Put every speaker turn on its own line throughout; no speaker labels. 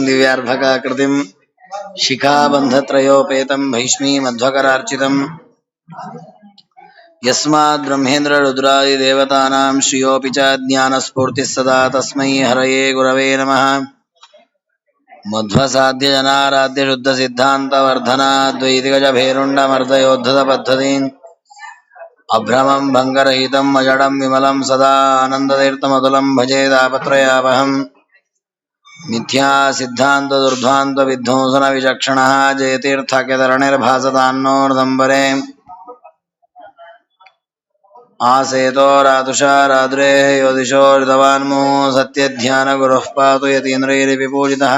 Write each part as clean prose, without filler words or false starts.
दिव्यार्भकाकृतिं शिखाबन्धत्रयोपेतं भैष्मीमध्वकरार्चितं यस्माद् ब्रह्मेन्द्ररुद्रादिदेवतानां श्रियोऽपि च ज्ञानस्फूर्तिः सदा तस्मै हरये गुरवे नमः। मध्वसाध्यजनाराध्य शुद्धसिद्धान्तवर्धना द्वैतिगजभेरुण्डमर्दयोद्धतपद्धतीन् अभ्रमं भङ्गरहितं अजडं विमलं सदा आनन्दतीर्थमतुलं भजे तापत्रयापहम्। मिथ्या सिद्धांत दुर्ध्वांत विध्वंसन विचक्षणः जयतीर्थाख्यतरणिर्भासतान्नोर्दम्बरे आसेतो रातुषा रात्रेः योदिशो ऋतवान्मुः सत्यध्यानगुरुः पातु यतीन्द्रैरिपि पूजितः।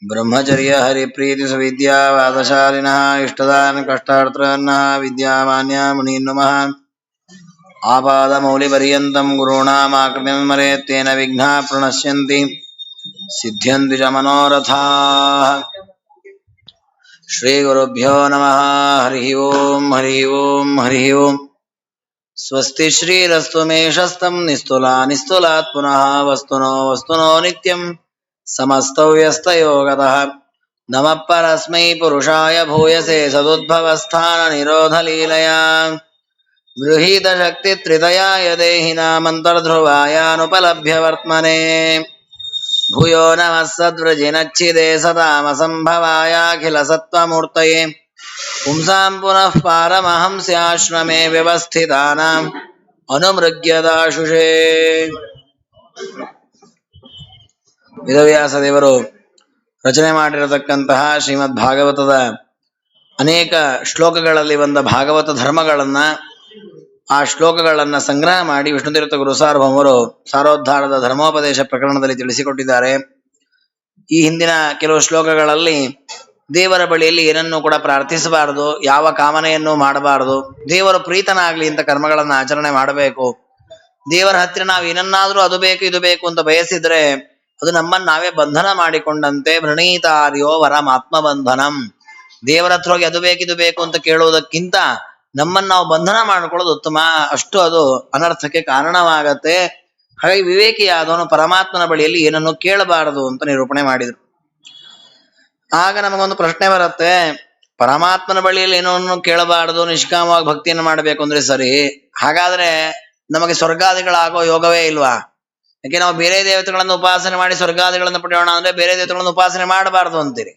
ब्रह्मचर्य हरिप्रीतिसुविद्या वादशालिनः इष्टदान् कष्टार्त्रन्नः विद्यामान्या मुनीन्नुमः। आपादमौलिपर्यन्तं गुरूणामाकृतिं स्मरेत् तेन विघ्नाः प्रणश्यन्ति सिद्ध्यन्ति च मनोरथाः। श्रीगुरुभ्यो नमः। हरिः ओं हरिः ओं हरिः ओं। स्वस्ति श्रीरस्तु मेषस्तं निस्तुला निस्तुलात् पुनः वस्तुनो वस्तुनो नित्यं समस्तौ व्यस्तयोगतः। नमः परस्मै पुरुषाय भूयसे सदुद्भवस्थाननिरोधलीलया गृहीतशक्तित्रितयाय देहिनामन्तर्ध्रुवायानुपलभ्य वर्त्मने। भूयो नमः सद्वृजिनच्छिदे सदामसम्भवायाखिलसत्त्वमूर्तये पुंसां पुनः पारमहंस्याश्रमे व्यवस्थितानाम् अनुमृग्यदाशुषे। ವೇದವ್ಯಾಸ ದೇವರು ರಚನೆ ಮಾಡಿರತಕ್ಕಂತಹ ಶ್ರೀಮದ್ ಭಾಗವತದ ಅನೇಕ ಶ್ಲೋಕಗಳಲ್ಲಿ ಬಂದ ಭಾಗವತ ಧರ್ಮಗಳನ್ನ ಆ ಶ್ಲೋಕಗಳನ್ನ ಸಂಗ್ರಹ ಮಾಡಿ ವಿಷ್ಣುತೀರ್ಥ ಗುರುಸಾರ್ವಭೌಮರು ಸಾರೋದ್ಧಾರದ ಧರ್ಮೋಪದೇಶ ಪ್ರಕರಣದಲ್ಲಿ ತಿಳಿಸಿಕೊಟ್ಟಿದ್ದಾರೆ. ಈ ಹಿಂದಿನ ಕೆಲವು ಶ್ಲೋಕಗಳಲ್ಲಿ ದೇವರ ಬಳಿಯಲ್ಲಿ ಏನನ್ನೂ ಕೂಡ ಪ್ರಾರ್ಥಿಸಬಾರದು, ಯಾವ ಕಾಮನೆಯನ್ನು ಮಾಡಬಾರದು, ದೇವರು ಪ್ರೀತನಾಗ್ಲಿ ಅಂತ ಕರ್ಮಗಳನ್ನು ಆಚರಣೆ ಮಾಡಬೇಕು. ದೇವರ ಹತ್ತಿರ ನಾವು ಏನನ್ನಾದ್ರೂ ಅದು ಬೇಕು ಇದು ಬೇಕು ಅಂತ ಬಯಸಿದ್ರೆ ಅದು ನಮ್ಮನ್ನು ನಾವೇ ಬಂಧನ ಮಾಡಿಕೊಂಡಂತೆ. ವೃಣೀತಾರ್ಯೋ ವರಮಾತ್ಮ ಬಂಧನಂ. ದೇವರ ಹತ್ರ ಹೋಗಿ ಅದು ಬೇಕು ಇದು ಬೇಕು ಅಂತ ಕೇಳುವುದಕ್ಕಿಂತ ನಮ್ಮನ್ನು ನಾವು ಬಂಧನ ಮಾಡ್ಕೊಳ್ಳೋದು ಉತ್ತಮ. ಅಷ್ಟು ಅದು ಅನರ್ಥಕ್ಕೆ ಕಾರಣವಾಗತ್ತೆ. ಹಾಗಾಗಿ ವಿವೇಕಿಯಾದವನು ಪರಮಾತ್ಮನ ಬಳಿಯಲ್ಲಿ ಏನನ್ನು ಕೇಳಬಾರದು ಅಂತ ನಿರೂಪಣೆ ಮಾಡಿದ್ರು. ಆಗ ನಮಗೊಂದು ಪ್ರಶ್ನೆ ಬರುತ್ತೆ, ಪರಮಾತ್ಮನ ಬಳಿಯಲ್ಲಿ ಏನನ್ನು ಕೇಳಬಾರದು, ನಿಷ್ಕಾಮವಾಗಿ ಭಕ್ತಿಯನ್ನು ಮಾಡಬೇಕು ಅಂದ್ರೆ ಸರಿ, ಹಾಗಾದ್ರೆ ನಮಗೆ ಸ್ವರ್ಗಾದಿಗಳಾಗೋ ಯೋಗವೇ ಇಲ್ವಾ? ಯಾಕೆ ನಾವು ಬೇರೆ ದೇವತೆಗಳನ್ನು ಉಪಾಸನೆ ಮಾಡಿ ಸ್ವರ್ಗಾದಿಗಳನ್ನು ಪಡೆಯೋಣ ಅಂದ್ರೆ ಬೇರೆ ದೇವತೆಗಳನ್ನು ಉಪಾಸನೆ ಮಾಡಬಾರ್ದು ಅಂತೀರಿ.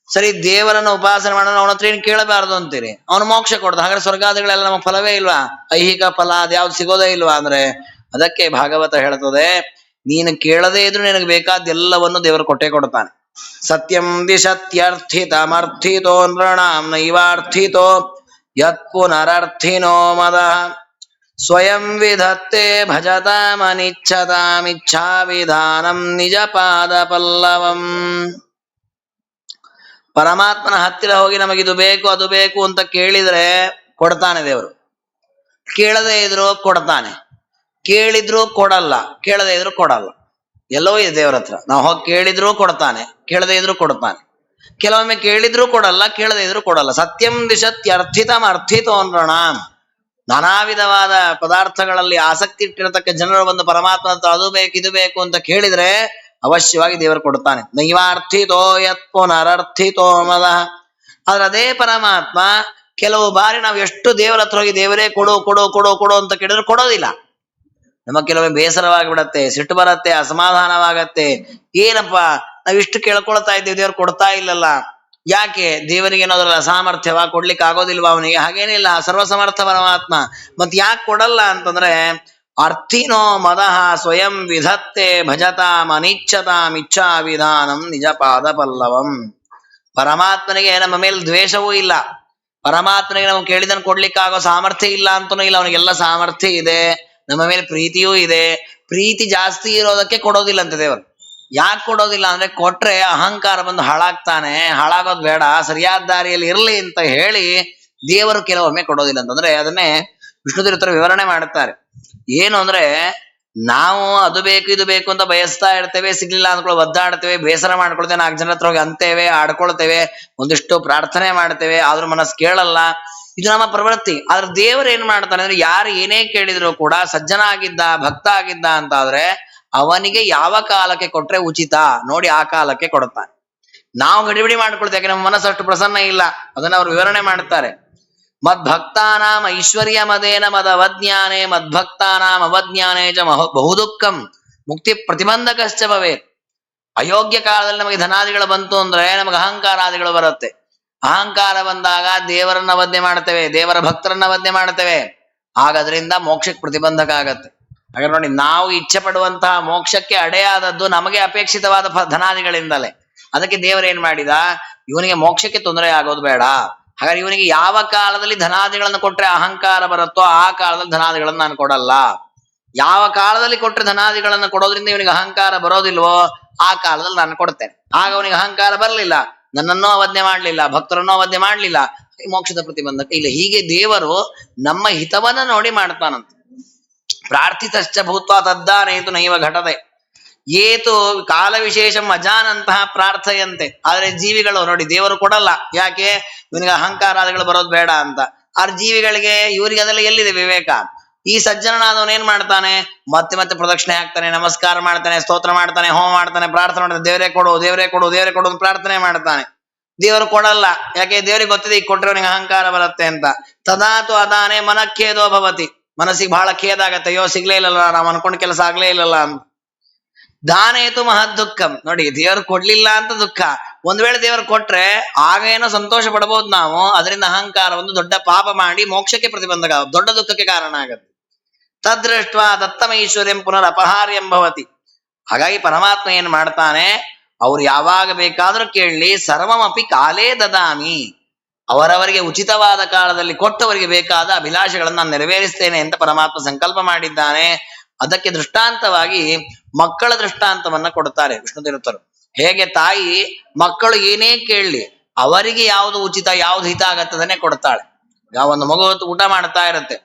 ಸರಿ, ದೇವರನ್ನು ಉಪಾಸನೆ ಮಾಡೋಣ ಅವನ ಹತ್ರ ಏನು ಕೇಳಬಾರ್ದು ಅಂತೀರಿ, ಅವನು ಮೋಕ್ಷ ಕೊಡ್ದ, ಹಾಗಾದ್ರೆ ಸ್ವರ್ಗಾದಿಗಳೆಲ್ಲ ನಮಗೆ ಫಲವೇ ಇಲ್ವಾ? ಐಹಿಕ ಫಲ ಅದ್ಯಾವ್ದು ಸಿಗೋದೇ ಇಲ್ವಾ? ಅಂದ್ರೆ ಅದಕ್ಕೆ ಭಾಗವತ ಹೇಳ್ತದೆ, ನೀನು ಕೇಳದೇ ಇದ್ರು ನಿನಗೆ ಬೇಕಾದ್ದೆಲ್ಲವನ್ನು ದೇವರು ಕೊಟ್ಟೇ ಕೊಡ್ತಾನೆ. ಸತ್ಯಂ ದಿಶತ್ಯರ್ಥಿತಮರ್ಥಿತೋ ನೃಣಾಂ ನೈವಾರ್ಥಿತೋ ಯತ್ ಪುನರರ್ಥಿನೋ ಮದಃ ಸ್ವಯಂ ವಿಧತ್ತೆ ಭಜತಾಮನಿಚ್ಛತಾಮಿಚ್ಛಾ ವಿಧಾನಂ ನಿಜ ಪಾದ ಪಲ್ಲವಂ. ಪರಮಾತ್ಮನ ಹತ್ತಿರ ಹೋಗಿ ನಮಗಿದು ಬೇಕು ಅದು ಬೇಕು ಅಂತ ಕೇಳಿದ್ರೆ ಕೊಡ್ತಾನೆ ದೇವರು. ಕೇಳದೇ ಇದ್ರು ಕೊಡ್ತಾನೆ, ಕೇಳಿದ್ರು ಕೊಡಲ್ಲ, ಕೇಳದೇ ಇದ್ರು ಕೊಡಲ್ಲ. ಎಲ್ಲವೂ ಇದೆ ದೇವರ ಹತ್ರ. ನಾವು ಹೋಗಿ ಕೇಳಿದ್ರು ಕೊಡ್ತಾನೆ, ಕೇಳದೇ ಇದ್ರು ಕೊಡ್ತಾನೆ. ಕೆಲವೊಮ್ಮೆ ಕೇಳಿದ್ರು ಕೊಡಲ್ಲ, ಕೇಳದೇ ಇದ್ರು ಕೊಡಲ್ಲ. ಸತ್ಯಂ ದಿಶತ್ಯರ್ಥಿತಂ ಅರ್ಥಿತೋ ನೃಣಾಂ. ನಾನಾ ವಿಧವಾದ ಪದಾರ್ಥಗಳಲ್ಲಿ ಆಸಕ್ತಿ ಇಟ್ಟಿರತಕ್ಕ ಜನರು ಬಂದು ಪರಮಾತ್ಮ ಹತ್ರ ಅದು ಬೇಕು ಇದು ಬೇಕು ಅಂತ ಕೇಳಿದ್ರೆ ಅವಶ್ಯವಾಗಿ ದೇವರು ಕೊಡ್ತಾನೆ. ನೈವಾರ್ಥಿತೋ ಯತ್ ಪುನರರ್ಥಿತೋ ಮದಃ. ಆದ್ರೆ ಅದೇ ಪರಮಾತ್ಮ ಕೆಲವು ಬಾರಿ ನಾವು ಎಷ್ಟು ದೇವರ ಹತ್ರ ಹೋಗಿ ದೇವರೇ ಕೊಡು ಕೊಡು ಕೊಡು ಕೊಡು ಅಂತ ಕೇಳಿದ್ರೆ ಕೊಡೋದಿಲ್ಲ. ನಮಗೆ ಕೆಲವೊಮ್ಮೆ ಬೇಸರವಾಗಿ ಬಿಡತ್ತೆ, ಸಿಟ್ಟು ಬರತ್ತೆ, ಅಸಮಾಧಾನವಾಗತ್ತೆ. ಏನಪ್ಪಾ ನಾವಿಷ್ಟು ಕೇಳ್ಕೊಳ್ತಾ ಇದ್ದೀವಿ, ದೇವ್ರು ಕೊಡ್ತಾ ಇಲ್ಲಲ್ಲ, ಯಾಕೆ? ದೇವರಿಗೆ ಏನಾದ್ರೂ ಅಸಾಮರ್ಥ್ಯವ, ಕೊಡ್ಲಿಕ್ಕೆ ಆಗೋದಿಲ್ವಾ ಅವನಿಗೆ? ಹಾಗೇನಿಲ್ಲ, ಸರ್ವಸಮರ್ಥ ಪರಮಾತ್ಮ. ಮತ್ ಯಾಕೆ ಕೊಡಲ್ಲ ಅಂತಂದ್ರೆ ಅರ್ಥಿನೋ ಮದಃ ಸ್ವಯಂ ವಿಧತ್ತೆ ಭಜತಾಂ ಅನಿಚ್ಛತಾಂ ಇಚ್ಛಾ ವಿಧಾನಂ ನಿಜ ಪಾದ ಪಲ್ಲವಂ. ಪರಮಾತ್ಮನಿಗೆ ನಮ್ಮ ಮೇಲೆ ದ್ವೇಷವೂ ಇಲ್ಲ, ಪರಮಾತ್ಮನಿಗೆ ನಾವು ಕೇಳಿದನ್ನು ಕೊಡ್ಲಿಕ್ಕಾಗೋ ಸಾಮರ್ಥ್ಯ ಇಲ್ಲ ಅಂತನೂ ಇಲ್ಲ. ಅವನಿಗೆಲ್ಲ ಸಾಮರ್ಥ್ಯ ಇದೆ, ನಮ್ಮ ಮೇಲೆ ಪ್ರೀತಿಯೂ ಇದೆ. ಪ್ರೀತಿ ಜಾಸ್ತಿ ಇರೋದಕ್ಕೆ ಕೊಡೋದಿಲ್ಲ ಅಂತ ದೇವರು. ಯಾಕೆ ಕೊಡೋದಿಲ್ಲ ಅಂದ್ರೆ ಕೊಟ್ರೆ ಅಹಂಕಾರ ಬಂದು ಹಾಳಾಗ್ತಾನೆ, ಹಾಳಾಗೋದು ಬೇಡ, ಸರಿಯಾದ ದಾರಿಯಲ್ಲಿ ಇರಲಿ ಅಂತ ಹೇಳಿ ದೇವರು ಕೆಲವೊಮ್ಮೆ ಕೊಡೋದಿಲ್ಲ ಅಂತಂದ್ರೆ ಅದನ್ನೇ ವಿಷ್ಣುತೀರ್ಥರು ವಿವರಣೆ ಮಾಡುತ್ತಾರೆ. ಏನು ಅಂದ್ರೆ ನಾವು ಅದು ಬೇಕು ಇದು ಬೇಕು ಅಂತ ಬಯಸ್ತಾ ಇರ್ತೇವೆ, ಸಿಗ್ಲಿಲ್ಲ ಅಂದ್ಕೊಳ್ಳೋ ಒದ್ದಾಡ್ತೇವೆ, ಬೇಸರ ಮಾಡ್ಕೊಳ್ತೇವೆ, 4 ಜನರ ಹತ್ರ ಹೋಗಿ ಅಂತೇವೆ, ಆಡ್ಕೊಳ್ತೇವೆ, ಒಂದಿಷ್ಟು ಪ್ರಾರ್ಥನೆ ಮಾಡ್ತೇವೆ, ಆದ್ರೂ ಮನಸ್ಸು ಕೇಳಲ್ಲ. ಇದು ನಮ್ಮ ಪ್ರವೃತ್ತಿ. ಆದ್ರೆ ದೇವರು ಏನ್ ಮಾಡ್ತಾನೆ ಅಂದ್ರೆ ಯಾರು ಏನೇ ಕೇಳಿದ್ರು ಕೂಡ ಸಜ್ಜನ ಆಗಿದ್ದ ಭಕ್ತ ಆಗಿದ್ದ ಅಂತಾದ್ರೆ ಅವನಿಗೆ ಯಾವ ಕಾಲಕ್ಕೆ ಕೊಟ್ರೆ ಉಚಿತ ನೋಡಿ ಆ ಕಾಲಕ್ಕೆ ಕೊಡುತ್ತಾನೆ. ನಾವು ಗಡಿಬಿಡಿ ಮಾಡ್ಕೊಳ್ತೇವೆ, ಯಾಕೆ ನಮ್ಮ ಮನಸ್ಸಷ್ಟು ಪ್ರಸನ್ನ ಇಲ್ಲ. ಅದನ್ನ ಅವರು ವಿವರಣೆ ಮಾಡ್ತಾರೆ. ಮದ್ಭಕ್ತಾನಾಂ ಐಶ್ವರ್ಯ ಮದೇನ ಮದವಜ್ಞಾನೇ ಮದ್ಭಕ್ತಾನಾಂ ಅವಜ್ಞಾನೇ ಚ ಬಹುದುಃಖಂ ಮುಕ್ತಿ ಪ್ರತಿಬಂಧಕಶ್ಚ ಭವೇತ್. ಅಯೋಗ್ಯ ಕಾಲದಲ್ಲಿ ನಮಗೆ ಧನಾದಿಗಳು ಬಂತು ಅಂದ್ರೆ ನಮಗೆ ಅಹಂಕಾರಾದಿಗಳು ಬರುತ್ತೆ. ಅಹಂಕಾರ ಬಂದಾಗ ದೇವರನ್ನ ಅವಜ್ಞೆ ಮಾಡ್ತೇವೆ, ದೇವರ ಭಕ್ತರನ್ನ ಅವಜ್ಞೆ ಮಾಡ್ತೇವೆ. ಆಗ ಅದರಿಂದ ಮೋಕ್ಷಕ್ಕೆ ಪ್ರತಿಬಂಧಕ ಆಗತ್ತೆ. ಹಾಗಾದ್ರೆ ನೋಡಿ, ನಾವು ಇಚ್ಛೆ ಪಡುವಂತಹ ಮೋಕ್ಷಕ್ಕೆ ಅಡೆಯಾದದ್ದು ನಮಗೆ ಅಪೇಕ್ಷಿತವಾದ ಧನಾದಿಗಳಿಂದಲೇ. ಅದಕ್ಕೆ ದೇವರೇನ್ ಮಾಡಿದ, ಇವನಿಗೆ ಮೋಕ್ಷಕ್ಕೆ ತೊಂದರೆ ಆಗೋದು ಬೇಡ. ಹಾಗಾದ್ರೆ ಇವನಿಗೆ ಯಾವ ಕಾಲದಲ್ಲಿ ಧನಾದಿಗಳನ್ನು ಕೊಟ್ರೆ ಅಹಂಕಾರ ಬರುತ್ತೋ ಆ ಕಾಲದಲ್ಲಿ ಧನಾದಿಗಳನ್ನು ನಾನು ಕೊಡಲ್ಲ. ಯಾವ ಕಾಲದಲ್ಲಿ ಕೊಟ್ರೆ ಧನಾದಿಗಳನ್ನು ಕೊಡೋದ್ರಿಂದ ಇವನಿಗೆ ಅಹಂಕಾರ ಬರೋದಿಲ್ವೋ ಆ ಕಾಲದಲ್ಲಿ ನಾನು ಕೊಡ್ತೇನೆ. ಆಗ ಅವನಿಗೆ ಅಹಂಕಾರ ಬರಲಿಲ್ಲ, ನನ್ನನ್ನೂ ಅವಜ್ಞೆ ಮಾಡ್ಲಿಲ್ಲ, ಭಕ್ತರನ್ನೂ ಅವಜ್ಞೆ ಮಾಡ್ಲಿಲ್ಲ, ಮೋಕ್ಷದ ಪ್ರತಿಬಂಧಕ ಇಲ್ಲ. ಹೀಗೆ ದೇವರು ನಮ್ಮ ಹಿತವನ್ನ ನೋಡಿ ಮಾಡ್ತಾನಂತ. ಪ್ರಾರ್ಥಿತಶ್ಚ ಭೂತ್ವ ತದ್ದಾನೇತು ನೈವ ಘಟತೆ ಏತು ಕಾಲ ವಿಶೇಷಂ ಅಜಾನಂತಹ ಪ್ರಾರ್ಥಯಂತೆ. ಆದ್ರೆ ಜೀವಿಗಳು ನೋಡಿ ದೇವರು ಕೊಡಲ್ಲ. ಯಾಕೆ? ಇವನಿಗೆ ಅಹಂಕಾರಾದಿಗಳು ಬರೋದು ಬೇಡ ಅಂತ. ಆದ್ರೆ ಜೀವಿಗಳಿಗೆ ಇವರಿಗೆ ಅದೆಲ್ಲ ಎಲ್ಲಿದೆ ವಿವೇಕ? ಈ ಸಜ್ಜನನಾದವನು ಏನ್ ಮಾಡ್ತಾನೆ? ಮತ್ತೆ ಮತ್ತೆ ಪ್ರದಕ್ಷಿಣೆ ಹಾಕ್ತಾನೆ, ನಮಸ್ಕಾರ ಮಾಡ್ತಾನೆ, ಸ್ತೋತ್ರ ಮಾಡ್ತಾನೆ, ಹೋಮ ಮಾಡ್ತಾನೆ, ಪ್ರಾರ್ಥನೆ ಮಾಡ್ತಾನೆ, ದೇವರೇ ಕೊಡು ದೇವರೇ ಕೊಡು ದೇವರೇ ಕೊಡು ಅಂತ ಪ್ರಾರ್ಥನೆ ಮಾಡ್ತಾನೆ. ದೇವರು ಕೊಡಲ್ಲ. ಯಾಕೆ? ದೇವರಿಗೆ ಗೊತ್ತಿದೆ ಈಗ ಕೊಟ್ರೆ ಅವನಿಗೆ ಅಹಂಕಾರ ಬರುತ್ತೆ ಅಂತ. ತದಾತು ಅದಾನೆ ಮನಖೇದೋ ಭವತಿ. ಮನಸ್ಸಿಗೆ ಬಹಳ ಖೇದ ಆಗತ್ತೆ, ಅಯ್ಯೋ ಸಿಗ್ಲೇ ಇಲ್ಲಲ್ಲ, ನಾವು ಅನ್ಕೊಂಡ್ ಕೆಲಸ ಆಗ್ಲೇ ಇಲ್ಲಲ್ಲ ಅಂತ. ದಾನೇತು ಮಹದ್ ದುಃಖಂ. ನೋಡಿ, ದೇವರು ಕೊಡ್ಲಿಲ್ಲ ಅಂತ ದುಃಖ. ಒಂದ್ ವೇಳೆ ದೇವರು ಕೊಟ್ರೆ ಆಗ ಏನೋ ಸಂತೋಷ ಪಡಬಹುದು ನಾವು, ಅದರಿಂದ ಅಹಂಕಾರ ಒಂದು ದೊಡ್ಡ ಪಾಪ ಮಾಡಿ ಮೋಕ್ಷಕ್ಕೆ ಪ್ರತಿಬಂಧಕ, ದೊಡ್ಡ ದುಃಖಕ್ಕೆ ಕಾರಣ ಆಗತ್ತೆ. ತದೃಷ್ಟ ದತ್ತಮೈಶ್ವರ್ಯಂ ಪುನರ್ ಅಪಹಾರ್ಯಂ ಭವತಿ. ಹಾಗಾಗಿ ಪರಮಾತ್ಮ ಏನ್ ಮಾಡ್ತಾನೆ, ಅವ್ರು ಯಾವಾಗ ಬೇಕಾದ್ರೂ ಕೇಳಲಿ, ಸರ್ವಮಪಿ ಕಾಲೇ ದದಾಮಿ, ಅವರವರಿಗೆ ಉಚಿತವಾದ ಕಾಲದಲ್ಲಿ ಕೊಟ್ಟವರಿಗೆ ಬೇಕಾದ ಅಭಿಲಾಷೆಗಳನ್ನು ನಾನು ನೆರವೇರಿಸ್ತೇನೆ ಅಂತ ಪರಮಾತ್ಮ ಸಂಕಲ್ಪ ಮಾಡಿದ್ದಾನೆ. ಅದಕ್ಕೆ ದೃಷ್ಟಾಂತವಾಗಿ ಮಕ್ಕಳ ದೃಷ್ಟಾಂತವನ್ನ ಕೊಡ್ತಾರೆ ವಿಷ್ಣು ತೀರ್ಥರು. ಹೇಗೆ ತಾಯಿ ಮಕ್ಕಳು ಏನೇ ಕೇಳಲಿ ಅವರಿಗೆ ಯಾವುದು ಉಚಿತ ಯಾವ್ದು ಹಿತ ಆಗತ್ತದನ್ನೇ ಕೊಡ್ತಾಳೆ. ಒಂದು ಮಗು ಊಟ ಮಾಡ್ತಾ ಇರುತ್ತೆ,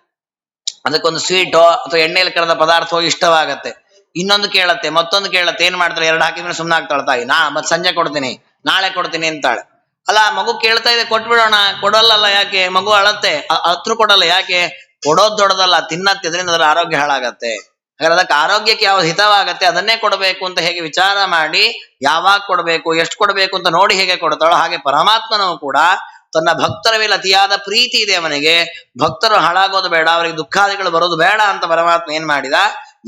ಅದಕ್ಕೊಂದು ಸ್ವೀಟೋ ಅಥವಾ ಎಣ್ಣೆಯಲ್ಲಿ ಕರೆದ ಪದಾರ್ಥವೋ ಇಷ್ಟವಾಗತ್ತೆ, ಇನ್ನೊಂದು ಕೇಳತ್ತೆ, ಮತ್ತೊಂದು ಕೇಳತ್ತೆ, ಏನ್ ಮಾಡ್ತಾಳೆ? ಎರಡು ಹಾಕಿದ್ರೆ ಸುಮ್ಮನೆ ಆಗ್ತಾಳೆ ತಾಯಿ. ಮತ್ತೆ ಸಂಜೆ ಕೊಡ್ತೀನಿ, ನಾಳೆ ಕೊಡ್ತೀನಿ ಅಂತಾಳೆ. ಅಲ್ಲ, ಮಗು ಕೇಳ್ತಾ ಇದೆ, ಕೊಟ್ಬಿಡೋಣ. ಕೊಡೋಲ್ಲಲ್ಲ. ಯಾಕೆ? ಮಗು ಅಳತ್ತೆ, ಹತ್ರ ಕೊಡಲ್ಲ. ಯಾಕೆ? ಕೊಡೋದ್ ದೊಡ್ಡದಲ್ಲ, ತಿನ್ನತ್ತೆ, ಅದರಿಂದ ಅದರ ಆರೋಗ್ಯ ಹಾಳಾಗತ್ತೆ. ಹಾಗಾದ್ರೆ ಅದಕ್ಕೆ ಆರೋಗ್ಯಕ್ಕೆ ಯಾವ್ದು ಹಿತವಾಗತ್ತೆ ಅದನ್ನೇ ಕೊಡಬೇಕು ಅಂತ ಹೇಗೆ ವಿಚಾರ ಮಾಡಿ ಯಾವಾಗ ಕೊಡಬೇಕು, ಎಷ್ಟು ಕೊಡಬೇಕು ಅಂತ ನೋಡಿ ಹೇಗೆ ಕೊಡ್ತಾಳೋ ಹಾಗೆ ಪರಮಾತ್ಮನೂ ಕೂಡ ತನ್ನ ಭಕ್ತರ ಮೇಲೆ ಅತಿಯಾದ ಪ್ರೀತಿ ಇದೆ ಅವನಿಗೆ. ಭಕ್ತರು ಹಾಳಾಗೋದು ಬೇಡ, ಅವರಿಗೆ ದುಃಖಾದಿಗಳು ಬರೋದು ಬೇಡ ಅಂತ ಪರಮಾತ್ಮ ಏನ್ ಮಾಡಿದ,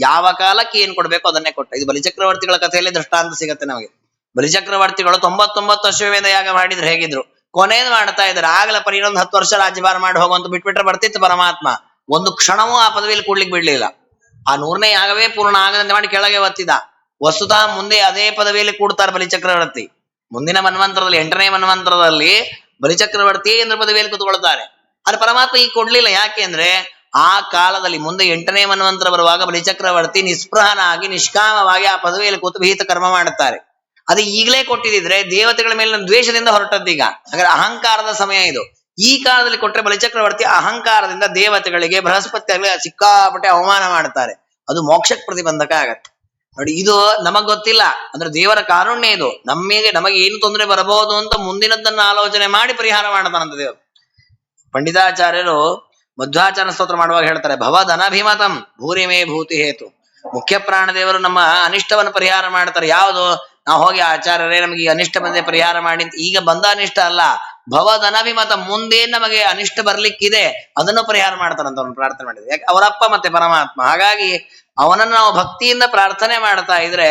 ಯಾವ ಕಾಲಕ್ಕೆ ಏನ್ ಕೊಡ್ಬೇಕು ಅದನ್ನೇ ಕೊಟ್ಟ. ಇದು ಬಲಿಚಕ್ರವರ್ತಿಗಳ ಕಥೆಯಲ್ಲಿ ದೃಷ್ಟಾಂತ ಸಿಗತ್ತೆ ನಮಗೆ. ಬಲಿಚಕ್ರವರ್ತಿಗಳು 99 ಅಶ್ವಮೇಧ ಯಾಗ ಮಾಡಿದ್ರೆ ಹೇಗಿದ್ರು, ಕೊನೆಯದು ಮಾಡ್ತಾ ಇದ್ದಾರೆ. ಆಗಲ ಪರಿ ಇನ್ನೊಂದು 10 ವರ್ಷ ರಾಜ್ಯಭಾರ ಮಾಡಿ ಹೋಗುವಂತ ಬಿಟ್ಬಿಟ್ರೆ ಬರ್ತಿತ್ತು ಪರಮಾತ್ಮ. ಒಂದು ಕ್ಷಣವೂ ಆ ಪದವಿಯಲ್ಲಿ ಕೂಡ್ಲಿಕ್ಕೆ ಬಿಡ್ಲಿಲ್ಲ. ಆ 100ನೇ ಯಾಗವೇ ಪೂರ್ಣ ಆಗದಂತೆ ಮಾಡಿ ಕೆಳಗೆ ಒತ್ತಿದ. ವಸ್ತುತಃ ಮುಂದೆ ಅದೇ ಪದವಿಯಲ್ಲಿ ಕೂಡ್ತಾರೆ ಬಲಿಚಕ್ರವರ್ತಿ. ಮುಂದಿನ ಮನ್ವಂತರದಲ್ಲಿ 8ನೇ ಮನ್ವಂತರದಲ್ಲಿ ಬಲಿಚಕ್ರವರ್ತಿ ಇಂದ್ರ ಪದವಿಯಲ್ಲಿ ಕೂತ್ಕೊಳ್ತಾರೆ. ಆದ್ರೆ ಪರಮಾತ್ಮ ಈಗ ಕೊಡ್ಲಿಲ್ಲ. ಯಾಕೆ ಅಂದ್ರೆ ಆ ಕಾಲದಲ್ಲಿ ಮುಂದೆ 8ನೇ ಮನ್ವಂತರ ಬರುವಾಗ ಬಲಿಚಕ್ರವರ್ತಿ ನಿಸ್ಪೃಹನಾಗಿ ನಿಷ್ಕಾಮವಾಗಿ ಆ ಪದವಿಯಲ್ಲಿ ಕೂತು ವಿಹಿತ ಕರ್ಮ ಮಾಡುತ್ತಾರೆ. ಅದು ಈಗಲೇ ಕೊಟ್ಟಿದ್ರೆ ದೇವತೆಗಳ ಮೇಲಿನ ದ್ವೇಷದಿಂದ ಹೊರಟದ್ದೀಗ. ಹಾಗಾದ್ರೆ ಅಹಂಕಾರದ ಸಮಯ ಇದು. ಈ ಕಾಲದಲ್ಲಿ ಕೊಟ್ಟರೆ ಬಲಿಚಕ್ರವರ್ತಿ ಅಹಂಕಾರದಿಂದ ದೇವತೆಗಳಿಗೆ ಬೃಹಸ್ಪತಿಗಳಿಗೆ ಸಿಕ್ಕಾಪಟ್ಟೆ ಅವಮಾನ ಮಾಡ್ತಾರೆ. ಅದು ಮೋಕ್ಷಕ್ಕೆ ಪ್ರತಿಬಂಧಕ ಆಗತ್ತೆ. ನೋಡಿ, ಇದು ನಮಗ್ ಗೊತ್ತಿಲ್ಲ, ಅಂದ್ರೆ ದೇವರ ಕಾರುಣ್ಯ ಇದು. ನಮಗೆ ಏನು ತೊಂದರೆ ಬರಬಹುದು ಅಂತ ಮುಂದಿನದನ್ನ ಆಲೋಚನೆ ಮಾಡಿ ಪರಿಹಾರ ಮಾಡ್ತಾನಂತ ದೇವರು. ಪಂಡಿತಾಚಾರ್ಯರು ಮಧ್ವಾಚಾರ್ಯ ಸ್ತೋತ್ರ ಮಾಡುವಾಗ ಹೇಳ್ತಾರೆ, ಭವದನಭಿಮತಂ ಭೂರಿಮೇ ಭೂತಿ ಹೇತು. ಮುಖ್ಯ ಪ್ರಾಣ ದೇವರು ನಮ್ಮ ಅನಿಷ್ಟವನ್ನು ಪರಿಹಾರ ಮಾಡ್ತಾರೆ. ಯಾವುದು? ನಾವು ಹೋಗಿ ಆಚಾರ್ಯರೇ ನಮಗೆ ಈ ಅನಿಷ್ಟ ಬಂದೇ ಪರಿಹಾರ ಮಾಡಿ ಅಂತ. ಈಗ ಬಂದ ಅನಿಷ್ಟ ಅಲ್ಲ, ಭವದನಭಿಮತ, ಮುಂದೆ ನಮಗೆ ಅನಿಷ್ಟ ಬರ್ಲಿಕ್ಕಿದೆ ಅದನ್ನು ಪರಿಹಾರ ಮಾಡ್ತಾರಂತ ಅವನು ಪ್ರಾರ್ಥನೆ ಮಾಡಿದ್ರೆ. ಯಾಕೆ? ಅವರಪ್ಪ ಮತ್ತೆ ಪರಮಾತ್ಮ. ಹಾಗಾಗಿ ಅವನನ್ನು ನಾವು ಭಕ್ತಿಯಿಂದ ಪ್ರಾರ್ಥನೆ ಮಾಡ್ತಾ ಇದ್ರೆ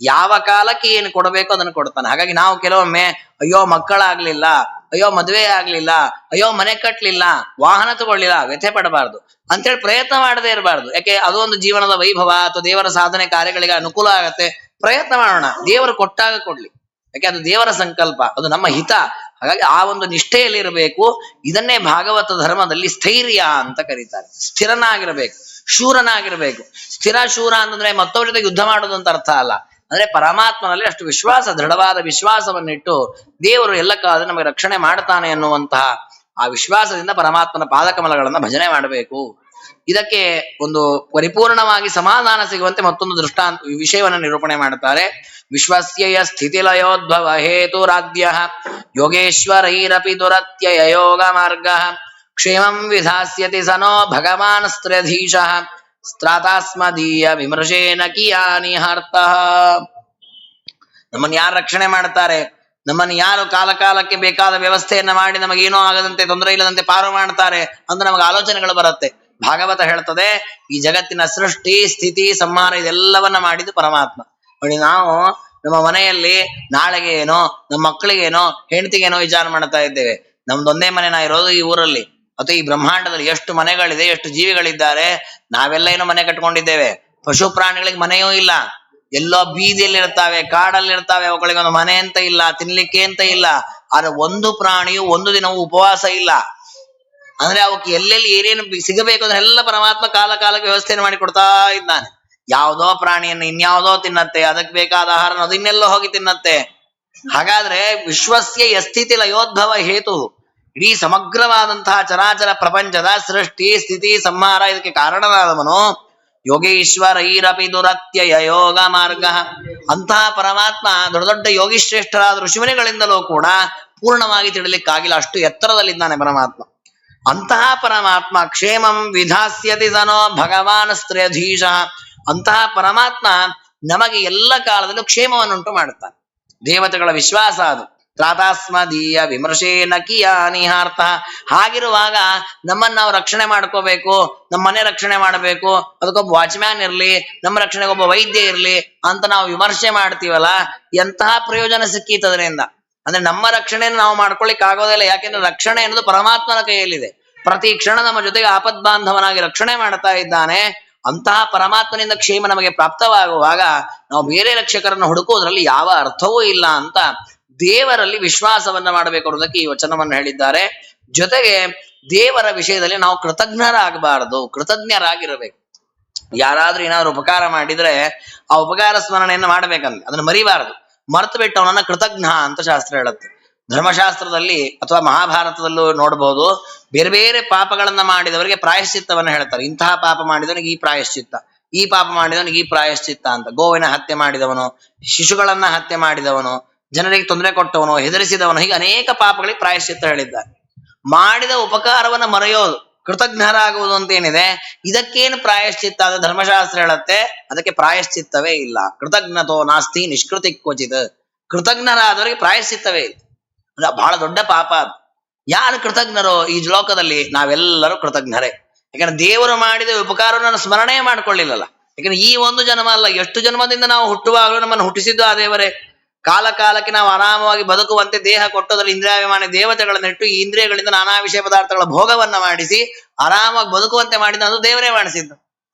ಯಾವ ಕಾಲಕ್ಕೆ ಏನು ಕೊಡಬೇಕು ಅದನ್ನು ಕೊಡ್ತಾನೆ. ಹಾಗಾಗಿ ನಾವು ಕೆಲವೊಮ್ಮೆ ಅಯ್ಯೋ ಮಕ್ಕಳಾಗ್ಲಿಲ್ಲ, ಅಯ್ಯೋ ಮದುವೆ ಆಗ್ಲಿಲ್ಲ, ಅಯ್ಯೋ ಮನೆ ಕಟ್ಲಿಲ್ಲ, ವಾಹನ ತಗೊಳ್ಳಿಲ್ಲ, ವ್ಯಥೆ ಪಡಬಾರ್ದು ಅಂತೇಳಿ ಪ್ರಯತ್ನ ಮಾಡದೇ ಇರಬಾರ್ದು. ಯಾಕೆ? ಅದು ಒಂದು ಜೀವನದ ವೈಭವ ಅಥವಾ ದೇವರ ಸಾಧನೆ ಕಾರ್ಯಗಳಿಗೆ ಅನುಕೂಲ ಆಗತ್ತೆ. ಪ್ರಯತ್ನ ಮಾಡೋಣ, ದೇವರು ಕೊಟ್ಟಾಗ ಕೊಡ್ಲಿ. ಯಾಕೆ? ಅದು ದೇವರ ಸಂಕಲ್ಪ, ಅದು ನಮ್ಮ ಹಿತ. ಹಾಗಾಗಿ ಆ ಒಂದು ನಿಷ್ಠೆಯಲ್ಲಿ ಇರಬೇಕು. ಇದನ್ನೇ ಭಾಗವತ ಧರ್ಮದಲ್ಲಿ ಸ್ಥೈರ್ಯ ಅಂತ ಕರೀತಾರೆ. ಸ್ಥಿರನಾಗಿರ್ಬೇಕು, ಶೂರನಾಗಿರ್ಬೇಕು. ಸ್ಥಿರ ಶೂರ ಅಂತಂದ್ರೆ ಮತ್ತೊಬ್ಬರ ಜೊತೆ ಯುದ್ಧ ಮಾಡೋದು ಅಂತ ಅರ್ಥ ಅಲ್ಲ. ಅಂದ್ರೆ ಪರಮಾತ್ಮನಲ್ಲಿ ಅಷ್ಟು ವಿಶ್ವಾಸ, ದೃಢವಾದ ವಿಶ್ವಾಸವನ್ನಿಟ್ಟು ದೇವರು ಎಲ್ಲ ಕಾಲದಲ್ಲಿ ನಮಗೆ ರಕ್ಷಣೆ ಮಾಡ್ತಾನೆ ಅನ್ನುವಂತಹ ಆ ವಿಶ್ವಾಸದಿಂದ ಪರಮಾತ್ಮನ ಪಾದಕಮಲಗಳನ್ನ ಭಜನೆ ಮಾಡಬೇಕು. ಇದಕ್ಕೆ ಒಂದು ಪರಿಪೂರ್ಣವಾಗಿ ಸಮಾಧಾನ ಸಿಗುವಂತೆ ಮತ್ತೊಂದು ದೃಷ್ಟಾಂತ ವಿಷಯವನ್ನ ನಿರೂಪಣೆ ಮಾಡುತ್ತಾರೆ. ವಿಶ್ವಸ್ಯ ಸ್ಥಿತಿಲಯೋದ್ಭವ ಹೇತುರಾದ್ಯ ಯೋಗೇಶ್ವರೈರಪಿ ದುರತ್ಯಯ ಯೋಗ ಮಾರ್ಗ ಕ್ಷೇಮಂ ವಿಧಾಸ್ಯತಿ ಸನೋ ಭಗವಾನ್ ಸ್ತ್ರಧೀಶಃ ಸ್ತ್ರಾತಾಸ್ಮದೀಯ ವಿಮರ್ಶೇನ ಕಿಯಾನಿ ಹರ್ತಃ. ನಮ್ಮನ್ನು ಯಾರು ರಕ್ಷಣೆ ಮಾಡ್ತಾರೆ, ನಮ್ಮನ್ನು ಯಾರು ಕಾಲ ಕಾಲಕ್ಕೆ ಬೇಕಾದ ವ್ಯವಸ್ಥೆಯನ್ನ ಮಾಡಿ ನಮಗೇನೋ ಆಗದಂತೆ, ತೊಂದರೆ ಇಲ್ಲದಂತೆ ಪಾರು ಮಾಡ್ತಾರೆ ಅಂತ ನಮಗೆ ಆಲೋಚನೆಗಳು ಬರುತ್ತೆ. ಭಾಗವತ ಹೇಳ್ತದೆ, ಈ ಜಗತ್ತಿನ ಸೃಷ್ಟಿ ಸ್ಥಿತಿ ಸಂಹಾರ ಇದೆಲ್ಲವನ್ನ ಮಾಡಿದ್ದು ಪರಮಾತ್ಮ. ನೋಡಿ, ನಾವು ನಮ್ಮ ಮನೆಯಲ್ಲಿ ನಾಳೆಗೆ ಏನೋ, ನಮ್ಮ ಮಕ್ಕಳಿಗೇನೋ, ಹೆಂಡತಿಗೇನೋ ವಿಚಾರ ಮಾಡ್ತಾ ಇದ್ದೇವೆ. ನಮ್ದೊಂದೇ ಮನೆ ನಾ ಇರೋದು ಈ ಊರಲ್ಲಿ, ಅಥವಾ ಈ ಬ್ರಹ್ಮಾಂಡದಲ್ಲಿ ಎಷ್ಟು ಮನೆಗಳಿದೆ, ಎಷ್ಟು ಜೀವಿಗಳಿದ್ದಾರೆ. ನಾವೆಲ್ಲ ಏನೋ ಮನೆ ಕಟ್ಕೊಂಡಿದ್ದೇವೆ. ಪಶು ಪ್ರಾಣಿಗಳಿಗೆ ಮನೆಯೂ ಇಲ್ಲ, ಎಲ್ಲೋ ಬೀದಿಯಲ್ಲಿ ಇರ್ತಾವೆ, ಕಾಡಲ್ಲಿ ಇರ್ತಾವೆ. ಅವುಗಳಿಗೊಂದು ಮನೆ ಅಂತ ಇಲ್ಲ, ತಿನ್ಲಿಕ್ಕೆ ಅಂತ ಇಲ್ಲ. ಆದ್ರೆ ಒಂದು ಪ್ರಾಣಿಯು ಒಂದು ದಿನವೂ ಉಪವಾಸ ಇಲ್ಲ. ಅಂದ್ರೆ ಅವಕ್ಕೆ ಎಲ್ಲೆಲ್ಲಿ ಏನೇನು ಸಿಗಬೇಕು ಅಂದ್ರೆ ಎಲ್ಲ ಪರಮಾತ್ಮ ಕಾಲ ಕಾಲಕ್ಕೆ ವ್ಯವಸ್ಥೆಯನ್ನು ಮಾಡಿ ಕೊಡ್ತಾ ಇದ್ದಾನೆ. ಯಾವುದೋ ಪ್ರಾಣಿಯನ್ನು ಇನ್ಯಾವುದೋ ತಿನ್ನತ್ತೆ, ಅದಕ್ಕೆ ಬೇಕಾದ ಆಹಾರ ಅದು ಇನ್ನೆಲ್ಲೋ ಹೋಗಿ ತಿನ್ನತ್ತೆ. ಹಾಗಾದ್ರೆ ವಿಶ್ವಸ್ಯ ಯಸ್ಥಿತಿ ಲಯೋದ್ಭವ ಹೇತು, ಇಡೀ ಸಮಗ್ರವಾದಂತಹ ಚರಾಚರ ಪ್ರಪಂಚದ ಸೃಷ್ಟಿ ಸ್ಥಿತಿ ಸಂಹಾರ ಇದಕ್ಕೆ ಕಾರಣನಾದವನು ಯೋಗೀಶ್ವರೈರಪಿ ದುರತ್ಯಯ ಯೋಗ ಮಾರ್ಗ. ಅಂತಹ ಪರಮಾತ್ಮ ದೊಡ್ಡ ದೊಡ್ಡ ಯೋಗಿಶ್ರೇಷ್ಠರಾದ ಋಷಿಮುನಿಗಳಿಂದಲೂ ಕೂಡ ಪೂರ್ಣವಾಗಿ ತಿಳಿಲಿಕ್ಕಾಗಿಲ್ಲ, ಅಷ್ಟು ಎತ್ತರದಲ್ಲಿದ್ದಾನೆ ಪರಮಾತ್ಮ. ಅಂತಹ ಪರಮಾತ್ಮ ಕ್ಷೇಮಂ ವಿಧಾಸ್ಯತಿ ಸನೋ ಭಗವಾನ್ ಸ್ತ್ರೇಧೀಶ. ಅಂತಹ ಪರಮಾತ್ಮ ನಮಗೆ ಎಲ್ಲ ಕಾಲದಲ್ಲೂ ಕ್ಷೇಮವನ್ನುಂಟು ಮಾಡುತ್ತಾನೆ. ದೇವತೆಗಳ ವಿಶ್ವಾಸ ಅದು. ತ್ರಾತಾಸ್ಮದೀಯ ವಿಮರ್ಶೇನ ಕಿಯಾನಿಹಾರ್ಥ. ಹಾಗಿರುವಾಗ ನಮ್ಮನ್ನು ನಾವು ರಕ್ಷಣೆ ಮಾಡ್ಕೋಬೇಕು, ನಮ್ಮ ಮನೆ ರಕ್ಷಣೆ ಮಾಡಬೇಕು, ಅದಕ್ಕೊಬ್ಬ ವಾಚ್ಮ್ಯಾನ್ ಇರ್ಲಿ, ನಮ್ಮ ರಕ್ಷಣೆಗೆ ಒಬ್ಬ ವೈದ್ಯ ಇರ್ಲಿ ಅಂತ ನಾವು ವಿಮರ್ಶೆ ಮಾಡ್ತೀವಲ್ಲ, ಎಂತಹ ಪ್ರಯೋಜನ ಸಿಕ್ಕೀತದ್ರಿಂದ. ಅಂದ್ರೆ ನಮ್ಮ ರಕ್ಷಣೆಯನ್ನು ನಾವು ಮಾಡ್ಕೊಳ್ಳಿಕ್ ಆಗೋದಿಲ್ಲ. ಯಾಕೆಂದ್ರೆ ರಕ್ಷಣೆ ಅನ್ನೋದು ಪರಮಾತ್ಮನ ಕೈಯಲ್ಲಿದೆ. ಪ್ರತಿ ಕ್ಷಣ ನಮ್ಮ ಜೊತೆಗೆ ಆಪದ್ಬಾಂಧವನಾಗಿ ರಕ್ಷಣೆ ಮಾಡ್ತಾ ಇದ್ದಾನೆ. ಅಂತಹ ಪರಮಾತ್ಮನಿಂದ ಕ್ಷೇಮ ನಮಗೆ ಪ್ರಾಪ್ತವಾಗುವಾಗ ನಾವು ಬೇರೆ ರಕ್ಷಕರನ್ನು ಹುಡುಕುವುದರಲ್ಲಿ ಯಾವ ಅರ್ಥವೂ ಇಲ್ಲ ಅಂತ ದೇವರಲ್ಲಿ ವಿಶ್ವಾಸವನ್ನ ಮಾಡಬೇಕು ಅನ್ನೋದಕ್ಕೆ ಈ ವಚನವನ್ನು ಹೇಳಿದ್ದಾರೆ. ಜೊತೆಗೆ ದೇವರ ವಿಷಯದಲ್ಲಿ ನಾವು ಕೃತಜ್ಞರಾಗಬಾರದು, ಕೃತಜ್ಞರಾಗಿರಬೇಕು. ಯಾರಾದ್ರೂ ಏನಾದ್ರು ಉಪಕಾರ ಮಾಡಿದ್ರೆ ಆ ಉಪಕಾರ ಸ್ಮರಣೆಯನ್ನು ಮಾಡ್ಬೇಕಂದ್ರೆ ಅದನ್ನ ಮರಿಬಾರದು. ಮರ್ತು ಬಿಟ್ಟು ಅವನನ್ನ ಕೃತಜ್ಞ ಅಂತ ಶಾಸ್ತ್ರ ಹೇಳುತ್ತೆ. ಧರ್ಮಶಾಸ್ತ್ರದಲ್ಲಿ ಅಥವಾ ಮಹಾಭಾರತದಲ್ಲೂ ನೋಡ್ಬೋದು, ಬೇರೆ ಬೇರೆ ಪಾಪಗಳನ್ನ ಮಾಡಿದವರಿಗೆ ಪ್ರಾಯಶ್ಚಿತ್ತವನ್ನ ಹೇಳ್ತಾರೆ. ಇಂತಹ ಪಾಪ ಮಾಡಿದವನಿಗೆ ಈ ಪ್ರಾಯಶ್ಚಿತ್ತ, ಈ ಪಾಪ ಮಾಡಿದವನಿಗೆ ಈ ಪ್ರಾಯಶ್ಚಿತ್ತ ಅಂತ. ಗೋವಿನ ಹತ್ಯೆ ಮಾಡಿದವನು, ಶಿಶುಗಳನ್ನ ಹತ್ಯೆ ಮಾಡಿದವನು, ಜನರಿಗೆ ತೊಂದರೆ ಕೊಟ್ಟವನು, ಹೆದರಿಸಿದವನು, ಹೀಗೆ ಅನೇಕ ಪಾಪಗಳಿಗೆ ಪ್ರಾಯಶ್ಚಿತ್ತ ಹೇಳಿದ್ದಾರೆ. ಮಾಡಿದ ಉಪಕಾರವನ್ನ ಮರೆಯೋದು, ಕೃತಜ್ಞರಾಗುವುದು ಅಂತ ಏನಿದೆ, ಇದಕ್ಕೇನು ಪ್ರಾಯಶ್ಚಿತ್ತ ಅಂತ ಧರ್ಮಶಾಸ್ತ್ರ ಹೇಳುತ್ತೆ. ಅದಕ್ಕೆ ಪ್ರಾಯಶ್ಚಿತ್ತವೇ ಇಲ್ಲ. ಕೃತಜ್ಞತೋ ನಾಸ್ತಿ ನಿಷ್ಕೃತಿ ಕ್ವಚಿತ್. ಕೃತಜ್ಞರಾದವರಿಗೆ ಪ್ರಾಯಶ್ಚಿತ್ತವೇ ಇಲ್ಲ. ಬಹಳ ದೊಡ್ಡ ಪಾಪ ಅದು. ಯಾರು ಕೃತಜ್ಞರೋ ಈ ಲೋಕದಲ್ಲಿ? ನಾವೆಲ್ಲರೂ ಕೃತಜ್ಞರೇ. ಯಾಕಂದ್ರೆ ದೇವರು ಮಾಡಿದ ಉಪಕಾರವನ್ನು ಸ್ಮರಣೆ ಮಾಡ್ಕೊಳ್ಳಿಲ್ಲಲ್ಲ. ಯಾಕಂದ್ರೆ ಈ ಒಂದು ಜನ್ಮ ಅಲ್ಲ, ಎಷ್ಟು ಜನ್ಮದಿಂದ ನಾವು ಹುಟ್ಟುವಾಗಲೂ ನಮ್ಮನ್ನು ಹುಟ್ಟಿಸಿದ್ದು ಆ ದೇವರೇ. ಕಾಲ ಕಾಲಕ್ಕೆ ನಾವು ಆರಾಮವಾಗಿ ಬದುಕುವಂತೆ ದೇಹ ಕೊಟ್ಟೋದ್ರಲ್ಲಿ ಇಂದ್ರಿಯಾಭಿಮಾನಿ ದೇವತೆಗಳನ್ನಿಟ್ಟು ಈ ಇಂದ್ರಿಯಗಳಿಂದ ನಾನಾ ವಿಷಯ ಪದಾರ್ಥಗಳ ಭೋಗವನ್ನ ಮಾಡಿಸಿ ಆರಾಮಾಗಿ ಬದುಕುವಂತೆ ಮಾಡಿದ ಅದು ದೇವರೇ ಮಾಡಿಸಿದ್ದು.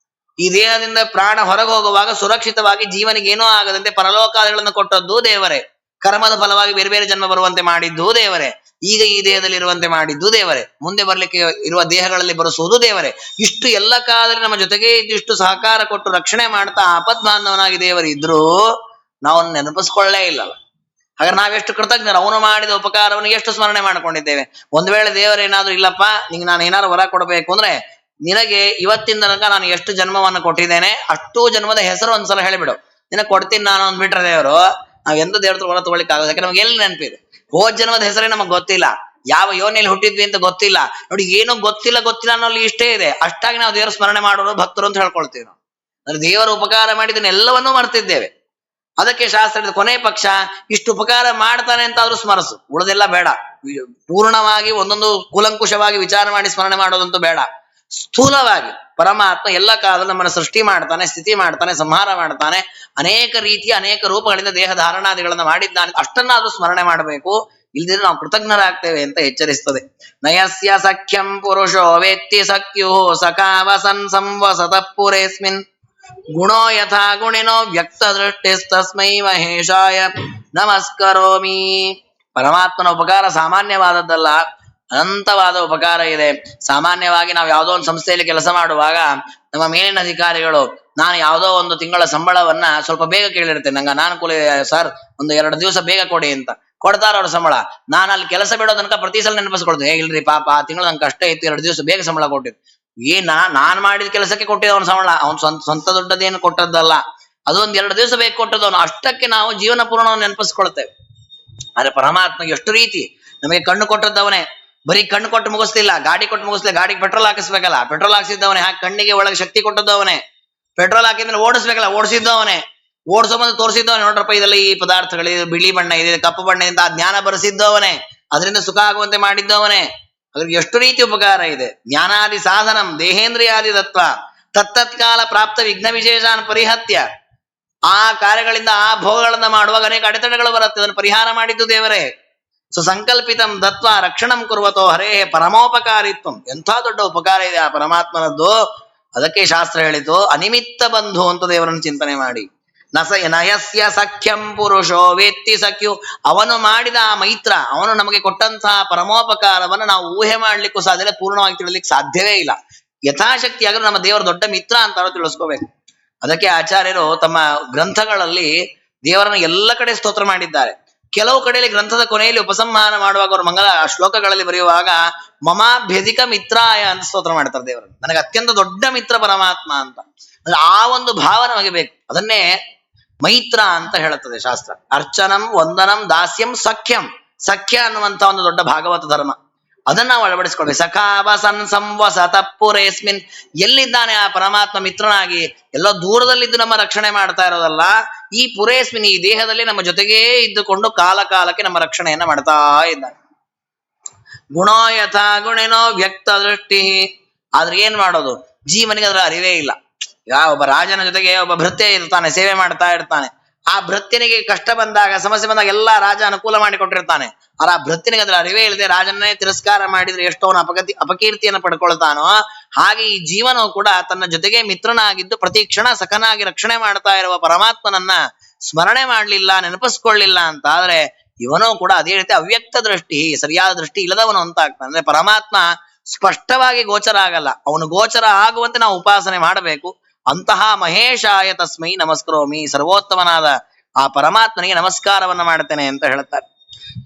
ಈ ದೇಹದಿಂದ ಪ್ರಾಣ ಹೊರಗೆ ಹೋಗುವಾಗ ಸುರಕ್ಷಿತವಾಗಿ ಜೀವನಿಗೆ ಏನೂ ಆಗದಂತೆ ಪರಲೋಕಾದಿಗಳನ್ನು ಕೊಟ್ಟದ್ದು ದೇವರೇ. ಕರ್ಮದ ಫಲವಾಗಿ ಬೇರೆ ಬೇರೆ ಜನ್ಮ ಬರುವಂತೆ ಮಾಡಿದ್ದು ದೇವರೇ. ಈಗ ಈ ದೇಹದಲ್ಲಿ ಇರುವಂತೆ ಮಾಡಿದ್ದು ದೇವರೇ. ಮುಂದೆ ಬರ್ಲಿಕ್ಕೆ ಇರುವ ದೇಹಗಳಲ್ಲಿ ಬರೆಸುವುದು ದೇವರೇ. ಇಷ್ಟು ಎಲ್ಲ ಕಾಲದಲ್ಲಿ ನಮ್ಮ ಜೊತೆಗೆ ಇದಿಷ್ಟು ಸಹಕಾರ ಕೊಟ್ಟು ರಕ್ಷಣೆ ಮಾಡ್ತಾ ಆಪದ್ಬಾಂಧವನಾಗಿ ದೇವರು ಇದ್ರೂ ನಾವು ನೆನಪಿಸ್ಕೊಳ್ಳೇ ಇಲ್ಲಲ್ಲ. ಹಾಗಾದ್ರೆ ನಾವೆಷ್ಟು ಕೃತಜ್ಞರು. ಅವನು ಮಾಡಿದ ಉಪಕಾರವನ್ನು ಎಷ್ಟು ಸ್ಮರಣೆ ಮಾಡ್ಕೊಂಡಿದ್ದೇವೆ. ಒಂದ್ ವೇಳೆ ದೇವರೇನಾದ್ರೂ ಇಲ್ಲಪ್ಪ ನಿಂಗೆ ನಾನು ಏನಾದ್ರು ವರ ಕೊಡಬೇಕು ಅಂದ್ರೆ ನಿನಗೆ ಇವತ್ತಿನ ತನಕ ನಾನು ಎಷ್ಟು ಜನ್ಮವನ್ನು ಕೊಟ್ಟಿದ್ದೇನೆ ಅಷ್ಟೂ ಜನ್ಮದ ಹೆಸರು ಒಂದ್ಸಲ ಹೇಳಿಬಿಡು, ನಿನಗೆ ಕೊಡ್ತೀನಿ ನಾನು ಅಂದ್ಬಿಟ್ರೆ ದೇವರು, ನಾವ್ ಎಂದೂ ದೇವ್ರ ಹೊರ ತಗೊಳ್ಳಿಕ್ ಆಗೋದು. ಯಾಕೆ ನಮ್ಗೆ ಎಲ್ಲಿ ನೆನಪಿದೆ? ಹೋದ್ ಜನ್ಮದ ಹೆಸರೇ ನಮಗ್ ಗೊತ್ತಿಲ್ಲ, ಯಾವ ಯೋನಿಯಲ್ಲಿ ಹುಟ್ಟಿದ್ವಿ ಅಂತ ಗೊತ್ತಿಲ್ಲ. ನೋಡಿ, ಏನೋ ಗೊತ್ತಿಲ್ಲ ಅನ್ನೋಲ್ಲಿ ಇಷ್ಟೇ ಇದೆ. ಅಷ್ಟಾಗಿ ನಾವು ದೇವರ ಸ್ಮರಣೆ ಮಾಡೋರು ಭಕ್ತರು ಅಂತ ಹೇಳ್ಕೊಳ್ತೀವಿ ನಾವು. ಅಂದ್ರೆ ದೇವರ ಉಪಕಾರ ಮಾಡಿದ್ದನ್ನ ಎಲ್ಲವನ್ನೂ ಮರ್ತಿದ್ದೇವೆ. ಅದಕ್ಕೆ ಶಾಸ್ತ್ರದ ಕೊನೆ ಪಕ್ಷ ಇಷ್ಟು ಉಪಕಾರ ಮಾಡ್ತಾನೆ ಅಂತ ಆದ್ರೂ ಸ್ಮರಿಸು, ಉಳಿದೆಲ್ಲ ಬೇಡ. ಪೂರ್ಣವಾಗಿ ಒಂದೊಂದು ಕೂಲಂಕುಷವಾಗಿ ವಿಚಾರ ಮಾಡಿ ಸ್ಮರಣೆ ಮಾಡೋದಂತೂ ಬೇಡ. ಸ್ಥೂಲವಾಗಿ ಪರಮಾತ್ಮ ಎಲ್ಲ ಕಾಲದಲ್ಲೂ ನಮ್ಮನ್ನು ಸೃಷ್ಟಿ ಮಾಡ್ತಾನೆ, ಸ್ಥಿತಿ ಮಾಡ್ತಾನೆ, ಸಂಹಾರ ಮಾಡ್ತಾನೆ, ಅನೇಕ ರೀತಿಯ ಅನೇಕ ರೂಪಗಳಿಂದ ದೇಹ ಧಾರಣಾದಿಗಳನ್ನ ಮಾಡಿದ್ದಾನೆ. ಅಷ್ಟನ್ನಾದ್ರೂ ಸ್ಮರಣೆ ಮಾಡಬೇಕು, ಇಲ್ದಿದ್ರೆ ನಾವು ಕೃತಜ್ಞರಾಗ್ತೇವೆ ಅಂತ ಎಚ್ಚರಿಸ್ತದೆ. ನಯಸ್ಯ ಸಖ್ಯಂ ಪುರುಷೋ ವೇತ್ತಿ ಸಖ್ಯೋ ಸಖಾವಸನ್ ಸಂವಸತ ಪುರೇಸ್ಮಿನ್ ಗುಣೋ ಯಥಾ ಗುಣಿನೋ ವ್ಯಕ್ತ ದೃಷ್ಟಿಸ್ತಸ್ಮೈ ಮಹೇಶಾಯ ನಮಸ್ಕರೋಮಿ. ಪರಮಾತ್ಮನ ಉಪಕಾರ ಸಾಮಾನ್ಯವಾದದ್ದಲ್ಲ, ಅನಂತವಾದ ಉಪಕಾರ ಇದೆ. ಸಾಮಾನ್ಯವಾಗಿ ನಾವು ಯಾವುದೋ ಒಂದು ಸಂಸ್ಥೆಯಲ್ಲಿ ಕೆಲಸ ಮಾಡುವಾಗ ನಮ್ಮ ಮೇಲಿನ ಅಧಿಕಾರಿಗಳು ನಾನು ಯಾವುದೋ ಒಂದು ತಿಂಗಳ ಸಂಬಳವನ್ನ ಸ್ವಲ್ಪ ಬೇಗ ಕೇಳಿರ್ತೇನೆ, ನಂಗೆ ಅನಾನುಕೂಲ ಸರ್, ಒಂದು 2 ದಿವಸ ಬೇಗ ಕೊಡಿ ಅಂತ. ಕೊಡ್ತಾರ ಅವ್ರ ಸಂಬಳ. ನಾನು ಅಲ್ಲಿ ಕೆಲಸ ಬಿಡೋ ತನಕ ಪ್ರತಿ ಸಲ ನೆನಪಿಸ್ಕೊಳ್ತೇನೆ, ಇಲ್ರಿ ಪಾಪ ಆ ತಿಂಗಳು ನಂಗೆ ಕಷ್ಟ ಇತ್ತು, 2 ದಿವಸ ಬೇಗ ಸಂಬಳ ಕೊಟ್ಟಿದ್ದು. ನಾನ್ ಮಾಡಿದ ಕೆಲಸಕ್ಕೆ ಕೊಟ್ಟಿದ್ದ ಅವನ ಸಂಬಳ, ಅವ್ನು ಸ್ವಂತ ದೊಡ್ಡದೇನು ಕೊಟ್ಟದ್ದಲ್ಲ, ಅದೊಂದು 2 ದಿವಸ ಬೇಗ ಕೊಟ್ಟದವನು. ಅಷ್ಟಕ್ಕೆ ನಾವು ಜೀವನ ಪೂರ್ಣವನ್ನು ನೆನಪಿಸ್ಕೊಳ್ತೇವೆ. ಆದ್ರೆ ಪರಮಾತ್ಮ ಎಷ್ಟು ರೀತಿ ನಮಗೆ ಕಣ್ಣು ಕೊಟ್ಟದ್ದವನೇ, ಬರೀ ಕಣ್ಣು ಕೊಟ್ಟು ಮುಗಿಸ್ಲಿಲ್ಲ, ಗಾಡಿ ಕೊಟ್ಟು ಮುಗಿಸ್ಲಿಲ್ಲ. ಗಾಡಿಗೆ ಪೆಟ್ರೋಲ್ ಹಾಕಿಸ್ಬೇಕಲ್ಲ, ಪೆಟ್ರೋಲ್ ಹಾಕ್ಸಿದ್ದವನೇ. ಹಾಕಿ ಕಣ್ಣಿಗೆ ಒಳಗೆ ಶಕ್ತಿ ಕೊಟ್ಟದ್ದು ಅವನೇ. ಪೆಟ್ರೋಲ್ ಹಾಕಿದ್ಮೇಲೆ ಓಡಿಸ್ಬೇಕಲ್ಲ, ಓಡಿಸಿದ್ದು ಅವನೇ. ಓಡಿಸೋಬಂದು ತೋರಿಸಿದ್ದವನೇ. ನೋಡ್ರಪ್ಪ ಇದೆಲ್ಲ ಈ ಪದಾರ್ಥಗಳು, ಬಿಳಿ ಬಣ್ಣ ಇದೆ, ಕಪ್ಪು ಬಣ್ಣ ಇಂತ ಜ್ಞಾನ ಬರೆಸಿದ್ದವನೇ. ಅದರಿಂದ ಸುಖ ಆಗುವಂತೆ ಮಾಡಿದ್ದವನೇ. ಅದ್ರಿಗೆ ಎಷ್ಟು ರೀತಿ ಉಪಕಾರ ಇದೆ. ಜ್ಞಾನಾದಿ ಸಾಧನಂ ದೇಹೇಂದ್ರಿಯಾದಿ ತತ್ವ ತತ್ತತ್ಕಾಲ ಪ್ರಾಪ್ತ ವಿಘ್ನ ವಿಶೇಷಾನ್ ಪರಿಹತ್ಯ. ಆ ಕಾರ್ಯಗಳಿಂದ ಆ ಭೋಗಗಳನ್ನ ಮಾಡುವಾಗ ಅನೇಕ ಅಡೆತಡೆಗಳು ಬರುತ್ತೆ. ಅದನ್ನು ಪರಿಹಾರ ಮಾಡಿದ್ದು ದೇವರೇ. ಸಂಕಲ್ಪಿತಂ ದತ್ವ ರಕ್ಷಣಂ ಕುರ್ವತೋ ಹರೇ ಪರಮೋಪಕಾರಿತ್ವಂ. ಎಂಥ ದೊಡ್ಡ ಉಪಕಾರ ಇದೆ ಆ ಪರಮಾತ್ಮನದ್ದು. ಅದಕ್ಕೆ ಶಾಸ್ತ್ರ ಹೇಳಿತು ಅನಿಮಿತ್ತ ಬಂಧು ಅಂತ ದೇವರನ್ನು ಚಿಂತನೆ ಮಾಡಿ. ನಯಸ್ಯ ಸಖ್ಯಂ ಪುರುಷೋ ವೇತ್ತಿ ಸಖ್ಯು. ಅವನು ಮಾಡಿದ ಆ ಮೈತ್ರ, ಅವನು ನಮಗೆ ಕೊಟ್ಟಂತಹ ಪರಮೋಪಕಾರವನ್ನು ನಾವು ಊಹೆ ಮಾಡ್ಲಿಕ್ಕೂ ಸಾಧ್ಯ, ಪೂರ್ಣವಾಗಿ ತಿಳಿಲಿಕ್ಕೆ ಸಾಧ್ಯವೇ ಇಲ್ಲ. ಯಥಾಶಕ್ತಿಯಾಗಲೂ ನಮ್ಮ ದೇವರ ದೊಡ್ಡ ಮಿತ್ರ ಅಂತ ತಿಳಿಸ್ಕೋಬೇಕು. ಅದಕ್ಕೆ ಆಚಾರ್ಯರು ತಮ್ಮ ಗ್ರಂಥಗಳಲ್ಲಿ ದೇವರನ್ನು ಎಲ್ಲ ಕಡೆ ಸ್ತೋತ್ರ ಮಾಡಿದ್ದಾರೆ. ಕೆಲವು ಕಡೆಯಲ್ಲಿ ಗ್ರಂಥದ ಕೊನೆಯಲ್ಲಿ ಉಪಸಂಹಾರ ಮಾಡುವಾಗ ಅವರು ಮಂಗಲ ಶ್ಲೋಕಗಳಲ್ಲಿ ಬರೆಯುವಾಗ ಮಮಾಭ್ಯಧಿಕ ಮಿತ್ರಾಯ ಅಂತ ಸ್ತೋತ್ರ ಮಾಡ್ತಾರೆ ದೇವರನ್ನು. ನನಗೆ ಅತ್ಯಂತ ದೊಡ್ಡ ಮಿತ್ರ ಪರಮಾತ್ಮ ಅಂತ. ಆ ಒಂದು ಭಾವ ನಮಗೆ ಬೇಕು. ಅದನ್ನೇ ಮೈತ್ರ ಅಂತ ಹೇಳುತ್ತದೆ ಶಾಸ್ತ್ರ. ಅರ್ಚನಂ ವಂದನಂ ದಾಸ್ಯಂ ಸಖ್ಯಂ. ಸಖ್ಯ ಅನ್ನುವಂತ ಒಂದು ದೊಡ್ಡ ಭಾಗವತ ಧರ್ಮ, ಅದನ್ನ ನಾವು ಅಳವಡಿಸ್ಕೊಳ್ಬೇಕು. ಸಖಾವಸನ್ ಸಂವಸತ ಪುರೇಸ್ಮಿನ್. ಎಲ್ಲಿದ್ದಾನೆ ಆ ಪರಮಾತ್ಮ ಮಿತ್ರನಾಗಿ? ಎಲ್ಲೋ ದೂರದಲ್ಲಿದ್ದು ನಮ್ಮ ರಕ್ಷಣೆ ಮಾಡ್ತಾ ಇರೋದಲ್ಲ, ಈ ಪುರೇಸ್ಮಿನ್, ಈ ದೇಹದಲ್ಲಿ ನಮ್ಮ ಜೊತೆಗೇ ಇದ್ದುಕೊಂಡು ಕಾಲ ಕಾಲಕ್ಕೆ ನಮ್ಮ ರಕ್ಷಣೆಯನ್ನ ಮಾಡ್ತಾ ಇದ್ದಾನೆ. ಗುಣೋ ಯಥಾ ಗುಣಿನೋ ವ್ಯಕ್ತ ದೃಷ್ಟಿ. ಆದ್ರೆ ಏನ್ ಮಾಡೋದು? ಜೀವನಿಗೆ ಅದರ ಅರಿವೇ ಇಲ್ಲ. ಒಬ್ಬ ರಾಜನ ಜೊತೆಗೆ ಒಬ್ಬ ಭೃತ್ಯ ಇರ್ತಾನೆ, ಸೇವೆ ಮಾಡ್ತಾ ಇರ್ತಾನೆ. ಆ ಭೃತ್ಯನಿಗೆ ಕಷ್ಟ ಬಂದಾಗ, ಸಮಸ್ಯೆ ಬಂದಾಗ ಎಲ್ಲ ರಾಜ ಅನುಕೂಲ ಮಾಡಿಕೊಟ್ಟಿರ್ತಾನೆ. ಆ ಭೃತ್ಯನಿಗೆ ಅದರ ಅರಿವೇ ಇಲ್ಲದೆ ರಾಜನ್ನೇ ತಿರಸ್ಕಾರ ಮಾಡಿದ್ರೆ ಎಷ್ಟು ಅವನು ಅಪಕೀರ್ತಿಯನ್ನು ಪಡ್ಕೊಳ್ತಾನೋ, ಹಾಗೆ ಈ ಜೀವನವು ಕೂಡ ತನ್ನ ಜೊತೆಗೆ ಮಿತ್ರನಾಗಿದ್ದು ಪ್ರತಿ ಕ್ಷಣ ಸಖನಾಗಿ ರಕ್ಷಣೆ ಮಾಡ್ತಾ ಇರುವ ಪರಮಾತ್ಮನನ್ನ ಸ್ಮರಣೆ ಮಾಡ್ಲಿಲ್ಲ, ನೆನಪಿಸ್ಕೊಳ್ಳಿಲ್ಲ ಅಂತ ಆದ್ರೆ ಇವನು ಕೂಡ ಅದೇ ರೀತಿ ಅವ್ಯಕ್ತ ದೃಷ್ಟಿ, ಸರಿಯಾದ ದೃಷ್ಟಿ ಇಲ್ಲದವನು ಅಂತ ಆಗ್ತಾನೆ. ಅಂದ್ರೆ ಪರಮಾತ್ಮ ಸ್ಪಷ್ಟವಾಗಿ ಗೋಚರ ಆಗಲ್ಲ, ಅವನು ಗೋಚರ ಆಗುವಂತೆ ನಾವು ಉಪಾಸನೆ ಮಾಡಬೇಕು. ಅಂತಹ ಮಹೇಶಾಯ ತಸ್ಮೈ ನಮಸ್ಕರೋಮಿ, ಸರ್ವೋತ್ತಮನಾದ ಆ ಪರಮಾತ್ಮನಿಗೆ ನಮಸ್ಕಾರವನ್ನ ಮಾಡ್ತೇನೆ ಅಂತ ಹೇಳ್ತಾರೆ.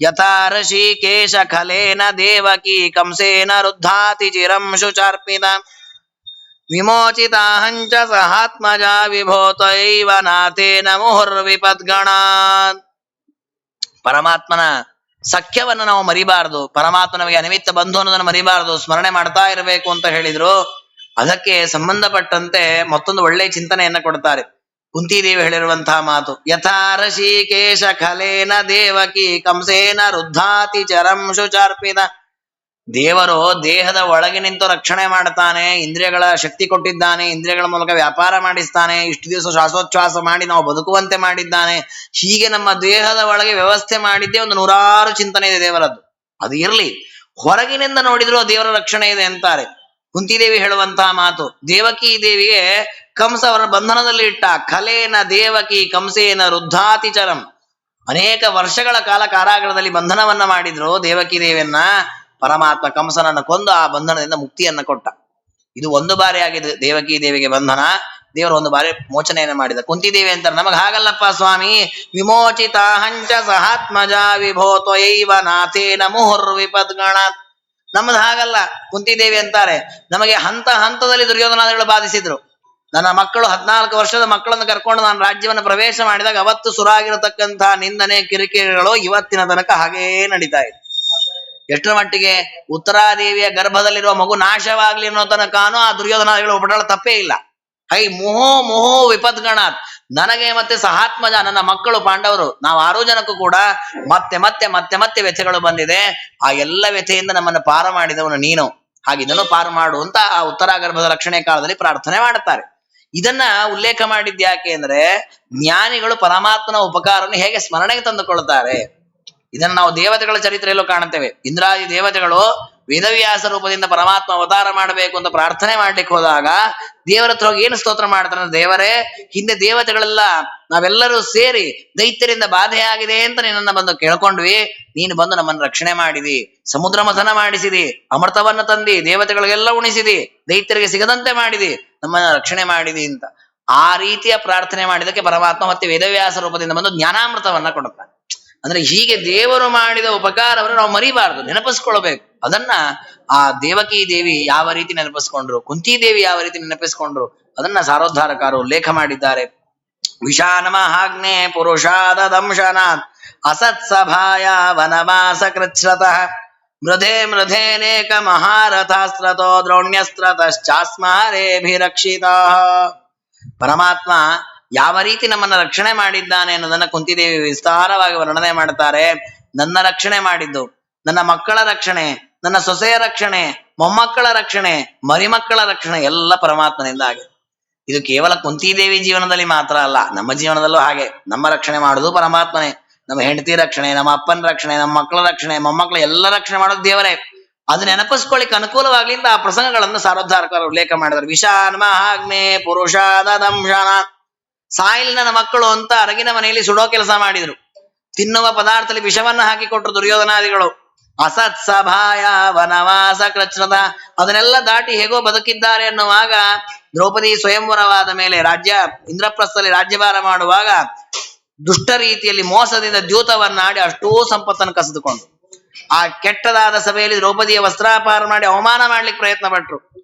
ಯಥಾ ಋಷಿಕೇಶ ಖಲೇನ ದೇವಕಿ ಕಂಸೇನ ರುದ್ಧಾತಿ ಚಿರಂ ಶುಚಾರ್ಪಿತ ವಿಮೋಚಿತಾಹಂಚ ಸಹಾತ್ಮಜ ವಿಭೂತೈವ ನಾಥೇನ ಮುಹುರ್ವಿಪದ್ಗಣಾತ್. ಪರಮಾತ್ಮನ ಸಖ್ಯವನ್ನು ನಾವು ಮರಿಬಾರದು, ಪರಮಾತ್ಮ ನಮಗೆ ಅನಿಮಿತ್ತ ಬಂಧು ಅನ್ನೋದನ್ನು ಮರಿಬಾರದು, ಸ್ಮರಣೆ ಮಾಡ್ತಾ ಇರಬೇಕು ಅಂತ ಹೇಳಿದ್ರು. ಅದಕ್ಕೆ ಸಂಬಂಧಪಟ್ಟಂತೆ ಮತ್ತೊಂದು ಒಳ್ಳೆಯ ಚಿಂತನೆಯನ್ನ ಕೊಡ್ತಾರೆ. ಕುಂತಿದೇವಿ ಹೇಳಿರುವಂತಹ ಮಾತು, ಯಥಾ ಋಷಿಕೇಶ ಖಲೇನ ದೇವಕಿ ಕಂಸೇನ ರುದ್ಧಾತಿ ಚರಂ ಶುಚಾರ್ಪಿತ. ದೇವರು ದೇಹದ ಒಳಗೆ ನಿಂತು ರಕ್ಷಣೆ ಮಾಡ್ತಾನೆ, ಇಂದ್ರಿಯಗಳ ಶಕ್ತಿ ಕೊಟ್ಟಿದ್ದಾನೆ, ಇಂದ್ರಿಯಗಳ ಮೂಲಕ ವ್ಯಾಪಾರ ಮಾಡಿಸ್ತಾನೆ, ಇಷ್ಟು ದಿವಸ ಶ್ವಾಸೋಚ್ಛ್ವಾಸ ಮಾಡಿ ನಾವು ಬದುಕುವಂತೆ ಮಾಡಿದ್ದಾನೆ. ಹೀಗೆ ನಮ್ಮ ದೇಹದ ಒಳಗೆ ವ್ಯವಸ್ಥೆ ಮಾಡಿದ್ದೆ ಒಂದು 100 ಚಿಂತನೆ ಇದೆ ದೇವರದ್ದು. ಅದು ಇರ್ಲಿ, ಹೊರಗಿನಿಂದ ನೋಡಿದ್ರು ದೇವರ ರಕ್ಷಣೆ ಇದೆ ಅಂತಾರೆ. ಕುಂತಿದೇವಿ ಹೇಳುವಂತಹ ಮಾತು, ದೇವಕಿ ದೇವಿಗೆ ಕಂಸ ಅವರ ಬಂಧನದಲ್ಲಿ ಇಟ್ಟ. ಖಲೇನ ದೇವಕಿ ಕಂಸೇನ ರುದ್ಧಾತಿ ಚರಂ. ಅನೇಕ ವರ್ಷಗಳ ಕಾಲ ಕಾರಾಗೃಹದಲ್ಲಿ ಬಂಧನವನ್ನ ಮಾಡಿದ್ರು ದೇವಕಿ ದೇವಿಯನ್ನ. ಪರಮಾತ್ಮ ಕಂಸನನ್ನು ಕೊಂದು ಆ ಬಂಧನದಿಂದ ಮುಕ್ತಿಯನ್ನ ಕೊಟ್ಟ. ಇದು ಒಂದು ಬಾರಿ ಆಗಿದೆ ದೇವಕಿ ದೇವಿಗೆ ಬಂಧನ. ದೇವರು ಒಂದು ಬಾರಿ ಮೋಚನೆಯನ್ನ ಮಾಡಿದ. ಕುಂತಿದೇವಿ ಅಂತಾರೆ, ನಮಗ್ ಹಾಗಲ್ಲಪ್ಪ ಸ್ವಾಮಿ, ವಿಮೋಚಿತ ಹಂಚ ಸಹಾತ್ಮಜ ವಿಭೋ ತ್ವಯೈವ ನಾಥೇನ ಮುಹುರ್ವಿಪದ್ಗಣಾತ್. ನಮ್ಮದು ಹಾಗಲ್ಲ. ಕುಂತಿದೇವಿ ಅಂತಾರೆ, ನಮಗೆ ಹಂತ ಹಂತದಲ್ಲಿ ದುರ್ಯೋಧನಾದಿಗಳು ಬಾಧಿಸಿದ್ರು. ನನ್ನ ಮಕ್ಕಳು 14 ವರ್ಷದ ಮಕ್ಕಳನ್ನು ಕರ್ಕೊಂಡು ನಾನು ರಾಜ್ಯವನ್ನು ಪ್ರವೇಶ ಮಾಡಿದಾಗ ಅವತ್ತು ಸುರಾಗಿರತಕ್ಕಂತಹ ನಿಂದನೆ ಕಿರಿಕಿರಿಗಳು ಇವತ್ತಿನ ತನಕ ಹಾಗೇ ನಡೀತಾ ಇದೆ. ಎಷ್ಟರ ಮಟ್ಟಿಗೆ? ಉತ್ತರಾದೇವಿಯ ಗರ್ಭದಲ್ಲಿರುವ ಮಗು ನಾಶವಾಗ್ಲಿ ಅನ್ನೋ ತನಕನೂ ಆ ದುರ್ಯೋಧನಾದಿಗಳು ಒಬ್ಬಳ ತಪ್ಪೇ ಇಲ್ಲ. ಹೈ ಮುಹೋ ವಿಪದ್ಗಣಾತ್. ನನಗೆ ಮತ್ತೆ ಸಹಾತ್ಮಜ, ನನ್ನ ಮಕ್ಕಳು ಪಾಂಡವರು, ನಾವು 6 ಜನಕ್ಕೂ ಕೂಡ ಮತ್ತೆ ಮತ್ತೆ ಮತ್ತೆ ಮತ್ತೆ ವ್ಯಥೆಗಳು ಬಂದಿದೆ. ಆ ಎಲ್ಲ ವ್ಯಥೆಯಿಂದ ನಮ್ಮನ್ನು ಪಾರ ಮಾಡಿದವನು ನೀನು, ಹಾಗೆ ಇದನ್ನು ಪಾರು ಮಾಡು ಅಂತ ಆ ಉತ್ತರ ಗರ್ಭದ ರಕ್ಷಣೆ ಕಾಲದಲ್ಲಿ ಪ್ರಾರ್ಥನೆ ಮಾಡುತ್ತಾರೆ. ಇದನ್ನ ಉಲ್ಲೇಖ ಮಾಡಿದ್ಯಾಕೆ ಅಂದ್ರೆ, ಜ್ಞಾನಿಗಳು ಪರಮಾತ್ಮನ ಉಪಕಾರವನ್ನು ಹೇಗೆ ಸ್ಮರಣೆಗೆ ತಂದುಕೊಳ್ತಾರೆ. ಇದನ್ನು ನಾವು ದೇವತೆಗಳ ಚರಿತ್ರೆಯಲ್ಲೂ ಕಾಣುತ್ತೇವೆ. ಇಂದ್ರಾದಿ ದೇವತೆಗಳು ವೇದವ್ಯಾಸ ರೂಪದಿಂದ ಪರಮಾತ್ಮ ಅವತಾರ ಮಾಡಬೇಕು ಅಂತ ಪ್ರಾರ್ಥನೆ ಮಾಡ್ಲಿಕ್ಕೆ ಹೋದಾಗ ದೇವರ ಹತ್ರ ಹೋಗಿ ಏನು ಸ್ತೋತ್ರ ಮಾಡ್ತಾರೆ? ದೇವರೇ, ಹಿಂದೆ ದೇವತೆಗಳೆಲ್ಲ ನಾವೆಲ್ಲರೂ ಸೇರಿ ದೈತ್ಯರಿಂದ ಬಾಧೆಯಾಗಿದೆ ಅಂತ ನಿನ್ನನ್ನು ಬಂದು ಕೇಳ್ಕೊಂಡ್ವಿ. ನೀನು ಬಂದು ನಮ್ಮನ್ನು ರಕ್ಷಣೆ ಮಾಡಿದಿ, ಸಮುದ್ರ ಮಥನ ಮಾಡಿಸಿದಿ, ಅಮೃತವನ್ನ ತಂದಿ, ದೇವತೆಗಳಿಗೆಲ್ಲ ಉಣಿಸಿದಿ, ದೈತ್ಯರಿಗೆ ಸಿಗದಂತೆ ಮಾಡಿದಿ, ನಮ್ಮನ್ನ ರಕ್ಷಣೆ ಮಾಡಿದಿ ಅಂತ ಆ ರೀತಿಯ ಪ್ರಾರ್ಥನೆ ಮಾಡಿದಕ್ಕೆ ಪರಮಾತ್ಮ ಮತ್ತೆ ವೇದವ್ಯಾಸ ರೂಪದಿಂದ ಬಂದು ಜ್ಞಾನಾಮೃತವನ್ನ ಕೊಡುತ್ತಾನೆ. ಅಂದ್ರೆ ಹೀಗೆ ದೇವರು ಮಾಡಿದ ಉಪಕಾರವನ್ನು ನಾವು ಮರಿಬಾರದು, ನೆನಪಿಸ್ಕೊಳ್ಬೇಕು. ಅದನ್ನ ಆ ದೇವಕಿ ದೇವಿ ಯಾವ ರೀತಿ ನೆನಪಿಸ್ಕೊಂಡ್ರು, ಕುಂತಿದೇವಿ ಯಾವ ರೀತಿ ನೆನಪಿಸ್ಕೊಂಡ್ರು, ಅದನ್ನ ಸಾರೋದ್ಧಾರಕಾರರು ಉಲ್ಲೇಖ ಮಾಡಿದ್ದಾರೆ. ವಿಷಾನಮಹಾಗ್ನೇ ಪುರುಷಾದ ದಂಶನಾತ್ ಅಸತ್ಸಭಾಯ ವನವಾಸ ಕೃಚ್ಛ್ರತಃ ಮೃಧೇ ಮೃಧೇನೇಕ ಮಹಾರಥಾಸ್ತ್ರತೋ ದ್ರೋಣ್ಯಸ್ತ್ರತಶ್ಚಾಸ್ಮಾರೇಭಿರಕ್ಷಿತ. ಪರಮಾತ್ಮ ಯಾವ ರೀತಿ ನಮ್ಮನ್ನ ರಕ್ಷಣೆ ಮಾಡಿದ್ದಾನೆ ಅನ್ನೋದನ್ನ ಕುಂತಿದೇವಿ ವಿಸ್ತಾರವಾಗಿ ವರ್ಣನೆ ಮಾಡ್ತಾರೆ. ನನ್ನ ರಕ್ಷಣೆ ಮಾಡಿದ್ದು, ನನ್ನ ಮಕ್ಕಳ ರಕ್ಷಣೆ, ನನ್ನ ಸೊಸೆಯ ರಕ್ಷಣೆ, ಮೊಮ್ಮಕ್ಕಳ ರಕ್ಷಣೆ, ಮರಿಮಕ್ಕಳ ರಕ್ಷಣೆ ಎಲ್ಲ ಪರಮಾತ್ಮನಿಂದ ಆಗಿದೆ. ಇದು ಕೇವಲ ಕುಂತಿದೇವಿ ಜೀವನದಲ್ಲಿ ಮಾತ್ರ ಅಲ್ಲ, ನಮ್ಮ ಜೀವನದಲ್ಲೂ ಹಾಗೆ. ನಮ್ಮ ರಕ್ಷಣೆ ಮಾಡುದು ಪರಮಾತ್ಮನೇ. ನಮ್ಮ ಹೆಂಡತಿ ರಕ್ಷಣೆ, ನಮ್ಮ ಅಪ್ಪನ ರಕ್ಷಣೆ, ನಮ್ಮ ಮಕ್ಕಳ ರಕ್ಷಣೆ, ಮೊಮ್ಮಕ್ಕಳ ಎಲ್ಲ ರಕ್ಷಣೆ ಮಾಡೋದು ದೇವರೇ. ಅದು ನೆನಪಿಸ್ಕೊಳ್ಳಿಕ್ಕೆ ಅನುಕೂಲವಾಗ್ಲಿ ಅಂತ ಆ ಪ್ರಸಂಗಗಳನ್ನು ಸಾರೋದ್ಧಾರಕರು ಉಲ್ಲೇಖ ಮಾಡಿದ್ದಾರೆ. ವಿಷಾನ್ ಮಹಾಗ್ನೇ ಪುರುಷಾದ ದಂಶನ. ಸಾಯಿಲ್ ನನ್ನ ಮಕ್ಕಳು ಅಂತ ಅರಗಿನ ಮನೆಯಲ್ಲಿ ಸುಡೋ ಕೆಲಸ ಮಾಡಿದ್ರು. ತಿನ್ನುವ ಪದಾರ್ಥದಲ್ಲಿ ವಿಷವನ್ನ ಹಾಕಿಕೊಟ್ರು ದುರ್ಯೋಧನಾದಿಗಳು. ಅಸತ್ಸಭಾಯ ವನವಾಸ ಕೃಚ್ಛ್ರದ. ಅದನ್ನೆಲ್ಲ ದಾಟಿ ಹೇಗೋ ಬದುಕಿದ್ದಾರೆ ಅನ್ನುವಾಗ ದ್ರೌಪದಿ ಸ್ವಯಂವರವಾದ ಮೇಲೆ ರಾಜ್ಯ ಇಂದ್ರಪ್ರಸ್ಥದಲ್ಲಿ ರಾಜ್ಯಭಾರ ಮಾಡುವಾಗ ದುಷ್ಟ ರೀತಿಯಲ್ಲಿ ಮೋಸದಿಂದ ದ್ಯೂತವನ್ನಾಡಿ ಅಷ್ಟೋ ಸಂಪತ್ತನ್ನು ಕಸಿದುಕೊಂಡು ಆ ಕೆಟ್ಟದಾದ ಸಭೆಯಲ್ಲಿ ದ್ರೌಪದಿಯ ವಸ್ತ್ರಾಪಾರ ಮಾಡಿ ಅವಮಾನ ಮಾಡ್ಲಿಕ್ಕೆ ಪ್ರಯತ್ನ ಪಟ್ರು.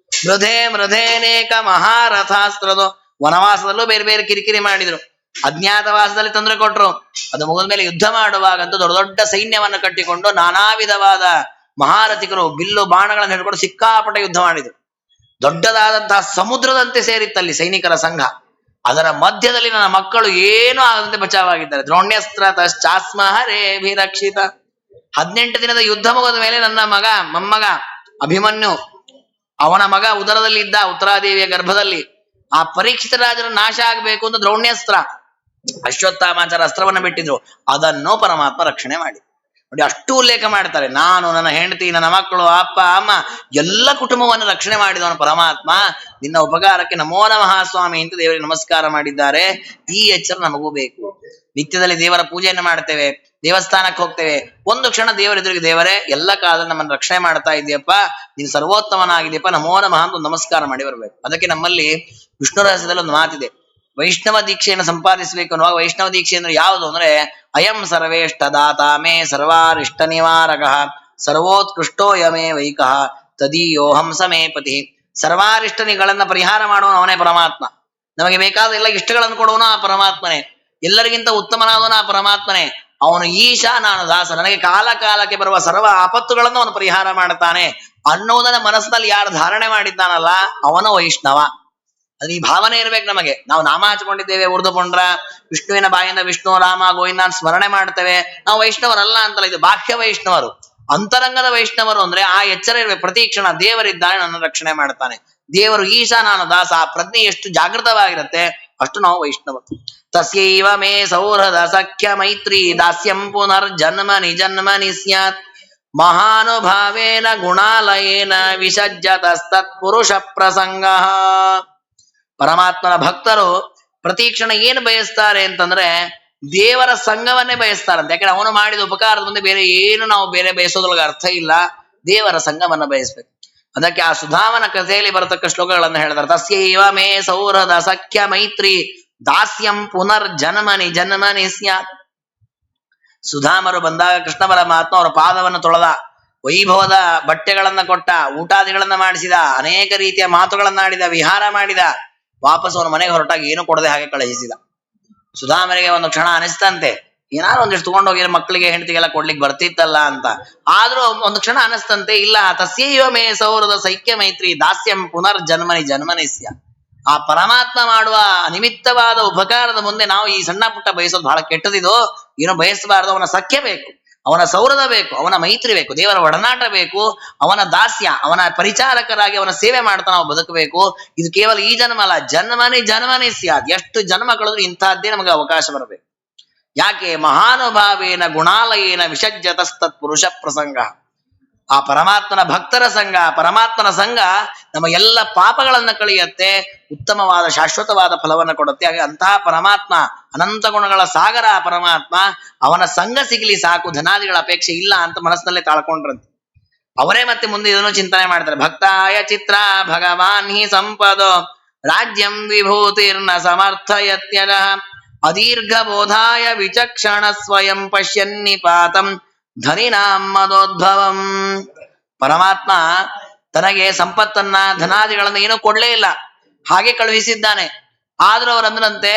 ಮೃಧೇ ಮೃಧೇನೇಕ ಮಹಾರಥಾಸ್ತ್ರದು. ವನವಾಸದಲ್ಲೂ ಬೇರೆ ಬೇರೆ ಕಿರಿಕಿರಿ ಮಾಡಿದ್ರು. ಅಜ್ಞಾತವಾಸದಲ್ಲಿ ತೊಂದರೆ ಕೊಟ್ರು. ಅದು ಮುಗಿದ ಮೇಲೆ ಯುದ್ಧ ಮಾಡುವಾಗಂತೂ ದೊಡ್ಡ ದೊಡ್ಡ ಸೈನ್ಯವನ್ನು ಕಟ್ಟಿಕೊಂಡು ನಾನಾ ವಿಧವಾದ ಮಹಾರಥಿಕರು ಬಿಲ್ಲು ಬಾಣಗಳನ್ನು ಹಿಡ್ಕೊಂಡು ಸಿಕ್ಕಾಪಟ್ಟೆ ಯುದ್ಧ ಮಾಡಿದ್ರು. ದೊಡ್ಡದಾದಂತಹ ಸಮುದ್ರದಂತೆ ಸೇರಿತ್ತಲ್ಲಿ ಸೈನಿಕರ ಸಂಘ. ಅದರ ಮಧ್ಯದಲ್ಲಿ ನನ್ನ ಮಕ್ಕಳು ಏನೂ ಆಗದಂತೆ ಬಚಾವಾಗಿದ್ದಾರೆ. ದ್ರೋಣ್ಯಸ್ತ್ರತಶ್ಚಾಸ್ಮಹರೇಭಿರಕ್ಷಿತ. 18 ದಿನದ ಯುದ್ಧ ಮುಗಿದ ಮೇಲೆ ನನ್ನ ಮಗ ಮೊಮ್ಮಗ ಅಭಿಮನ್ಯು, ಅವನ ಮಗ ಉದರದಲ್ಲಿ ಇದ್ದ ಉತ್ತರಾದೇವಿಯ ಗರ್ಭದಲ್ಲಿ. ಆ ಪರೀಕ್ಷಿತ ರಾಜನ ನಾಶ ಆಗ್ಬೇಕು ಅಂತ ದ್ರೋಣ್ಯಸ್ತ್ರ ಅಶ್ವತ್ಥಾಮಾಚಾರ ಅಸ್ತ್ರವನ್ನ ಬಿಟ್ಟಿದ್ರು. ಅದನ್ನು ಪರಮಾತ್ಮ ರಕ್ಷಣೆ ಮಾಡಿ ನೋಡಿ. ಅಷ್ಟು ಉಲ್ಲೇಖ ಮಾಡ್ತಾರೆ. ನಾನು, ನನ್ನ ಹೆಂಡತಿ, ನನ್ನ ಮಕ್ಕಳು, ಅಪ್ಪ ಅಮ್ಮ ಎಲ್ಲ ಕುಟುಂಬವನ್ನು ರಕ್ಷಣೆ ಮಾಡಿದವನು ಪರಮಾತ್ಮ. ನಿನ್ನ ಉಪಕಾರಕ್ಕೆ ನಮೋ ನಮಃ ಸ್ವಾಮಿ ಅಂತ ದೇವರಿಗೆ ನಮಸ್ಕಾರ ಮಾಡಿದ್ದಾರೆ. ಈ ಎಚ್ಚರ ನಮಗೂ ಬೇಕು. ನಿತ್ಯದಲ್ಲಿ ದೇವರ ಪೂಜೆಯನ್ನು ಮಾಡ್ತೇವೆ, ದೇವಸ್ಥಾನಕ್ಕೆ ಹೋಗ್ತೇವೆ. ಒಂದು ಕ್ಷಣ ದೇವರ ಎದುರಿಗೆ, ದೇವರೇ ಎಲ್ಲ ಕಾಲದಲ್ಲಿ ನಮ್ಮನ್ನು ರಕ್ಷಣೆ ಮಾಡ್ತಾ ಇದೆಯಪ್ಪ, ನೀನು ಸರ್ವೋತ್ತಮನಾಗಿದೆಯಪ್ಪ, ನಮೋ ನಮಃ ಅಂತ ನಮಸ್ಕಾರ ಮಾಡಿ ಬರಬೇಕು. ಅದಕ್ಕೆ ನಮ್ಮಲ್ಲಿ ವಿಷ್ಣು ರಹಸ್ಯದಲ್ಲಿ ಒಂದು ಮಾತಿದೆ. ವೈಷ್ಣವ ದೀಕ್ಷೆಯನ್ನು ಸಂಪಾದಿಸಬೇಕು ಅನ್ನುವಾಗ ವೈಷ್ಣವ ದೀಕ್ಷೆ ಅಂದ್ರೆ ಯಾವುದು ಅಂದ್ರೆ ಅಯಂ ಸರ್ವೇಷ್ಟ ದಾತ ಮೇ ಸರ್ವಾರಿಷ್ಟ ನಿವಾರಕ ಸರ್ವೋತ್ಕೃಷ್ಟೋ ಯಮೇ ವೈಕಃ ತದೀಯೋಹಂ ಸಮೇ ಪತಿ. ಸರ್ವಾರಿಷ್ಟನಿಗಳನ್ನ ಪರಿಹಾರ ಮಾಡುವನು ಅವನೇ ಪರಮಾತ್ಮ. ನಮಗೆ ಬೇಕಾದ ಎಲ್ಲ ಇಷ್ಟಗಳನ್ನು ಕೊಡುವನು ಆ ಪರಮಾತ್ಮನೇ. ಎಲ್ಲರಿಗಿಂತ ಉತ್ತಮನಾದವನು ಆ ಪರಮಾತ್ಮನೇ. ಅವನು ಈಶಾ, ನಾನು ದಾಸ. ನನಗೆ ಕಾಲ ಕಾಲಕ್ಕೆ ಬರುವ ಸರ್ವ ಆಪತ್ತುಗಳನ್ನು ಅವನು ಪರಿಹಾರ ಮಾಡುತ್ತಾನೆ ಅನ್ನುವುದನ್ನ ಮನಸ್ಸಿನಲ್ಲಿ ಯಾರು ಧಾರಣೆ ಮಾಡಿದ್ದಾನಲ್ಲ ಅವನು ವೈಷ್ಣವ. ಅದು ಈ ಭಾವನೆ ಇರ್ಬೇಕು ನಮಗೆ. ನಾವು ನಾಮ ಹಚ್ಕೊಂಡಿದ್ದೇವೆ, ಉರ್ದು ಪುಂಡ್ರ, ವಿಷ್ಣುವಿನ ಬಾಯಿಂದ ವಿಷ್ಣು ರಾಮ ಗೋವಿಂದ ಸ್ಮರಣೆ ಮಾಡ್ತೇವೆ, ನಾವು ವೈಷ್ಣವರಲ್ಲ ಅಂತಲ್ಲ. ಇದು ಬಾಹ್ಯ ವೈಷ್ಣವರು. ಅಂತರಂಗದ ವೈಷ್ಣವರು ಅಂದ್ರೆ ಆ ಎಚ್ಚರ ಇರ್ಬೇಕು. ಪ್ರತಿ ಕ್ಷಣ ದೇವರಿದ್ದಾನೆ, ನನ್ನ ರಕ್ಷಣೆ ಮಾಡ್ತಾನೆ, ದೇವರು ಈಶಾ, ನಾನು ದಾಸ. ಆ ಪ್ರಜ್ಞೆ ಎಷ್ಟು ಜಾಗೃತವಾಗಿರುತ್ತೆ ಅಷ್ಟು ನಾವು ವೈಷ್ಣವ. ತಸ್ಯೈವ ಮೇ ಸೌಹೃದ ಸಖ್ಯ ಮೈತ್ರಿ ದಾಸ್ಯಂ ಪುನರ್ಜನ್ಮನಿ ಜನ್ಮನಿ ಸ್ಯಾತ್ ಮಹಾನುಭಾವೇನ ಗುಣಾಲಯೇನ ವಿಸಜ್ಜತಸ್ತತ್ ಪುರುಷ ಪ್ರಸಂಗ. ಪರಮಾತ್ಮನ ಭಕ್ತರು ಪ್ರತಿ ಕ್ಷಣ ಏನು ಬಯಸ್ತಾರೆ ಅಂತಂದ್ರೆ ದೇವರ ಸಂಘವನ್ನೇ ಬಯಸ್ತಾರಂತೆ. ಯಾಕಂದ್ರೆ ಅವನು ಮಾಡಿದ ಉಪಕಾರದ ಮುಂದೆ ಬೇರೆ ಏನು ನಾವು ಬೇರೆ ಬಯಸೋದ್ರೊಳಗೆ ಅರ್ಥ ಇಲ್ಲ. ದೇವರ ಸಂಘವನ್ನ ಬಯಸ್ಬೇಕು. ಅದಕ್ಕೆ ಆ ಸುಧಾಮನ ಕಥೆಯಲ್ಲಿ ಬರತಕ್ಕ ಶ್ಲೋಕಗಳನ್ನು ಹೇಳ್ತಾರೆ. ತಸ್ಯೈವ ಮೇ ಸೌಹೃದ ಸಖ್ಯ ಮೈತ್ರಿ ದಾಸ್ಯಂ ಪುನರ್ಜನ್ಮನಿ ಜನ್ಮನಿ ಸ್ಯಾತ್. ಸುಧಾಮರು ಬಂದಾಗ ಕೃಷ್ಣ ಪರಮಾತ್ಮ ಅವರ ಪಾದವನ್ನು ತೊಳೆದ, ವೈಭವದ ಬಟ್ಟೆಗಳನ್ನ ಕೊಟ್ಟ, ಊಟಾದಿಗಳನ್ನ ಮಾಡಿಸಿದ, ಅನೇಕ ರೀತಿಯ ಮಾತುಗಳನ್ನಾಡಿದ, ವಿಹಾರ ಮಾಡಿದ. ವಾಪಸ್ ಅವನ ಮನೆಗೆ ಹೊರಟಾಗ ಏನು ಕೊಡದೆ ಹಾಗೆ ಕಳುಹಿಸಿದ. ಸುಧಾಮರಿಗೆ ಒಂದು ಕ್ಷಣ ಅನಿಸ್ತಂತೆ, ಏನಾದ್ರು ಒಂದಿಷ್ಟು ತಗೊಂಡೋಗಿ ಮಕ್ಕಳಿಗೆ ಹೆಂಡತಿಗೆಲ್ಲ ಕೊಡ್ಲಿಕ್ಕೆ ಬರ್ತಿತ್ತಲ್ಲ ಅಂತ. ಆದ್ರೂ ಒಂದು ಕ್ಷಣ ಅನಿಸ್ತಂತೆ, ಇಲ್ಲ, ತಸ್ಯೈವ ಮೇ ಸೌಹೃದ ಸೈಕ್ಯ ಮೈತ್ರಿ ದಾಸ್ಯಂ ಪುನರ್ಜನ್ಮನಿ ಜನ್ಮನಿಸ್ಯ. ಆ ಪರಮಾತ್ಮ ಮಾಡುವ ನಿಮಿತ್ತವಾದ ಉಪಕಾರದ ಮುಂದೆ ನಾವು ಈ ಸಣ್ಣ ಪುಟ್ಟ ಬಯಸೋದು ಬಹಳ ಕೆಟ್ಟದಿದು. ಏನು ಬಯಸಬಾರದು. ಅವನ ಸಖ್ಯ ಬೇಕು, ಅವನ ಸೌಹೃದ ಬೇಕು, ಅವನ ಮೈತ್ರಿ ಬೇಕು, ದೇವರ ಒಡನಾಟ ಬೇಕು, ಅವನ ದಾಸ್ಯ, ಅವನ ಪರಿಚಾರಕರಾಗಿ ಅವನ ಸೇವೆ ಮಾಡ್ತಾ ನಾವು ಬದುಕಬೇಕು. ಇದು ಕೇವಲ ಈ ಜನ್ಮ ಅಲ್ಲ, ಜನ್ಮನಿ ಜನ್ಮನಿ ಸ್ಯಾತ್. ಎಷ್ಟು ಜನ್ಮ ಕಳೆದ್ರು ಇಂತಹದ್ದೇ ನಮಗೆ ಅವಕಾಶ ಬರಬೇಕು. ಯಾಕೆ? ಮಹಾನುಭಾವೇನ ಗುಣಾಲಯೇನ ವಿಸಜ್ಜತಸ್ತತ್ ಪುರುಷ ಪ್ರಸಂಗ. ಆ ಪರಮಾತ್ಮನ ಭಕ್ತರ ಸಂಘ, ಪರಮಾತ್ಮನ ಸಂಘ ನಮ್ಮ ಎಲ್ಲ ಪಾಪಗಳನ್ನ ಕಳೆಯುತ್ತೆ, ಉತ್ತಮವಾದ ಶಾಶ್ವತವಾದ ಫಲವನ್ನು ಕೊಡುತ್ತೆ. ಹಾಗೆ ಅಂತಹ ಪರಮಾತ್ಮ, ಅನಂತ ಗುಣಗಳ ಸಾಗರ ಆ ಪರಮಾತ್ಮ, ಅವನ ಸಂಘ ಸಿಗಲಿ ಸಾಕು, ಧನಾದಿಗಳ ಅಪೇಕ್ಷೆ ಇಲ್ಲ ಅಂತ ಮನಸ್ಸಿನಲ್ಲೇ ತಾಳ್ಕೊಂಡ್ರಂತೆ. ಅವರೇ ಮತ್ತೆ ಮುಂದೆ ಇದನ್ನು ಚಿಂತನೆ ಮಾಡ್ತಾರೆ. ಭಕ್ತಾಯ ಚಿತ್ರ ಭಗವಾನ್ ಹಿ ಸಂಪದೋ ರಾಜ್ಯಂ ವಿಭೂತಿರ್ನ ಸಮರ್ಥಯತ್ಯಜ ಅದೀರ್ಘ ಬೋಧಾಯ ವಿಚಕ್ಷಣ ಸ್ವಯಂ ಪಶ್ಯನ್ನಿಪಾತಂ ಧನಿನಾಂ ಮದೋದ್ಭವಂ. ಪರಮಾತ್ಮ ತನಗೆ ಸಂಪತ್ತನ್ನ ಧನಾದಿಗಳನ್ನ ಏನೂ ಕೊಡ್ಲೇ ಇಲ್ಲ, ಹಾಗೆ ಕಳುಹಿಸಿದ್ದಾನೆ. ಆದ್ರೂ ಅವರಂದ್ರಂತೆ,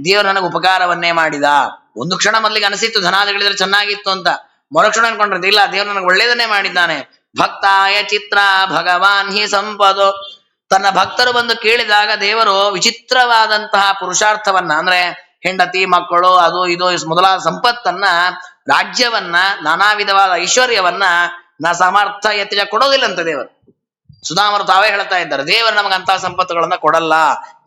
ದೇವರು ನನಗೆ ಉಪಕಾರವನ್ನೇ ಮಾಡಿದ. ಒಂದು ಕ್ಷಣ ಮೊದಲಿಗೆ ಅನಿಸಿತ್ತು ಧನಾದಿಗಳಿದ್ರೆ ಚೆನ್ನಾಗಿತ್ತು ಅಂತ. ಮರುಕ್ಷಣ ಅನ್ಕೊಂಡ್ರೆ ಇಲ್ಲ, ದೇವರು ನನಗೆ ಒಳ್ಳೇದನ್ನೇ ಮಾಡಿದ್ದಾನೆ. ಭಕ್ತಾಯ ಚಿತ್ರ ಭಗವಾನ್ ಹಿ ಸಂಪದೋ. ತನ್ನ ಭಕ್ತರು ಬಂದು ಕೇಳಿದಾಗ ದೇವರು ವಿಚಿತ್ರವಾದಂತಹ ಪುರುಷಾರ್ಥವನ್ನ, ಅಂದ್ರೆ ಹೆಂಡತಿ ಮಕ್ಕಳು ಅದು ಇದು ಮೊದಲಾದ ಸಂಪತ್ತನ್ನ, ರಾಜ್ಯವನ್ನ, ನಾನಾ ವಿಧವಾದ ಐಶ್ವರ್ಯವನ್ನ ನಾ ಸಮರ್ಥ ಯತಿಜ ಕೊಡೋದಿಲ್ಲಂತ ದೇವರು. ಸುಧಾಮರು ತಾವೇ ಹೇಳ್ತಾ ಇದ್ದಾರೆ, ದೇವರು ನಮಗಂತಹ ಸಂಪತ್ತುಗಳನ್ನ ಕೊಡಲ್ಲ.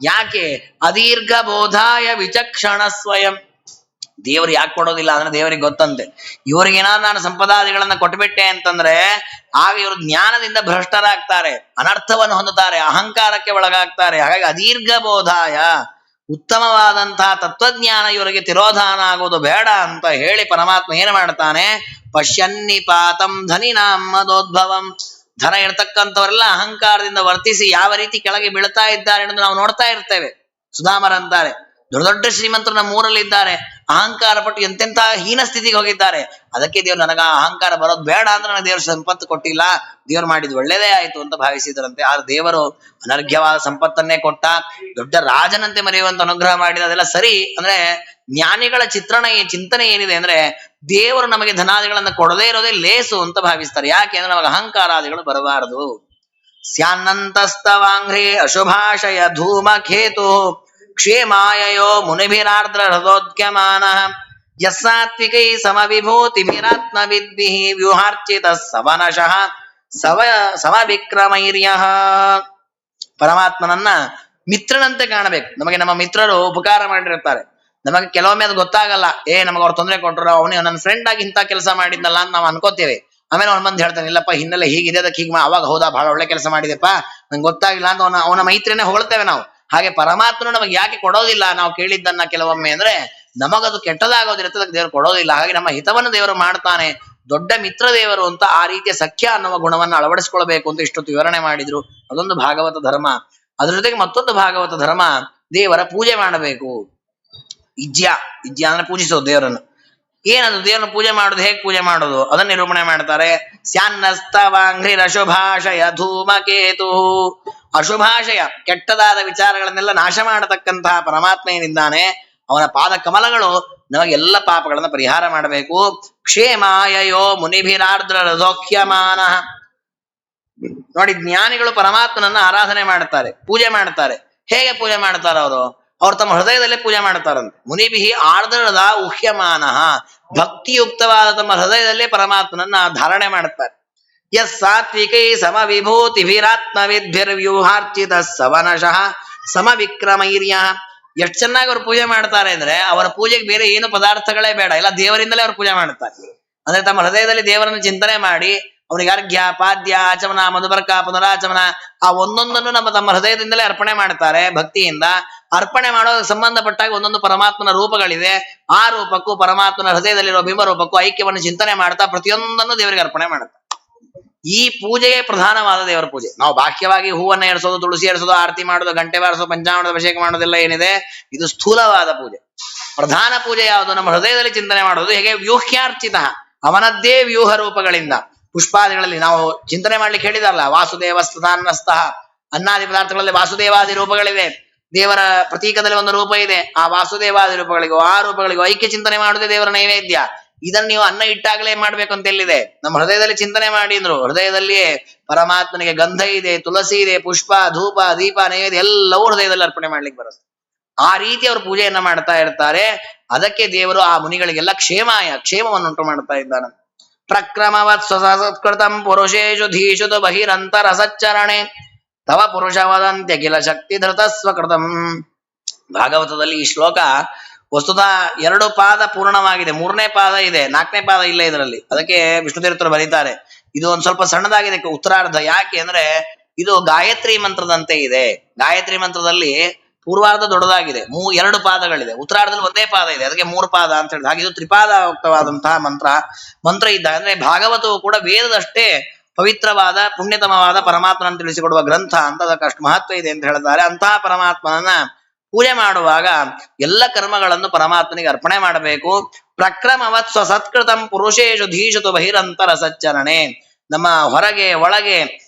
ಯಾಕೆ? ಅದೀರ್ಘ ಬೋಧಾಯ ವಿಚಕ್ಷಣ ಸ್ವಯಂ. ದೇವರು ಯಾಕೆ ಕೊಡೋದಿಲ್ಲ ಅಂದ್ರೆ ದೇವರಿಗೆ ಗೊತ್ತಂತೆ, ಇವ್ರಿಗೇನಾದ್ರು ನಾನು ಸಂಪದಾದಿಗಳನ್ನ ಕೊಟ್ಬಿಟ್ಟೆ ಅಂತಂದ್ರೆ ಆಗ ಇವರು ಜ್ಞಾನದಿಂದ ಭ್ರಷ್ಟರಾಗ್ತಾರೆ, ಅನರ್ಥವನ್ನು ಹೊಂದುತ್ತಾರೆ, ಅಹಂಕಾರಕ್ಕೆ ಒಳಗಾಗ್ತಾರೆ. ಹಾಗಾಗಿ ಅದೀರ್ಘ ಬೋಧಾಯ, ಉತ್ತಮವಾದಂತಹ ತತ್ವಜ್ಞಾನ ಇವರಿಗೆ ತಿರೋಧಾನ ಆಗೋದು ಬೇಡ ಅಂತ ಹೇಳಿ ಪರಮಾತ್ಮ ಏನು ಮಾಡ್ತಾನೆ, ಪಶ್ಯನ್ನಿಪಾತಂ ಧನಿನಾಂ ಮದೋದ್ಭವಂ. ಧನ ಇರ್ತಕ್ಕಂಥವರೆಲ್ಲ ಅಹಂಕಾರದಿಂದ ವರ್ತಿಸಿ ಯಾವ ರೀತಿ ಕೆಳಗೆ ಬೀಳ್ತಾ ಇದ್ದಾರೆ ಎಂದು ನಾವು ನೋಡ್ತಾ ಇರ್ತೇವೆ. ಸುಧಾಮರಂತಾರೆ, ದೊಡ್ಡ ದೊಡ್ಡ ಶ್ರೀಮಂತರು ನಮ್ಮ ಊರಲ್ಲಿದ್ದಾರೆ, ಅಹಂಕಾರ ಪಟ್ಟು ಎಂತೆಂಥ ಹೀನ ಸ್ಥಿತಿಗೆ ಹೋಗಿದ್ದಾರೆ. ಅದಕ್ಕೆ ದೇವ್ರು ನನಗ ಅಹಂಕಾರ ಬರೋದು ಬೇಡ ಅಂದ್ರೆ ನನಗೆ ದೇವ್ರ ಸಂಪತ್ತು ಕೊಟ್ಟಿಲ್ಲ, ದೇವ್ರು ಮಾಡಿದ್ ಒಳ್ಳೇದೇ ಆಯ್ತು ಅಂತ ಭಾವಿಸಿದ್ರಂತೆ. ಆದ್ರೆ ದೇವರು ಅನರ್ಘ್ಯವಾದ ಸಂಪತ್ತನ್ನೇ ಕೊಟ್ಟ, ದೊಡ್ಡ ರಾಜನಂತೆ ಮರೆಯುವಂತ ಅನುಗ್ರಹ ಮಾಡಿದ. ಅದೆಲ್ಲ ಸರಿ. ಅಂದ್ರೆ ಜ್ಞಾನಿಗಳ ಚಿಂತನೆ ಏನಿದೆ ಅಂದ್ರೆ ದೇವರು ನಮಗೆ ಧನಾದಿಗಳನ್ನ ಕೊಡದೇ ಇರೋದೇ ಲೇಸು ಅಂತ ಭಾವಿಸ್ತಾರೆ. ಯಾಕೆ ಅಂದ್ರೆ ನಮಗೆ ಅಹಂಕಾರಾದಿಗಳು ಬರಬಾರದು. ಸ್ಯಾನ್ನಂತಸ್ತವಾಂಘ್ರಿ ಅಶುಭಾಶಯ ಧೂಮಖೇತು ಕ್ಷೇಮಾಯಯೋ ಮುನಿಭಿರಾರ್ದ್ರ ಹೃದೋದ್ಯಮಾನ ಯಸ್ಸಾತ್ವಿಕೈ ಸಮವಿಭೂತಿಮಿರಾತ್ಮವಿದ್ಭಿಃ ವ್ಯೂಹಾರ್ಚಿತ ಸವನಶಃ ಸಮವಿಕ್ರಮೈರ್ಯ. ಪರಮಾತ್ಮನನ್ನ ಮಿತ್ರನಂತೆ ಕಾಣಬೇಕು. ನಮಗೆ ನಮ್ಮ ಮಿತ್ರರು ಉಪಕಾರ ಮಾಡಿರ್ತಾರೆ, ನಮಗೆ ಕೆಲವೊಮ್ಮೆ ಅದು ಗೊತ್ತಾಗಲ್ಲ. ನಮಗೆ ಅವ್ರು ತೊಂದರೆ ಕೊಟ್ಟರು, ಅವನಿಗೆ ನನ್ನ ಫ್ರೆಂಡ್ ಆಗಿ ಇಂಥ ಕೆಲಸ ಮಾಡಿದ್ನಲ್ಲ ಅಂತ ನಾವು ಅನ್ಕೋತೇವೆ. ಆಮೇಲೆ ಅವ್ನು ಬಂದು ಹೇಳ್ತಾನೆ, ಇಲ್ಲಪ್ಪ ಹಿನ್ನೆಲೆ ಹೀಗಿದೆ, ಅದಕ್ಕೆ ಹೀಗೆ ಅವಾಗ ಹೌದಾ ಬಹಳ ಒಳ್ಳೆ ಕೆಲಸ ಮಾಡಿದೆಪ್ಪ, ನಂಗೆ ಗೊತ್ತಾಗಿಲ್ಲ ಅಂತ ಅವನ ಮೈತ್ರಿನೇ ಹೊಗಳ್ತೇವೆ ನಾವು. ಹಾಗೆ ಪರಮಾತ್ಮನು ನಮಗೆ ಯಾಕೆ ಕೊಡೋದಿಲ್ಲ ನಾವು ಕೇಳಿದ್ದನ್ನ ಕೆಲವೊಮ್ಮೆ ಅಂದ್ರೆ ನಮಗದು ಕೆಟ್ಟದಾಗೋದಿರುತ್ತೆ, ಅದಕ್ಕೆ ದೇವರು ಕೊಡೋದಿಲ್ಲ. ಹಾಗೆ ನಮ್ಮ ಹಿತವನ್ನು ದೇವರು ಮಾಡ್ತಾನೆ, ದೊಡ್ಡ ಮಿತ್ರ ದೇವರು ಅಂತ. ಆ ರೀತಿಯ ಸಖ್ಯ ಅನ್ನುವ ಗುಣವನ್ನು ಅಳವಡಿಸ್ಕೊಳ್ಬೇಕು ಅಂತ ಇಷ್ಟೊತ್ತು ವಿವರಣೆ ಮಾಡಿದ್ರು. ಅದೊಂದು ಭಾಗವತ ಧರ್ಮ. ಅದ್ರ ಜೊತೆಗೆ ಮತ್ತೊಂದು ಭಾಗವತ ಧರ್ಮ, ದೇವರ ಪೂಜೆ ಮಾಡಬೇಕು. ಇಜ್ಯ ಅಂದ್ರೆ ಪೂಜಿಸೋದು ದೇವರನ್ನು. ಏನದು ದೇವರನ್ನು ಪೂಜೆ ಮಾಡೋದು, ಹೇಗೆ ಪೂಜೆ ಮಾಡೋದು ಅದನ್ನ ನಿರೂಪಣೆ ಮಾಡ್ತಾರೆ. ಸ್ಯಾನ್ನಸ್ತವಾಂಘ್ರಿ ಅಶುಭಾಶಯ ಧೂಮಕೇತು. ಅಶುಭಾಶಯ, ಕೆಟ್ಟದಾದ ವಿಚಾರಗಳನ್ನೆಲ್ಲ ನಾಶ ಮಾಡತಕ್ಕಂತಹ ಪರಮಾತ್ಮ ಏನಿದ್ದಾನೆ, ಅವನ ಪಾದ ಕಮಲಗಳು ನಮಗೆಲ್ಲ ಪಾಪಗಳನ್ನ ಪರಿಹಾರ ಮಾಡಬೇಕು. ಕ್ಷೇಮಾಯಯೋ ಮುನಿಭಿರಾರ್ದ್ರ ರಥೋಖ್ಯಮಾನ. ನೋಡಿ, ಜ್ಞಾನಿಗಳು ಪರಮಾತ್ಮನನ್ನ ಆರಾಧನೆ ಮಾಡ್ತಾರೆ, ಪೂಜೆ ಮಾಡ್ತಾರೆ. ಹೇಗೆ ಪೂಜೆ ಮಾಡ್ತಾರೆ ಅವರು? ಅವ್ರು ತಮ್ಮ ಹೃದಯದಲ್ಲೇ ಪೂಜೆ ಮಾಡ್ತಾರಂತೆ. ಮುನಿಭಿಹಿ ಆರ್ದ್ರದ ಉಹ್ಯಮಾನ, ಭಕ್ತಿಯುಕ್ತವಾದ ತಮ್ಮ ಹೃದಯದಲ್ಲೇ ಪರಮಾತ್ಮನನ್ನ ಧಾರಣೆ ಮಾಡುತ್ತಾರೆ. ಯಸ್ ಸಾತ್ವಿಕೈ ಸಮವಿಭೂತಿಭಿರಾತ್ಮವಿದ್ಭಿರ್ವ್ಯೂಹಾರ್ಚಿತ ಸವನಶಃ ಸಮವಿಕ್ರಮೈರ್ಯ. ಎಷ್ಟು ಚೆನ್ನಾಗಿ ಅವ್ರು ಪೂಜೆ ಮಾಡ್ತಾರೆ ಅಂದ್ರೆ ಅವರ ಪೂಜೆಗೆ ಬೇರೆ ಏನು ಪದಾರ್ಥಗಳೇ ಬೇಡ, ಎಲ್ಲ ದೇವರಿಂದಲೇ ಅವ್ರು ಪೂಜೆ ಮಾಡ್ತಾರೆ. ಅಂದ್ರೆ ತಮ್ಮ ಹೃದಯದಲ್ಲಿ ದೇವರನ್ನು ಚಿಂತನೆ ಮಾಡಿ ಅವನಿಗೆ ಅರ್ಘ್ಯ ಪಾದ್ಯ ಆಚಮನ ಮಧುಬರ್ಕ ಪುನರಾಚಮನ ಆ ಒಂದೊಂದನ್ನು ತಮ್ಮ ಹೃದಯದಿಂದಲೇ ಅರ್ಪಣೆ ಮಾಡ್ತಾರೆ. ಭಕ್ತಿಯಿಂದ ಅರ್ಪಣೆ ಮಾಡೋ ಸಂಬಂಧಪಟ್ಟಾಗ ಒಂದೊಂದು ಪರಮಾತ್ಮನ ರೂಪಗಳಿದೆ. ಆ ರೂಪಕ್ಕೂ ಪರಮಾತ್ಮನ ಹೃದಯದಲ್ಲಿರುವ ಬಿಂಬ ರೂಪಕ್ಕೂ ಐಕ್ಯವನ್ನು ಚಿಂತನೆ ಮಾಡ್ತಾ ಪ್ರತಿಯೊಂದನ್ನು ದೇವರಿಗೆ ಅರ್ಪಣೆ ಮಾಡ್ತಾರೆ. ಈ ಪೂಜೆಯೇ ಪ್ರಧಾನವಾದ ದೇವರ ಪೂಜೆ. ನಾವು ಬಾಹ್ಯವಾಗಿ ಹೂವನ್ನ ಎರಿಸೋದು, ತುಳಸಿ ಎರಿಸೋದು, ಆರತಿ ಮಾಡೋದು, ಗಂಟೆ ಬಾರಿಸೋದು, ಪಂಚಾಮೃತ ಅಭಿಷೇಕ ಮಾಡೋದೆಲ್ಲ ಏನಿದೆ, ಇದು ಸ್ಥೂಲವಾದ ಪೂಜೆ. ಪ್ರಧಾನ ಪೂಜೆ ಯಾವುದು? ನಮ್ಮ ಹೃದಯದಲ್ಲಿ ಚಿಂತನೆ ಮಾಡೋದು. ಹೇಗೆ? ವ್ಯೂಹ್ಯಾರ್ಚಿತ, ಅವನದ್ದೇ ವ್ಯೂಹ ರೂಪಗಳಿಂದ ಪುಷ್ಪಾದಿಗಳಲ್ಲಿ ನಾವು ಚಿಂತನೆ ಮಾಡ್ಲಿಕ್ಕೆ ಹೇಳಿದಾರಲ್ಲ, ವಾಸುದೇವ ಸ್ಥಾನಸ್ಥಃ, ಅನ್ನಾದಿ ಪದಾರ್ಥಗಳಲ್ಲಿ ವಾಸುದೇವಾದಿ ರೂಪಗಳಿವೆ. ದೇವರ ಪ್ರತೀಕದಲ್ಲಿ ಒಂದು ರೂಪ ಇದೆ. ಆ ವಾಸುದೇವಾದಿ ರೂಪಗಳಿಗೂ ಆ ರೂಪಗಳಿಗೂ ಐಕ್ಯ ಚಿಂತನೆ ಮಾಡುವುದೇ ದೇವರ ನೈವೇದ್ಯ. ಇದನ್ನು ನೀವು ಅನ್ನ ಇಟ್ಟಾಗಲೇ ಮಾಡ್ಬೇಕು ಅಂತ ಎಲ್ಲಿದೆ? ನಮ್ಮ ಹೃದಯದಲ್ಲಿ ಚಿಂತನೆ ಮಾಡಿದ್ರು. ಹೃದಯದಲ್ಲಿಯೇ ಪರಮಾತ್ಮನಿಗೆ ಗಂಧ ಇದೆ, ತುಳಸಿ ಇದೆ, ಪುಷ್ಪ, ಧೂಪ, ದೀಪ, ನೈವೇದ್ಯ ಎಲ್ಲವೂ ಹೃದಯದಲ್ಲಿ ಅರ್ಪಣೆ ಮಾಡ್ಲಿಕ್ಕೆ ಬರುತ್ತೆ. ಆ ರೀತಿ ಅವರು ಪೂಜೆಯನ್ನ ಮಾಡ್ತಾ ಇರ್ತಾರೆ. ಅದಕ್ಕೆ ದೇವರು ಆ ಮುನಿಗಳಿಗೆಲ್ಲ ಕ್ಷೇಮವನ್ನು ಉಂಟು ಮಾಡ್ತಾ ಇದ್ದಾನೆ. ಪ್ರಕ್ರಮವತ್ ಸ್ವಸತ್ಕೃತಂ ಪುರುಷೇಶು ಧೀಶುತು ಬಹಿರಂತರ ಸಚ್ಚರಣೆ ತವ ಪುರುಷ ವದಂತ್ಯ ಕಿಲ ಶಕ್ತಿ ಧೃತ ಸ್ವಕೃತಂ. ಭಾಗವತದಲ್ಲಿ ಈ ಶ್ಲೋಕ ವಸ್ತುತಃ 2 ಪಾದ ಪೂರ್ಣವಾಗಿದೆ, 3ನೇ ಪಾದ ಇದೆ, 4ನೇ ಪಾದ ಇಲ್ಲ ಇದರಲ್ಲಿ. ಅದಕ್ಕೆ ವಿಷ್ಣುತೀರ್ಥರು ಬರೀತಾರೆ ಇದು ಒಂದ್ ಸ್ವಲ್ಪ ಸಣ್ಣದಾಗಿದೆ ಉತ್ತರಾರ್ಧ. ಯಾಕೆ ಅಂದ್ರೆ ಇದು ಗಾಯತ್ರಿ ಮಂತ್ರದಂತೆ ಇದೆ. ಗಾಯತ್ರಿ ಮಂತ್ರದಲ್ಲಿ ಪೂರ್ವಾರ್ಧ ದೊಡ್ಡದಾಗಿದೆ, 2 ಪಾದಗಳಿದೆ. ಉತ್ತರಾರ್ಧದಲ್ಲಿ 1ನೇ ಪಾದ ಇದೆ, ಅದಕ್ಕೆ 3 ಪಾದ ಅಂತ ಹೇಳಿದ ಹಾಗೆ ಇದು ತ್ರಿಪಾದಯುಕ್ತವಾದಂತಹ ಮಂತ್ರ ಇದ್ದ. ಅಂದ್ರೆ ಭಾಗವತವು ಕೂಡ ವೇದದಷ್ಟೇ ಪವಿತ್ರವಾದ ಪುಣ್ಯತಮವಾದ ಪರಮಾತ್ಮನನ್ನು ತಿಳಿಸಿಕೊಡುವ ಗ್ರಂಥ ಅಂತ ಅದಕ್ಕೆ ಅಷ್ಟು ಮಹತ್ವ ಇದೆ ಅಂತ ಹೇಳ್ತಾರೆ. ಅಂತಹ ಪರಮಾತ್ಮನನ್ನ ಪೂಜೆ ಮಾಡುವಾಗ ಎಲ್ಲ ಕರ್ಮಗಳನ್ನು ಪರಮಾತ್ಮನಿಗೆ ಅರ್ಪಣೆ ಮಾಡಬೇಕು. ಪ್ರಕ್ರಮವತ್ ಸ್ವಸತ್ಕೃತಂ ಪುರುಷೇಶು ಧೀಶತು ಬಹಿರಂತರ ಸಚ್ಚರಣೆ. ನಮ್ಮ ಹೊರಗೆ ಒಳಗೆ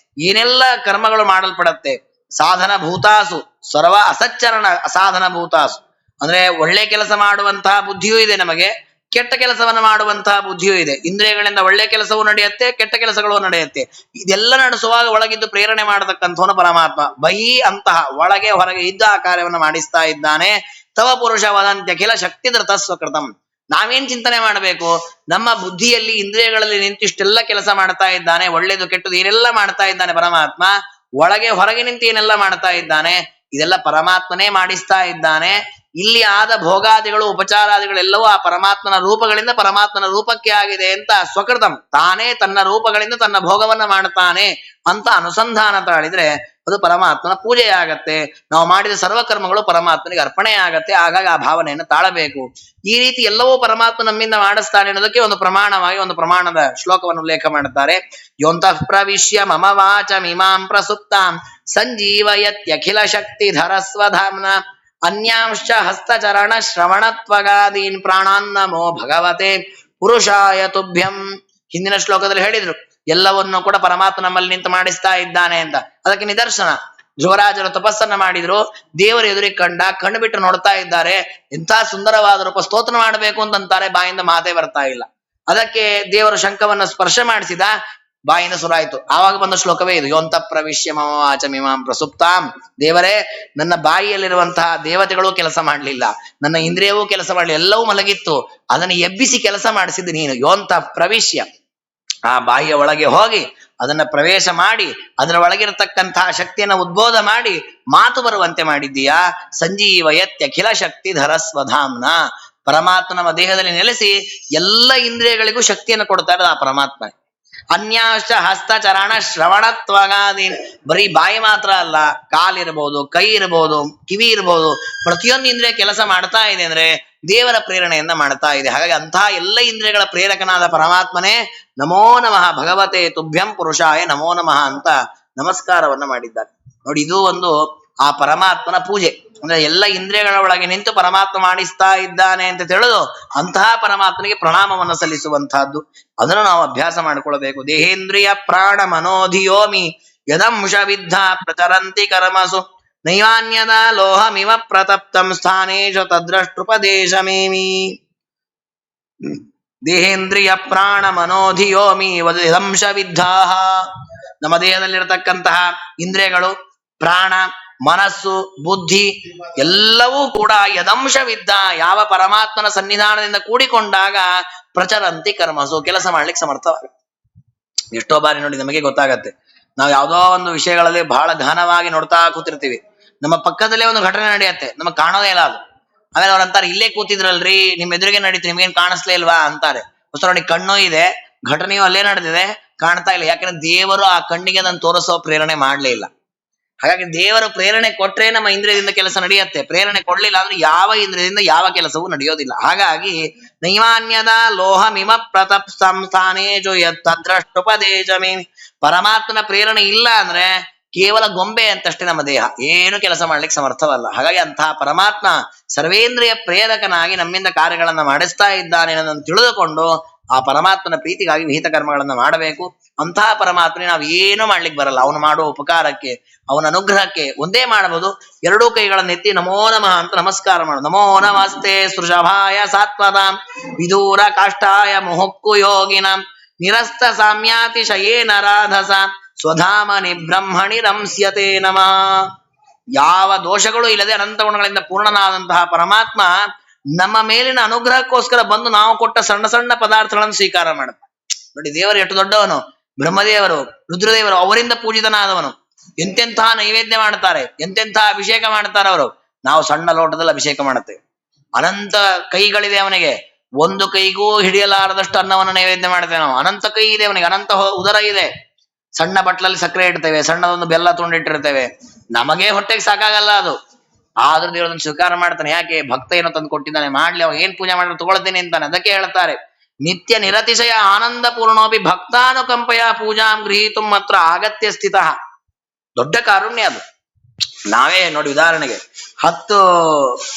ಏನೆಲ್ಲ ಕರ್ಮಗಳು ಮಾಡಲ್ಪಡತ್ತೆ, ಸಾಧನ ಭೂತಾಸು ಸರ್ವ ಅಸಚ್ಚರಣ ಅಸಾಧನ ಭೂತಾಸು. ಅಂದ್ರೆ ಒಳ್ಳೆ ಕೆಲಸ ಮಾಡುವಂತಹ ಬುದ್ಧಿಯೂ ಇದೆ ನಮಗೆ, ಕೆಟ್ಟ ಕೆಲಸವನ್ನು ಮಾಡುವಂತಹ ಬುದ್ಧಿಯೂ ಇದೆ. ಇಂದ್ರಿಯಗಳಿಂದ ಒಳ್ಳೆ ಕೆಲಸವೂ ನಡೆಯುತ್ತೆ, ಕೆಟ್ಟ ಕೆಲಸಗಳು ನಡೆಯುತ್ತೆ. ಇದೆಲ್ಲ ನಡೆಸುವಾಗ ಒಳಗಿದ್ದು ಪ್ರೇರಣೆ ಮಾಡತಕ್ಕಂಥವನು ಪರಮಾತ್ಮ. ಬಹಿ ಅಂತಹ ಒಳಗೆ ಹೊರಗೆ ಇದ್ದ ಆ ಕಾರ್ಯವನ್ನು ಮಾಡಿಸ್ತಾ ಇದ್ದಾನೆ. ತವ ಪುರುಷ ವದಂತ್ಯಖಿಲ ಶಕ್ತಿ ಧೃತ ಸ್ವಕೃತಂ. ನಾವೇನ್ ಚಿಂತನೆ ಮಾಡಬೇಕು? ನಮ್ಮ ಬುದ್ಧಿಯಲ್ಲಿ ಇಂದ್ರಿಯಗಳಲ್ಲಿ ನಿಂತು ಇಷ್ಟೆಲ್ಲ ಕೆಲಸ ಮಾಡ್ತಾ ಇದ್ದಾನೆ, ಒಳ್ಳೇದು ಕೆಟ್ಟದು ಏನೆಲ್ಲ ಮಾಡ್ತಾ ಇದ್ದಾನೆ ಪರಮಾತ್ಮ. ಒಳಗೆ ಹೊರಗೆ ನಿಂತು ಏನೆಲ್ಲ ಮಾಡ್ತಾ ಇದ್ದಾನೆ, ಇದೆಲ್ಲ ಪರಮಾತ್ಮನೇ ಮಾಡಿಸ್ತಾ ಇದ್ದಾನೆ. ಇಲ್ಲಿ ಆದ ಭೋಗಾದಿಗಳು ಉಪಚಾರಾದಿಗಳೆಲ್ಲವೂ ಆ ಪರಮಾತ್ಮನ ರೂಪಗಳಿಂದ ಪರಮಾತ್ಮನ ರೂಪಕ್ಕೆ ಆಗಿದೆ ಅಂತ ಸ್ವಕೃತಂ, ತಾನೇ ತನ್ನ ರೂಪಗಳಿಂದ ತನ್ನ ಭೋಗವನ್ನ ಮಾಡ್ತಾನೆ ಅಂತ ಅನುಸಂಧಾನ ತಾಳಿದ್ರೆ ಅದು ಪರಮಾತ್ಮನ ಪೂಜೆಯಾಗತ್ತೆ. ನಾವು ಮಾಡಿದ ಸರ್ವಕರ್ಮಗಳು ಪರಮಾತ್ಮನಿಗೆ ಅರ್ಪಣೆ ಆಗತ್ತೆ. ಹಾಗಾಗಿ ಆ ಭಾವನೆಯನ್ನು ತಾಳಬೇಕು. ಈ ರೀತಿ ಎಲ್ಲವೂ ಪರಮಾತ್ಮ ನಮ್ಮಿಂದ ಮಾಡಿಸ್ತಾನೆ ಅನ್ನೋದಕ್ಕೆ ಒಂದು ಪ್ರಮಾಣವಾಗಿ ಒಂದು ಪ್ರಮಾಣದ ಶ್ಲೋಕವನ್ನು ಉಲ್ಲೇಖ ಮಾಡುತ್ತಾರೆ. ಯೋಂತಃ ಪ್ರವಿಶ್ಯ ಮಮ ವಾಚಮಿಮಾಂ ಪ್ರಸುಪ್ತಾಂ ಸಂಜೀವಯತ್ಯಖಿಲ ಶಕ್ತಿಧರ ಸ್ವಧಾಮ್ನ ಅನ್ಯಾಂಶ್ಚ ಹಸ್ತಚರಣ ಶ್ರವಣತ್ವಗಾದೀನ್ ಪ್ರಾಣಾನ್ನಮೋ ಭಗವತೆ ಪುರುಷಾಯ ತುಭ್ಯಂ. ಹಿಂದಿನ ಶ್ಲೋಕದಲ್ಲಿ ಹೇಳಿದ್ರು ಎಲ್ಲವನ್ನೂ ಕೂಡ ಪರಮಾತ್ಮ ನಮ್ಮಲ್ಲಿ ನಿಂತು ಮಾಡಿಸ್ತಾ ಇದ್ದಾನೆ ಅಂತ. ಅದಕ್ಕೆ ನಿದರ್ಶನ ಧ್ರುವರಾಜರು ತಪಸ್ಸನ್ನ ಮಾಡಿದ್ರು, ದೇವರ ಎದುರಿಗೆ ಕಣ್ಣು ಬಿಟ್ಟು ನೋಡ್ತಾ ಇದ್ದಾರೆ. ಎಂಥ ಸುಂದರವಾದ ರೂಪ, ಸ್ತೋತ್ರ ಮಾಡಬೇಕು ಅಂತಂತಾರೆ, ಬಾಯಿಂದ ಮಾತೇ ಬರ್ತಾ ಇಲ್ಲ. ಅದಕ್ಕೆ ದೇವರು ಶಂಖವನ್ನ ಸ್ಪರ್ಶ ಮಾಡಿಸಿದ, ಬಾಯಿಂದ ಸುರಾಯ್ತು. ಆವಾಗ ಬಂದ ಶ್ಲೋಕವೇ ಇದು, ಯೋಂತ ಪ್ರವಿಶ್ಯ ಮಮ ವಾಚಮಿಮಾಂ ಪ್ರಸುಪ್ತಾಂ. ದೇವರೇ, ನನ್ನ ಬಾಯಿಯಲ್ಲಿರುವಂತಹ ದೇವತೆಗಳು ಕೆಲಸ ಮಾಡ್ಲಿಲ್ಲ, ನನ್ನ ಇಂದ್ರಿಯವೂ ಕೆಲಸ ಮಾಡಲಿಲ್ಲ, ಎಲ್ಲವೂ ಮಲಗಿತ್ತು, ಅದನ್ನು ಎಬ್ಬಿಸಿ ಕೆಲಸ ಮಾಡಿಸಿದ್ದು ನೀನು. ಯೋಂತ ಪ್ರವಿಶ್ಯ, ಆ ಬಾಯಿಯ ಒಳಗೆ ಹೋಗಿ ಅದನ್ನ ಪ್ರವೇಶ ಮಾಡಿ ಅದರ ಒಳಗಿರತಕ್ಕಂತಹ ಶಕ್ತಿಯನ್ನು ಉದ್ಬೋಧ ಮಾಡಿ ಮಾತು ಬರುವಂತೆ ಮಾಡಿದ್ದೀಯಾ. ಸಂಜೀವಯತ್ಯಖಿಲ ಶಕ್ತಿ ಧರ ಸ್ವಧಾಮ್ನ. ಪರಮಾತ್ಮ ನಮ್ಮ ದೇಹದಲ್ಲಿ ನೆಲೆಸಿ ಎಲ್ಲ ಇಂದ್ರಿಯಗಳಿಗೂ ಶಕ್ತಿಯನ್ನು ಕೊಡ್ತಾ ಇರೋದು ಆ ಪರಮಾತ್ಮ. ಅನ್ಯಾಶ್ಚ ಹಸ್ತಚರಣ ಶ್ರವಣತ್ವಗಾದೀನ್. ಬರೀ ಬಾಯಿ ಮಾತ್ರ ಅಲ್ಲ, ಕಾಲಿರ್ಬೋದು, ಕೈ ಇರ್ಬೋದು, ಕಿವಿ ಇರ್ಬೋದು, ಪ್ರತಿಯೊಂದು ಇಂದ್ರಿಯ ಕೆಲಸ ಮಾಡ್ತಾ ಇದೆ ಅಂದ್ರೆ ದೇವರ ಪ್ರೇರಣೆಯನ್ನ ಮಾಡ್ತಾ ಇದೆ. ಹಾಗಾಗಿ ಅಂತಹ ಎಲ್ಲ ಇಂದ್ರಿಯಗಳ ಪ್ರೇರಕನಾದ ಪರಮಾತ್ಮನೇ ನಮೋ ನಮಃ ಭಗವತೆ ತುಭ್ಯಂ ಪುರುಷಾಯ ನಮೋ ನಮಃ ಅಂತ ನಮಸ್ಕಾರವನ್ನ ಮಾಡಿದ್ದಾರೆ. ನೋಡಿ, ಇದು ಒಂದು ಆ ಪರಮಾತ್ಮನ ಪೂಜೆ. ಅಂದ್ರೆ ಎಲ್ಲ ಇಂದ್ರಿಯಗಳ ಒಳಗೆ ನಿಂತು ಪರಮಾತ್ಮ ಮಾಡಿಸ್ತಾ ಇದ್ದಾನೆ ಅಂತ ತಿಳಿದು ಅಂತಹ ಪರಮಾತ್ಮನಿಗೆ ಪ್ರಣಾಮವನ್ನು ಸಲ್ಲಿಸುವಂತಹದ್ದು. ಅದನ್ನು ನಾವು ಅಭ್ಯಾಸ ಮಾಡಿಕೊಳ್ಬೇಕು. ದೇಹೇಂದ್ರಿಯ ಪ್ರಾಣ ಮನೋಧಿಯೋಮಿ ಯದಂಶ ವಿದ್ಧ ಪ್ರಚರಂತಿ ಕರ್ಮಸು ನೈವಾನ್ಯದ ಲೋಹಮಿವ ಪ್ರತಪ್ತಂ ಸ್ಥಾನೇಶು ತದ್ರಷ್ಟುಪದೇಶಮೇಮಿ. ದೇಹೇಂದ್ರಿಯ ಪ್ರಾಣ ಮನೋಧಿಯೋಮಿ ಯದಂಶ ವಿದ್ಧಾಹ. ನಮ್ಮ ದೇಹದಲ್ಲಿರತಕ್ಕಂತಹ ಇಂದ್ರಿಯಗಳು, ಪ್ರಾಣ, ಮನಸ್ಸು, ಬುದ್ಧಿ ಎಲ್ಲವೂ ಕೂಡ ಯದಂಶವಿದ್ದ, ಯಾವ ಪರಮಾತ್ಮನ ಸನ್ನಿಧಾನದಿಂದ ಕೂಡಿಕೊಂಡಾಗ ಪ್ರಚರಂತಿ ಕರ್ಮಸು, ಕೆಲಸ ಮಾಡ್ಲಿಕ್ಕೆ ಸಮರ್ಥವಾಗುತ್ತೆ. ಎಷ್ಟೋ ಬಾರಿ ನೋಡಿ ನಮಗೆ ಗೊತ್ತಾಗತ್ತೆ, ನಾವು ಯಾವ್ದೋ ಒಂದು ವಿಷಯಗಳಲ್ಲಿ ಬಹಳ ಗಹನವಾಗಿ ನೋಡ್ತಾ ಕೂತಿರ್ತೀವಿ, ನಮ್ಮ ಪಕ್ಕದಲ್ಲೇ ಒಂದು ಘಟನೆ ನಡೆಯತ್ತೆ, ನಮಗ್ ಕಾಣೋದೇ ಇಲ್ಲ ಅದು. ಆಮೇಲೆ ಅವ್ರು ಅಂತಾರೆ, ಇಲ್ಲೇ ಕೂತಿದ್ರಲ್ರಿ, ನಿಮ್ ಎದುರಿಗೆ ನಡೀತಿ, ನಿಮ್ಗೇನ್ ಕಾಣಿಸ್ಲೇ ಇಲ್ವಾ ಅಂತಾರೆ. ಹೊಸ ನೋಡಿ, ಕಣ್ಣು ಇದೆ, ಘಟನೆಯು ಅಲ್ಲೇ ನಡೆದಿದೆ, ಕಾಣ್ತಾ ಇಲ್ಲ. ಯಾಕಂದ್ರೆ ದೇವರು ಆ ಕಣ್ಣಿಗೆ ಅದನ್ನು ತೋರಿಸೋ ಪ್ರೇರಣೆ ಮಾಡ್ಲೇ ಇಲ್ಲ. ಹಾಗಾಗಿ ದೇವರು ಪ್ರೇರಣೆ ಕೊಟ್ರೆ ನಮ್ಮ ಇಂದ್ರಿಯದಿಂದ ಕೆಲಸ ನಡೆಯುತ್ತೆ, ಪ್ರೇರಣೆ ಕೊಡ್ಲಿಲ್ಲ ಅಂದ್ರೆ ಯಾವ ಇಂದ್ರಿಯದಿಂದ ಯಾವ ಕೆಲಸವೂ ನಡೆಯೋದಿಲ್ಲ. ಹಾಗಾಗಿ ನೈವಾನ್ಯದ ಲೋಹಮಿಮ ಪ್ರತಪ್ ಸಂಸ್ಥಾನೇಜು ಯದ್ರಷ್ಟುಪದೇಶಮೇ. ಪರಮಾತ್ಮನ ಪ್ರೇರಣೆ ಇಲ್ಲ ಅಂದ್ರೆ ಕೇವಲ ಗೊಂಬೆ ಅಂತಷ್ಟೇ ನಮ್ಮ ದೇಹ, ಏನು ಕೆಲಸ ಮಾಡ್ಲಿಕ್ಕೆ ಸಮರ್ಥವಲ್ಲ. ಹಾಗಾಗಿ ಅಂತಹ ಪರಮಾತ್ಮ ಸರ್ವೇಂದ್ರಿಯ ಪ್ರೇರಕನಾಗಿ ನಮ್ಮಿಂದ ಕಾರ್ಯಗಳನ್ನ ಮಾಡಿಸ್ತಾ ಇದ್ದಾನೆ ಅನ್ನೋದನ್ನು ತಿಳಿದುಕೊಂಡು ಆ ಪರಮಾತ್ಮನ ಪ್ರೀತಿಗಾಗಿ ವಿಹಿತ ಕರ್ಮಗಳನ್ನ ಮಾಡಬೇಕು. ಅಂತಹ ಪರಮಾತ್ಮನೇ ನಾವು ಏನು ಮಾಡ್ಲಿಕ್ಕೆ ಬರಲ್ಲ. ಅವನು ಮಾಡುವ ಉಪಕಾರಕ್ಕೆ, ಅವನ ಅನುಗ್ರಹಕ್ಕೆ ಒಂದೇ ಮಾಡಬಹುದು, ಎರಡೂ ಕೈಗಳನ್ನು ಎತ್ತಿ ನಮೋ ನಮಃ ಅಂತ ನಮಸ್ಕಾರ ಮಾಡು. ನಮೋ ನಮಸ್ತೆ ಸೃಷಭಾಯ ಸಾತ್ವತಾಂ ವಿದೂರ ಕಾಷ್ಠಾಯ ಮುಹುಕ್ಕು ಯೋಗಿನಾಂ ನಿರಸ್ತ ಸಾಮ್ಯಾತಿಶಯೇನ ರಾಧಸ ಸ್ವಧಾಮನಿ ಬ್ರಹ್ಮಣಿ ರಂಸ್ಯತೆ ನಮಃ. ಯಾವ ದೋಷಗಳು ಇಲ್ಲದೆ ಅನಂತ ಗುಣಗಳಿಂದ ಪೂರ್ಣನಾದಂತಹ ಪರಮಾತ್ಮ ನಮ್ಮ ಮೇಲಿನ ಅನುಗ್ರಹಕ್ಕೋಸ್ಕರ ಬಂದು ನಾವು ಕೊಟ್ಟ ಸಣ್ಣ ಸಣ್ಣ ಪದಾರ್ಥಗಳನ್ನು ಸ್ವೀಕಾರ ಮಾಡುತ್ತೆ. ನೋಡಿ, ದೇವರು ಎಷ್ಟು ದೊಡ್ಡವನು. ಬ್ರಹ್ಮದೇವರು, ರುದ್ರದೇವರು ಅವರಿಂದ ಪೂಜಿತನಾದವನು. ಎಂತೆಂತಹ ನೈವೇದ್ಯ ಮಾಡ್ತಾರೆ, ಎಂತೆಂತಹ ಅಭಿಷೇಕ ಮಾಡ್ತಾರೆ ಅವರು. ನಾವು ಸಣ್ಣ ಲೋಟದಲ್ಲಿ ಅಭಿಷೇಕ ಮಾಡುತ್ತೇವೆ. ಅನಂತ ಕೈಗಳಿದೆ ಅವನಿಗೆ, ಒಂದು ಕೈಗೂ ಹಿಡಿಯಲಾರದಷ್ಟು ಅನ್ನವನ್ನು ನೈವೇದ್ಯ ಮಾಡ್ತೇವೆ ನಾವು. ಅನಂತ ಕೈ ಇದೆ ಅವನಿಗೆ, ಅನಂತ ಉದರ ಇದೆ. ಸಣ್ಣ ಬಟ್ಲಲ್ಲಿ ಸಕ್ಕರೆ ಇಡ್ತೇವೆ, ಸಣ್ಣದೊಂದು ಬೆಲ್ಲ ತುಂಡಿಟ್ಟಿರ್ತೇವೆ. ನಮಗೆ ಹೊಟ್ಟೆಗೆ ಸಾಕಾಗಲ್ಲ ಅದು, ಆದ್ರೂ ದೇವರನ್ನು ಸ್ವೀಕಾರ ಮಾಡ್ತಾನೆ. ಯಾಕೆ? ಭಕ್ತ ಏನೋ ತಂದು ಕೊಟ್ಟಿದ್ದಾನೆ, ಮಾಡ್ಲಿ, ಅವ ಏನ್ ಪೂಜೆ ಮಾಡಿದ್ರೆ ತಗೊಳ್ತೇನೆ ಅಂತಾನೆ. ಅದಕ್ಕೆ ಹೇಳ್ತಾರೆ, ನಿತ್ಯ ನಿರತಿಶಯ ಆನಂದ ಪೂರ್ಣೋಪಿ ಭಕ್ತಾನುಕಂಪಯ ಪೂಜಾಂ ಗೃಹೀತು ಮಾತ್ರ ಅಗತ್ಯ ಸ್ಥಿತ. ದೊಡ್ಡ ಕಾರುಣ್ಯ ಅದು. ನಾವೇ ನೋಡಿ, ಉದಾಹರಣೆಗೆ 10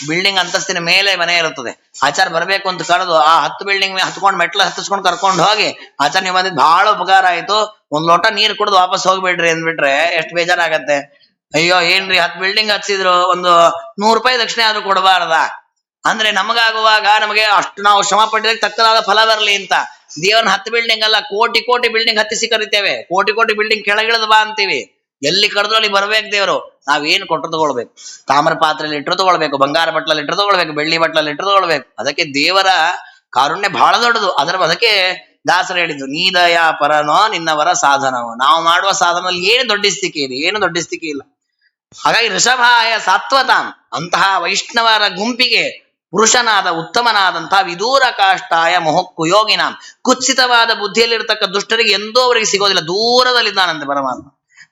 ಬಿಲ್ಡಿಂಗ್ ಅಂತಸ್ತಿನ ಮೇಲೆ ಮನೆ ಇರುತ್ತದೆ, ಆಚಾರ ಬರ್ಬೇಕು ಅಂತ ಕರೆದು ಆ 10 ಬಿಲ್ಡಿಂಗ್ ಹತ್ಕೊಂಡು ಮೆಟ್ಲ ಹತ್ತಿಸ್ಕೊಂಡು ಕರ್ಕೊಂಡು ಹೋಗಿ, ಆಚಾರ ನೀವು ಬಂದಿದ್ದು ಬಹಳ ಉಪಕಾರ ಆಯ್ತು, ಒಂದ್ ಲೋಟ ನೀರು ಕುಡಿದು ವಾಪಸ್ ಹೋಗ್ಬಿಡ್ರಿ ಅಂದ್ಬಿಟ್ರೆ ಎಷ್ಟು ಬೇಜಾರಾಗತ್ತೆ. ಅಯ್ಯೋ ಏನ್ರಿ 10 ಬಿಲ್ಡಿಂಗ್ ಹಚ್ಚಿದ್ರು, ಒಂದು 100 ರೂಪಾಯಿ ದಕ್ಷಿಣೆ ಆದ್ರೂ ಕೊಡಬಾರ್ದ? ಅಂದ್ರೆ ನಮಗಾಗುವಾಗ ನಮಗೆ ಅಷ್ಟು ನಾವು ಶ್ರಮ ಪಟ್ಟಿದ್ದಕ್ಕೆ ತಕ್ಕದಾದ ಫಲ ಬರಲಿ ಅಂತ ದೇವರನ್ನ 10 ಬಿಲ್ಡಿಂಗ್ ಅಲ್ಲ, ಕೋಟಿ ಕೋಟಿ ಬಿಲ್ಡಿಂಗ್ ಹತ್ತಿಸಿ ಕರಿತೇವೆ. ಕೋಟಿ ಕೋಟಿ ಬಿಲ್ಡಿಂಗ್ ಕೆಳಗಿಳಿದು ಬಾ ಅಂತೀವಿ. ಎಲ್ಲಿ ಕರೆದ್ರು ಅಲ್ಲಿ ಬರ್ಬೇಕು ದೇವರು. ನಾವೇನು ಕೊಟ್ಟರು ತಗೊಳ್ಬೇಕು. ತಾಮ್ರ ಪಾತ್ರೆಯಲ್ಲಿ ಇಟ್ಟರು ತಗೊಳ್ಬೇಕು, ಬಂಗಾರ ಬಟ್ಲಲ್ಲಿ ಇಟ್ಟರು ತಗೊಳ್ಬೇಕು, ಬೆಳ್ಳಿ ಬಟ್ಲಲ್ಲಿ ಇಟ್ಟರು ತಗೊಳ್ಬೇಕು. ಅದಕ್ಕೆ ದೇವರ ಕಾರುಣ್ಯ ಬಹಳ ದೊಡ್ಡದು. ಅದಕ್ಕೆ ದಾಸರು ಹೇಳಿದ್ರು, ನೀದಯ ಪರನೋ ನಿನ್ನವರ ಸಾಧನವೋ. ನಾವು ಮಾಡುವ ಸಾಧನದಲ್ಲಿ ಏನು ದೊಡ್ಡಿಸ್ತಿಕೆ ಇದೆ? ಏನು ದೊಡ್ಡಿಸ್ತಿಕೆ ಇಲ್ಲ. ಹಾಗಾಗಿ ಋಷಭಾಯ ಸಾತ್ವತಾಂ, ಅಂತಹ ವೈಷ್ಣವರ ಗುಂಪಿಗೆ ಪುರುಷನಾದ ಉತ್ತಮನಾದಂತಹ ವಿದೂರ ಕಾಷ್ಟಾಯ ಮೊಹಕ್ಕು ಯೋಗಿನಾಂ, ಕುತ್ಸಿತವಾದ ಬುದ್ಧಿಯಲ್ಲಿರ್ತಕ್ಕ ದುಷ್ಟರಿಗೆ ಎಂದೂ ಅವರಿಗೆ ಸಿಗೋದಿಲ್ಲ, ದೂರದಲ್ಲಿದ್ದಾನಂತೆ ಪರಮಾತ್ಮ.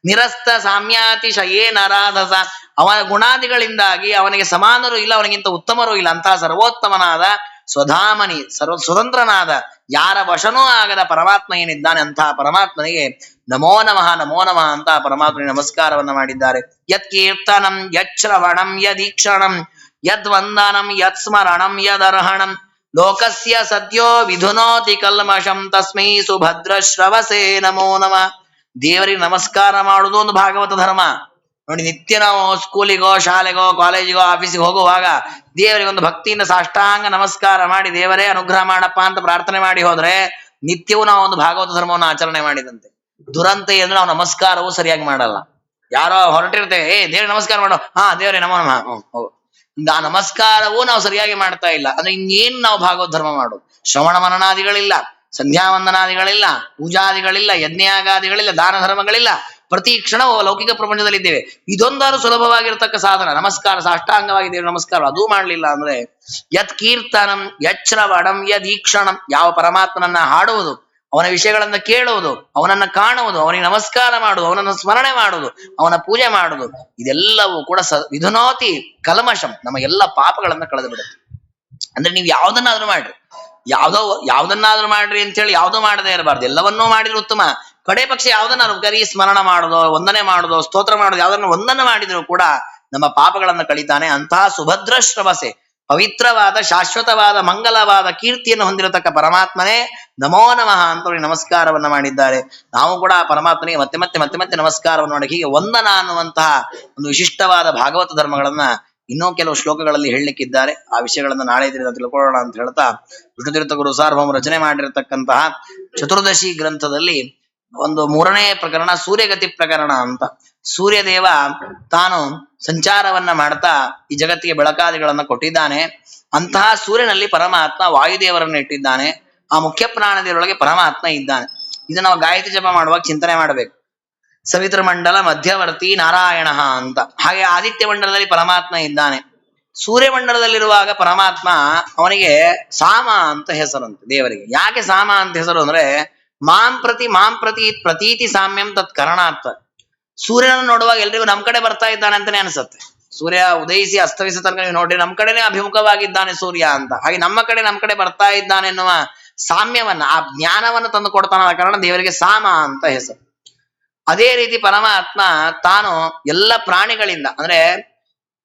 ನಿರಸ್ತ ಸಾಮ್ಯಾತಿಶಯೇ ನರಾಧಸ, ಅವನ ಗುಣಾದಿಗಳಿಂದಾಗಿ ಅವನಿಗೆ ಸಮಾನರು ಇಲ್ಲ, ಅವನಿಗಿಂತ ಉತ್ತಮರೂ ಇಲ್ಲ. ಅಂತಹ ಸರ್ವೋತ್ತಮನಾದ ಸ್ವಧಾಮನಿ, ಸ್ವತಂತ್ರನಾದ, ಯಾರ ವಶನೂ ಆಗದ ಪರಮಾತ್ಮ ಏನಿದ್ದಾನೆ ಅಂತಹ ಪರಮಾತ್ಮನಿಗೆ ನಮೋ ನಮಃ ನಮೋ ನಮಃ ಅಂತ ಪರಮಾತ್ಮನಿಗೆ ನಮಸ್ಕಾರವನ್ನ ಮಾಡಿದ್ದಾರೆ. ಯತ್ ಕೀರ್ತನಂ ಯಶ್ರವಣಂ ಯದೀಕ್ಷಣಂ ಯದ್ವಂದನಂ ಯತ್ಸ್ಮರಣಂ ಯದರ್ಹಣಂ ಲೋಕಸ್ಯ ಸದ್ಯೋ ವಿಧುನೋತಿ ಕಲ್ಮಷಂ ತಸ್ಮೈ ಸುಭದ್ರ ಶ್ರವಸೇ ನಮೋ ನಮಃ. ದೇವರಿಗೆ ನಮಸ್ಕಾರ ಮಾಡುವುದು ಒಂದು ಭಾಗವತ ಧರ್ಮ ನೋಡಿ. ನಿತ್ಯ ನಾವು ಸ್ಕೂಲಿಗೋ ಶಾಲೆಗೋ ಕಾಲೇಜಿಗೋ ಆಫೀಸಿಗೆ ಹೋಗುವಾಗ ದೇವರಿಗೆ ಒಂದು ಭಕ್ತಿಯಿಂದ ಸಾಷ್ಟಾಂಗ ನಮಸ್ಕಾರ ಮಾಡಿ ದೇವರೇ ಅನುಗ್ರಹ ಮಾಡಪ್ಪ ಅಂತ ಪ್ರಾರ್ಥನೆ ಮಾಡಿ ಹೋದ್ರೆ ನಿತ್ಯವೂ ನಾವು ಒಂದು ಭಾಗವತ ಧರ್ಮವನ್ನು ಆಚರಣೆ ಮಾಡಿದಂತೆ. ದುರಂತ ಅಂದ್ರೆ ನಾವು ನಮಸ್ಕಾರವೂ ಸರಿಯಾಗಿ ಮಾಡಲ್ಲ. ಯಾರೋ ಹೊರಟಿರ್ತೇವೆ, ದೇವ್ರಿಗೆ ನಮಸ್ಕಾರ ಮಾಡೋ, ಹಾ ದೇವರೇ ನಮೋ ನಮಃ, ಆ ನಮಸ್ಕಾರವೂ ನಾವು ಸರಿಯಾಗಿ ಮಾಡ್ತಾ ಇಲ್ಲ ಅಂದ್ರೆ ಇನ್ನೇನು ನಾವು ಭಾಗವತ ಧರ್ಮ ಮಾಡೋದು? ಶ್ರವಣ ಮನನಾದಿಗಳಿಲ್ಲ, ಸಂಧ್ಯಾ ವಂದನಾದಿಗಳಿಲ್ಲ, ಪೂಜಾದಿಗಳಿಲ್ಲ, ಯಜ್ಞಯಾಗಾದಿಗಳಿಲ್ಲ, ದಾನ ಧರ್ಮಗಳಿಲ್ಲ. ಪ್ರತಿ ಕ್ಷಣವೂ ಲೌಕಿಕ ಪ್ರಪಂಚದಲ್ಲಿದ್ದೇವೆ. ಇದೊಂದಾರು ಸುಲಭವಾಗಿರ್ತಕ್ಕ ಸಾಧನ ನಮಸ್ಕಾರ, ಸಾಷ್ಟಾಂಗವಾಗಿ ದೇವ್ರ ನಮಸ್ಕಾರ. ಅದೂ ಮಾಡ್ಲಿಲ್ಲ ಅಂದ್ರೆ ಯತ್ ಕೀರ್ತನಂ ಯಶ್ರವಣಂ ಯದೀಕ್ಷಣಂ, ಯಾವ ಪರಮಾತ್ಮನನ್ನ ಹಾಡುವುದು, ಅವನ ವಿಷಯಗಳನ್ನ ಕೇಳುವುದು, ಅವನನ್ನ ಕಾಣುವುದು, ಅವನಿಗೆ ನಮಸ್ಕಾರ ಮಾಡುವುದು, ಅವನನ್ನ ಸ್ಮರಣೆ ಮಾಡುವುದು, ಅವನ ಪೂಜೆ ಮಾಡುವುದು, ಇದೆಲ್ಲವೂ ಕೂಡ ವಿಧುನೋತಿ ಕಲ್ಮಷಂ, ನಮ್ಮ ಎಲ್ಲ ಪಾಪಗಳನ್ನ ಕಳೆದು ಬಿಡುತ್ತೆ. ಅಂದ್ರೆ ನೀವು ಯಾವ್ದನ್ನಾದ್ರೂ ಮಾಡ್ರಿ, ಯಾವ್ದನ್ನಾದ್ರೂ ಮಾಡ್ರಿ ಅಂತ ಹೇಳಿ ಯಾವ್ದೋ ಮಾಡದೇ ಇರಬಾರ್ದು. ಎಲ್ಲವನ್ನೂ ಮಾಡಿದ್ರು ಉತ್ತಮ. ಕಡೆ ಪಕ್ಷ ಯಾವ್ದನ್ನಾದ್ರು ಗರಿ ಸ್ಮರಣ ಮಾಡೋದು, ವಂದನೆ ಮಾಡೋದು, ಸ್ತೋತ್ರ ಮಾಡೋದು, ಯಾವ್ದನ್ನ ವಂದನೆ ಮಾಡಿದ್ರು ಕೂಡ ನಮ್ಮ ಪಾಪಗಳನ್ನ ಕಳೀತಾನೆ. ಅಂತಹ ಸುಭದ್ರ ಶ್ರವಸೆ, ಪವಿತ್ರವಾದ ಶಾಶ್ವತವಾದ ಮಂಗಲವಾದ ಕೀರ್ತಿಯನ್ನು ಹೊಂದಿರತಕ್ಕ ಪರಮಾತ್ಮನೇ ನಮೋ ನಮಃ ಅಂತ ನಮಸ್ಕಾರವನ್ನ ಮಾಡಿದ್ದಾರೆ. ನಾವು ಕೂಡ ಆ ಪರಮಾತ್ಮನಿಗೆ ಮತ್ತೆ ಮತ್ತೆ ಮತ್ತೆ ಮತ್ತೆ ನಮಸ್ಕಾರವನ್ನು ಮಾಡಿ ಹೀಗೆ ವಂದನ ಅನ್ನುವಂತಹ ಒಂದು ವಿಶಿಷ್ಟವಾದ ಭಾಗವತ ಧರ್ಮಗಳನ್ನ ಇನ್ನೂ ಕೆಲವು ಶ್ಲೋಕಗಳಲ್ಲಿ ಹೇಳಲಿಕ್ಕಿದ್ದಾರೆ. ಆ ವಿಷಯಗಳನ್ನ ನಾಳೆ ದಿನ ತಿಳ್ಕೊಳ್ಳೋಣ ಅಂತ ಹೇಳ್ತಾ, ವಿಷ್ಣುತೀರ್ಥ ಗುರು ಸಾರ್ವಭೌಮ ರಚನೆ ಮಾಡಿರತಕ್ಕಂತಹ ಚತುರ್ದಶಿ ಗ್ರಂಥದಲ್ಲಿ ಒಂದು 3ನೇ ಪ್ರಕರಣ ಸೂರ್ಯಗತಿ ಪ್ರಕರಣ ಅಂತ. ಸೂರ್ಯದೇವ ತಾನು ಸಂಚಾರವನ್ನ ಮಾಡ್ತಾ ಈ ಜಗತ್ತಿಗೆ ಬೆಳಕಾದಿಗಳನ್ನ ಕೊಟ್ಟಿದ್ದಾನೆ. ಅಂತಹ ಸೂರ್ಯನಲ್ಲಿ ಪರಮಾತ್ಮ ವಾಯುದೇವರನ್ನು ಇಟ್ಟಿದ್ದಾನೆ. ಆ ಮುಖ್ಯ ಪ್ರಾಣದೇವರೊಳಗೆ ಪರಮಾತ್ಮ ಇದ್ದಾನೆ. ಇದನ್ನ ನಾವು ಗಾಯತ್ರಿ ಜಪ ಮಾಡುವಾಗ ಚಿಂತನೆ ಮಾಡಬೇಕು. ಸವಿತೃ ಮಂಡಲ ಮಧ್ಯವರ್ತಿ ನಾರಾಯಣ ಅಂತ. ಹಾಗೆ ಆದಿತ್ಯ ಮಂಡಲದಲ್ಲಿ ಪರಮಾತ್ಮ ಇದ್ದಾನೆ. ಸೂರ್ಯಮಂಡಲದಲ್ಲಿರುವಾಗ ಪರಮಾತ್ಮ, ಅವನಿಗೆ ಸಾಮ ಅಂತ ಹೆಸರಂತೆ ದೇವರಿಗೆ. ಯಾಕೆ ಸಾಮ ಅಂತ ಹೆಸರು ಅಂದ್ರೆ ಮಾಂ ಪ್ರತಿ ಪ್ರತೀತಿ ಸಾಮ್ಯಂ ತತ್ ಕರಣಾರ್ಥ. ಸೂರ್ಯನನ್ನು ನೋಡುವಾಗ ಎಲ್ರಿಗೂ ನಮ್ ಕಡೆ ಬರ್ತಾ ಇದ್ದಾನೆ ಅಂತಾನೆ ಅನ್ಸುತ್ತೆ. ಸೂರ್ಯ ಉದಯಿಸಿ ಅಸ್ತವಿಸ ತನಕ ನೀವು ನೋಡ್ರಿ ನಮ್ ಕಡೆನೆ ಅಭಿಮುಖವಾಗಿದ್ದಾನೆ ಸೂರ್ಯ ಅಂತ. ಹಾಗೆ ನಮ್ಮ ಕಡೆ ಬರ್ತಾ ಇದ್ದಾನೆ ಎನ್ನುವ ಸಾಮ್ಯವನ್ನ, ಆ ಜ್ಞಾನವನ್ನು ತಂದು ಕೊಡ್ತಾನ ಕಾರಣ ದೇವರಿಗೆ ಸಾಮ ಅಂತ ಹೆಸರು. ಅದೇ ರೀತಿ ಪರಮಾತ್ಮ ತಾನು ಎಲ್ಲ ಪ್ರಾಣಿಗಳಿಂದ, ಅಂದ್ರೆ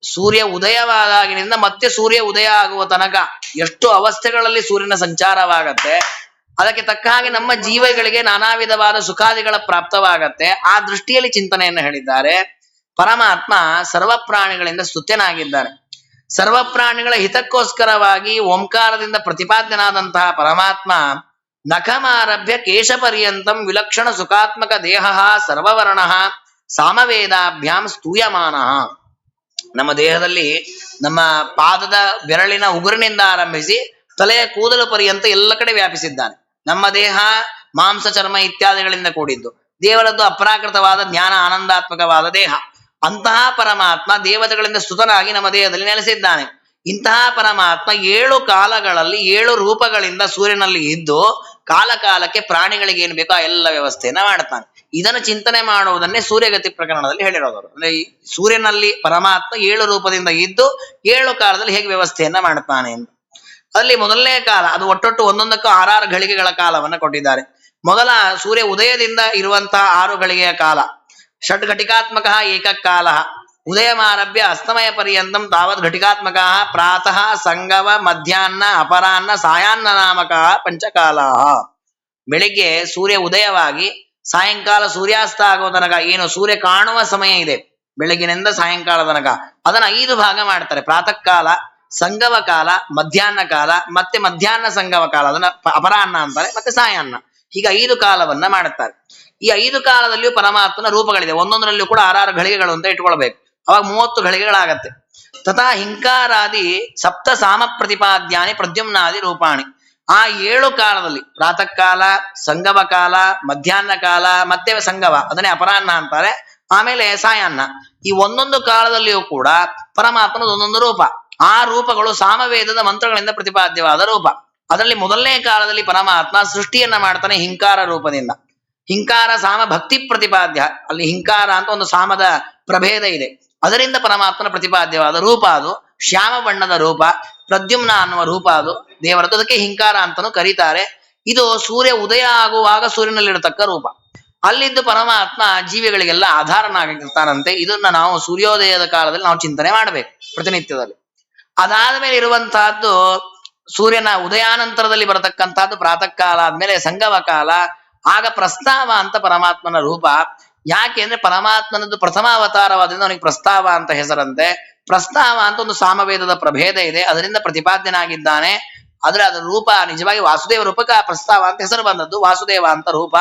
ಸೂರ್ಯ ಉದಯವಾದಾಗಿನಿಂದ ಮತ್ತೆ ಸೂರ್ಯ ಉದಯ ಆಗುವ ತನಕ ಎಷ್ಟು ಅವಸ್ಥೆಗಳಲ್ಲಿ ಸೂರ್ಯನ ಸಂಚಾರವಾಗತ್ತೆ, ಅದಕ್ಕೆ ತಕ್ಕ ಹಾಗೆ ನಮ್ಮ ಜೀವಗಳಿಗೆ ನಾನಾ ವಿಧವಾದ ಸುಖಾದಿಗಳ ಪ್ರಾಪ್ತವಾಗತ್ತೆ. ಆ ದೃಷ್ಟಿಯಲ್ಲಿ ಚಿಂತನೆಯನ್ನು ಹೇಳಿದ್ದಾರೆ. ಪರಮಾತ್ಮ ಸರ್ವ ಪ್ರಾಣಿಗಳಿಂದ ಸ್ತುತ್ಯನಾಗಿದ್ದಾನೆ. ಸರ್ವ ಪ್ರಾಣಿಗಳ ಹಿತಕ್ಕೋಸ್ಕರವಾಗಿ ಓಂಕಾರದಿಂದ ಪ್ರತಿಪಾದ್ಯನಾದಂತಹ ಪರಮಾತ್ಮ ನಖಮಾರಭ್ಯ ಕೇಶ ಪರ್ಯಂತಂ ವಿಲಕ್ಷಣ ಸುಖಾತ್ಮಕ ದೇಹ ಸರ್ವವರ್ಣ ಸಾಮವೇದಾಭ್ಯಾಂ ಸ್ತೂಯಮಾನ. ನಮ್ಮ ದೇಹದಲ್ಲಿ ನಮ್ಮ ಪಾದದ ಬೆರಳಿನ ಉಗುರಿನಿಂದ ಆರಂಭಿಸಿ ತಲೆಯ ಕೂದಲು ಪರ್ಯಂತ ಎಲ್ಲ ಕಡೆ ವ್ಯಾಪಿಸಿದ್ದಾನೆ. ನಮ್ಮ ದೇಹ ಮಾಂಸ ಚರ್ಮ ಇತ್ಯಾದಿಗಳಿಂದ ಕೂಡಿದ್ದು, ದೇವರದ್ದು ಅಪ್ರಾಕೃತವಾದ ಜ್ಞಾನ ಆನಂದಾತ್ಮಕವಾದ ದೇಹ. ಅಂತಹ ಪರಮಾತ್ಮ ದೇವತೆಗಳಿಂದ ಸ್ತುತನಾಗಿ ನಮ್ಮ ದೇಹದಲ್ಲಿ ನೆಲೆಸಿದ್ದಾನೆ. ಇಂತಹ ಪರಮಾತ್ಮ 7 ಕಾಲಗಳಲ್ಲಿ 7 ರೂಪಗಳಿಂದ ಸೂರ್ಯನಲ್ಲಿ ಇದ್ದು ಕಾಲ ಕಾಲಕ್ಕೆ ಪ್ರಾಣಿಗಳಿಗೆ ಏನು ಬೇಕೋ ಆ ಎಲ್ಲ ವ್ಯವಸ್ಥೆಯನ್ನ ಮಾಡ್ತಾನೆ. ಇದನ್ನು ಚಿಂತನೆ ಮಾಡುವುದನ್ನೇ ಸೂರ್ಯಗತಿ ಪ್ರಕರಣದಲ್ಲಿ ಹೇಳಿರೋದು. ಅಂದ್ರೆ ಈ ಸೂರ್ಯನಲ್ಲಿ ಪರಮಾತ್ಮ 7 ರೂಪದಿಂದ ಇದ್ದು 7 ಕಾಲದಲ್ಲಿ ಹೇಗೆ ವ್ಯವಸ್ಥೆಯನ್ನ ಮಾಡ್ತಾನೆ ಅಂತ. ಅಲ್ಲಿ ಮೊದಲನೇ ಕಾಲ, ಅದು ಒಟ್ಟೊಟ್ಟು ಒಂದೊಂದಕ್ಕೂ 6 ಘಳಿಗೆಗಳ ಕಾಲವನ್ನ ಕೊಟ್ಟಿದ್ದಾರೆ. ಮೊದಲ ಸೂರ್ಯ ಉದಯದಿಂದ ಇರುವಂತಹ 6 ಘಳಿಗೆಯ ಕಾಲ, ಷಡ್ ಘಟಿಕಾತ್ಮಕ ಏಕಕಾಲ, ಉದಯಮಾರಭ್ಯ ಅಸ್ತಮಯ ಪರ್ಯಂತಂ ತಾವತ್ ಘಟಿಕಾತ್ಮಕ ಪ್ರಾತಃ ಸಂಗಮ ಮಧ್ಯಾಹ್ನ ಅಪರಾಹ್ನ ಸಾಯಾಹ್ನ ನಾಮಕ ಪಂಚಕಾಲ. ಬೆಳಿಗ್ಗೆ ಸೂರ್ಯ ಉದಯವಾಗಿ ಸಾಯಂಕಾಲ ಸೂರ್ಯಾಸ್ತ ಆಗೋ ತನಕ ಏನು ಸೂರ್ಯ ಕಾಣುವ ಸಮಯ ಇದೆ, ಬೆಳಗಿನಿಂದ ಸಾಯಂಕಾಲ ತನಕ, ಅದನ್ನ 5 ಭಾಗ ಮಾಡ್ತಾರೆ. ಪ್ರಾತಃ ಕಾಲ, ಸಂಗಮ ಕಾಲ, ಮಧ್ಯಾಹ್ನ ಕಾಲ, ಮತ್ತೆ ಮಧ್ಯಾಹ್ನ ಸಂಗಮ ಕಾಲ, ಅದನ್ನ ಅಪರಾಹ್ನ ಅಂತಾರೆ, ಮತ್ತೆ ಸಾಯಾಹ್ನ. ಹೀಗೆ 5 ಕಾಲವನ್ನ ಮಾಡುತ್ತಾರೆ. ಈ 5 ಕಾಲದಲ್ಲಿಯೂ ಪರಮಾತ್ಮನ ರೂಪಗಳಿದೆ. ಒಂದೊಂದರಲ್ಲಿಯೂ ಕೂಡ 6 ಘಳಿಗೆಗಳು ಅಂತ ಇಟ್ಕೊಳ್ಬೇಕು. ಅವಾಗ 30 ಘಳಿಗೆಗಳಾಗತ್ತೆ. ತಥಾ ಹಿಂಕಾರಾದಿ ಸಪ್ತ ಸಾಮ ಪ್ರತಿಪಾದ್ಯಾನಿ ಪ್ರದ್ಯುಮ್ನಾದಿ ರೂಪಾಣಿ. ಆ 7 ಕಾಲದಲ್ಲಿ ಪ್ರಾತಃ ಕಾಲ, ಸಂಗಮ ಕಾಲ, ಮಧ್ಯಾಹ್ನ ಕಾಲ, ಮತ್ತೆ ಸಂಗಮ, ಅದನ್ನೇ ಅಪರಾಹ್ನ ಅಂತಾರೆ, ಆಮೇಲೆ ಸಾಯಾಹ್ನ. ಈ ಒಂದೊಂದು ಕಾಲದಲ್ಲಿಯೂ ಕೂಡ ಪರಮಾತ್ಮನದ ಒಂದೊಂದು ರೂಪ. ಆ ರೂಪಗಳು ಸಾಮವೇದದ ಮಂತ್ರಗಳಿಂದ ಪ್ರತಿಪಾದ್ಯವಾದ ರೂಪ. ಅದರಲ್ಲಿ ಮೊದಲನೇ ಕಾಲದಲ್ಲಿ ಪರಮಾತ್ಮ ಸೃಷ್ಟಿಯನ್ನ ಮಾಡ್ತಾನೆ ಹಿಂಕಾರ ರೂಪದಿಂದ. ಹಿಂಕಾರ ಸಾಮ ಭಕ್ತಿ ಪ್ರತಿಪಾದ್ಯ. ಅಲ್ಲಿ ಹಿಂಕಾರ ಅಂತ ಒಂದು ಸಾಮದ ಪ್ರಭೇದ ಇದೆ. ಅದರಿಂದ ಪರಮಾತ್ಮನ ಪ್ರತಿಪಾದ್ಯವಾದ ರೂಪ ಅದು. ಶ್ಯಾಮ ಬಣ್ಣದ ರೂಪ, ಪ್ರದ್ಯುಮ್ನ ಅನ್ನುವ ರೂಪ ಅದು ದೇವರದ್ದು. ಅದಕ್ಕೆ ಹಿಂಕಾರ ಅಂತಾನು ಕರೀತಾರೆ. ಇದು ಸೂರ್ಯ ಉದಯ ಆಗುವಾಗ ಸೂರ್ಯನಲ್ಲಿರತಕ್ಕ ರೂಪ. ಅಲ್ಲಿದ್ದು ಪರಮಾತ್ಮ ಜೀವಿಗಳಿಗೆಲ್ಲ ಆಧಾರನಾಗಿರ್ತಾನಂತೆ. ಇದನ್ನ ನಾವು ಸೂರ್ಯೋದಯದ ಕಾಲದಲ್ಲಿ ನಾವು ಚಿಂತನೆ ಮಾಡಬೇಕು ಪ್ರತಿನಿತ್ಯದಲ್ಲಿ. ಅದಾದ ಮೇಲೆ ಇರುವಂತಹದ್ದು ಸೂರ್ಯನ ಉದಯಾನಂತರದಲ್ಲಿ ಬರತಕ್ಕಂತಹದ್ದು ಪ್ರಾತಃ ಕಾಲ ಆದ್ಮೇಲೆ ಸಂಗಮ ಕಾಲ. ಆಗ ಪ್ರಸ್ತಾವ ಅಂತ ಪರಮಾತ್ಮನ ರೂಪ. ಯಾಕೆ ಅಂದ್ರೆ ಪರಮಾತ್ಮನದ್ದು ಪ್ರಥಮ ಅವತಾರವಾದ್ರಿಂದ ಅವನಿಗೆ ಪ್ರಸ್ತಾವ ಅಂತ ಹೆಸರಂತೆ. ಪ್ರಸ್ತಾವ ಅಂತ ಒಂದು ಸಾಮವೇದದ ಪ್ರಭೇದ ಇದೆ, ಅದರಿಂದ ಪ್ರತಿಪಾದ್ಯನಾಗಿದ್ದಾನೆ. ಆದ್ರೆ ಅದರ ರೂಪ ನಿಜವಾಗಿ ವಾಸುದೇವ ರೂಪಕ್ಕೆ ಆ ಪ್ರಸ್ತಾವ ಅಂತ ಹೆಸರು ಬಂದದ್ದು. ವಾಸುದೇವ ಅಂತ ರೂಪ.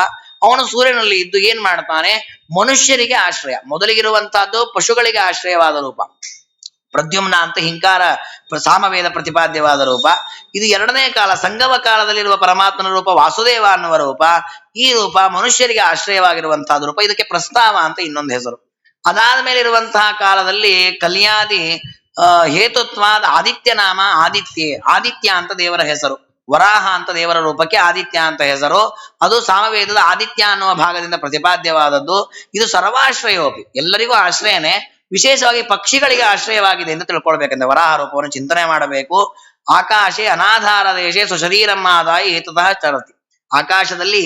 ಅವನು ಸೂರ್ಯನಲ್ಲಿ ಇದ್ದು ಏನ್ ಮಾಡ್ತಾನೆ, ಮನುಷ್ಯರಿಗೆ ಆಶ್ರಯ. ಮೊದಲಿಗಿರುವಂತಹದ್ದು ಪಶುಗಳಿಗೆ ಆಶ್ರಯವಾದ ರೂಪ ಪ್ರದ್ಯುಮ್ನ ಅಂತ ಹಿಂಕಾರ ಸಾಮವೇದ ಪ್ರತಿಪಾದ್ಯವಾದ ರೂಪ. ಇದು 2ನೇ ಕಾಲ, ಸಂಗಮ ಕಾಲದಲ್ಲಿರುವ ಪರಮಾತ್ಮನ ರೂಪ ವಾಸುದೇವ ಅನ್ನುವ ರೂಪ. ಈ ರೂಪ ಮನುಷ್ಯರಿಗೆ ಆಶ್ರಯವಾಗಿರುವಂತಹ ರೂಪ. ಇದಕ್ಕೆ ಪ್ರಸ್ತಾವ ಅಂತ ಇನ್ನೊಂದು ಹೆಸರು. ಅದಾದ ಮೇಲೆ ಇರುವಂತಹ ಕಾಲದಲ್ಲಿ ಕಲ್ಯಾದಿ ಹೇತುತ್ವಾದ ಆದಿತ್ಯ ನಾಮ ಆದಿತ್ಯ ಅಂತ ದೇವರ ಹೆಸರು. ವರಾಹ ಅಂತ ದೇವರ ರೂಪಕ್ಕೆ ಆದಿತ್ಯ ಅಂತ ಹೆಸರು. ಅದು ಸಾಮವೇದದ ಆದಿತ್ಯ ಅನ್ನುವ ಭಾಗದಿಂದ ಪ್ರತಿಪಾದ್ಯವಾದದ್ದು. ಇದು ಸರ್ವಾಶ್ರಯೋಪಿ, ಎಲ್ಲರಿಗೂ ಆಶ್ರಯನೇ. ವಿಶೇಷವಾಗಿ ಪಕ್ಷಿಗಳಿಗೆ ಆಶ್ರಯವಾಗಿದೆ ಎಂದು ತಿಳ್ಕೊಳ್ಬೇಕಂದ್ರೆ ವರಾಹ ರೂಪವನ್ನು ಚಿಂತನೆ ಮಾಡಬೇಕು. ಆಕಾಶೆ ಅನಾಧಾರ ದೇಶೆ ಸ್ವಶರೀರಮ್ಮಾದಾಯ ಹೇತುತಃ ಚರತಿ. ಆಕಾಶದಲ್ಲಿ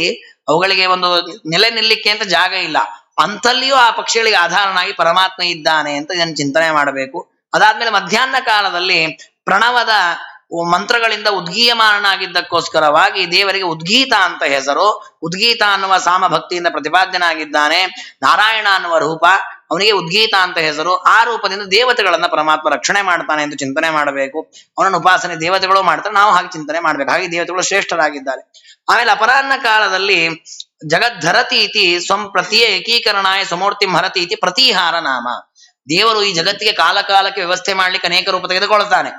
ಅವುಗಳಿಗೆ ಒಂದು ನೆಲೆ ನಿಲ್ಲಿಕ್ಕೆ ಅಂತ ಜಾಗ ಇಲ್ಲ, ಅಂತಲ್ಲಿಯೂ ಆ ಪಕ್ಷಿಗಳಿಗೆ ಆಧಾರನಾಗಿ ಪರಮಾತ್ಮ ಇದ್ದಾನೆ ಅಂತ ಇದನ್ನು ಚಿಂತನೆ ಮಾಡಬೇಕು. ಅದಾದ್ಮೇಲೆ ಮಧ್ಯಾಹ್ನ ಕಾಲದಲ್ಲಿ ಪ್ರಣವದ ಮಂತ್ರಗಳಿಂದ ಉದ್ಗೀಯಮಾನನಾಗಿದ್ದಕ್ಕೋಸ್ಕರವಾಗಿ ದೇವರಿಗೆ ಉದ್ಗೀತ ಅಂತ ಹೆಸರು. ಉದ್ಗೀತ ಅನ್ನುವ ಸಾಮ ಭಕ್ತಿಯಿಂದ ಪ್ರತಿಪಾದ್ಯನಾಗಿದ್ದಾನೆ. ನಾರಾಯಣ ಅನ್ನುವ ರೂಪ, ಅವನಿಗೆ ಉದ್ಗೀತ ಅಂತ ಹೆಸರು. ಆ ರೂಪದಿಂದ ದೇವತೆಗಳನ್ನ ಪರಮಾತ್ಮ ರಕ್ಷಣೆ ಮಾಡ್ತಾನೆ ಎಂದು ಚಿಂತನೆ ಮಾಡಬೇಕು. ಅವನನ್ನು ಉಪಾಸನೆ ದೇವತೆಗಳು ಮಾಡ್ತಾರೆ, ನಾವು ಹಾಗೆ ಚಿಂತನೆ ಮಾಡ್ಬೇಕು. ಹಾಗೆ ದೇವತೆಗಳು ಶ್ರೇಷ್ಠರಾಗಿದ್ದಾರೆ. ಆಮೇಲೆ ಅಪರಾಹ್ನ ಕಾಲದಲ್ಲಿ ಜಗದ್ಧರತಿ ಇತಿ ಸ್ವಂ ಪ್ರತಿಯ ಏಕೀಕರಣಾಯ ಸಮೂರ್ತಿಂ ಹರತಿ ಇತಿ ಪ್ರತಿಹಾರ ನಾಮ. ದೇವರು ಈ ಜಗತ್ತಿಗೆ ಕಾಲಕ್ಕೆ ವ್ಯವಸ್ಥೆ ಮಾಡ್ಲಿಕ್ಕೆ ಅನೇಕ ರೂಪ ತೆಗೆದುಕೊಳ್ತಾನೆ.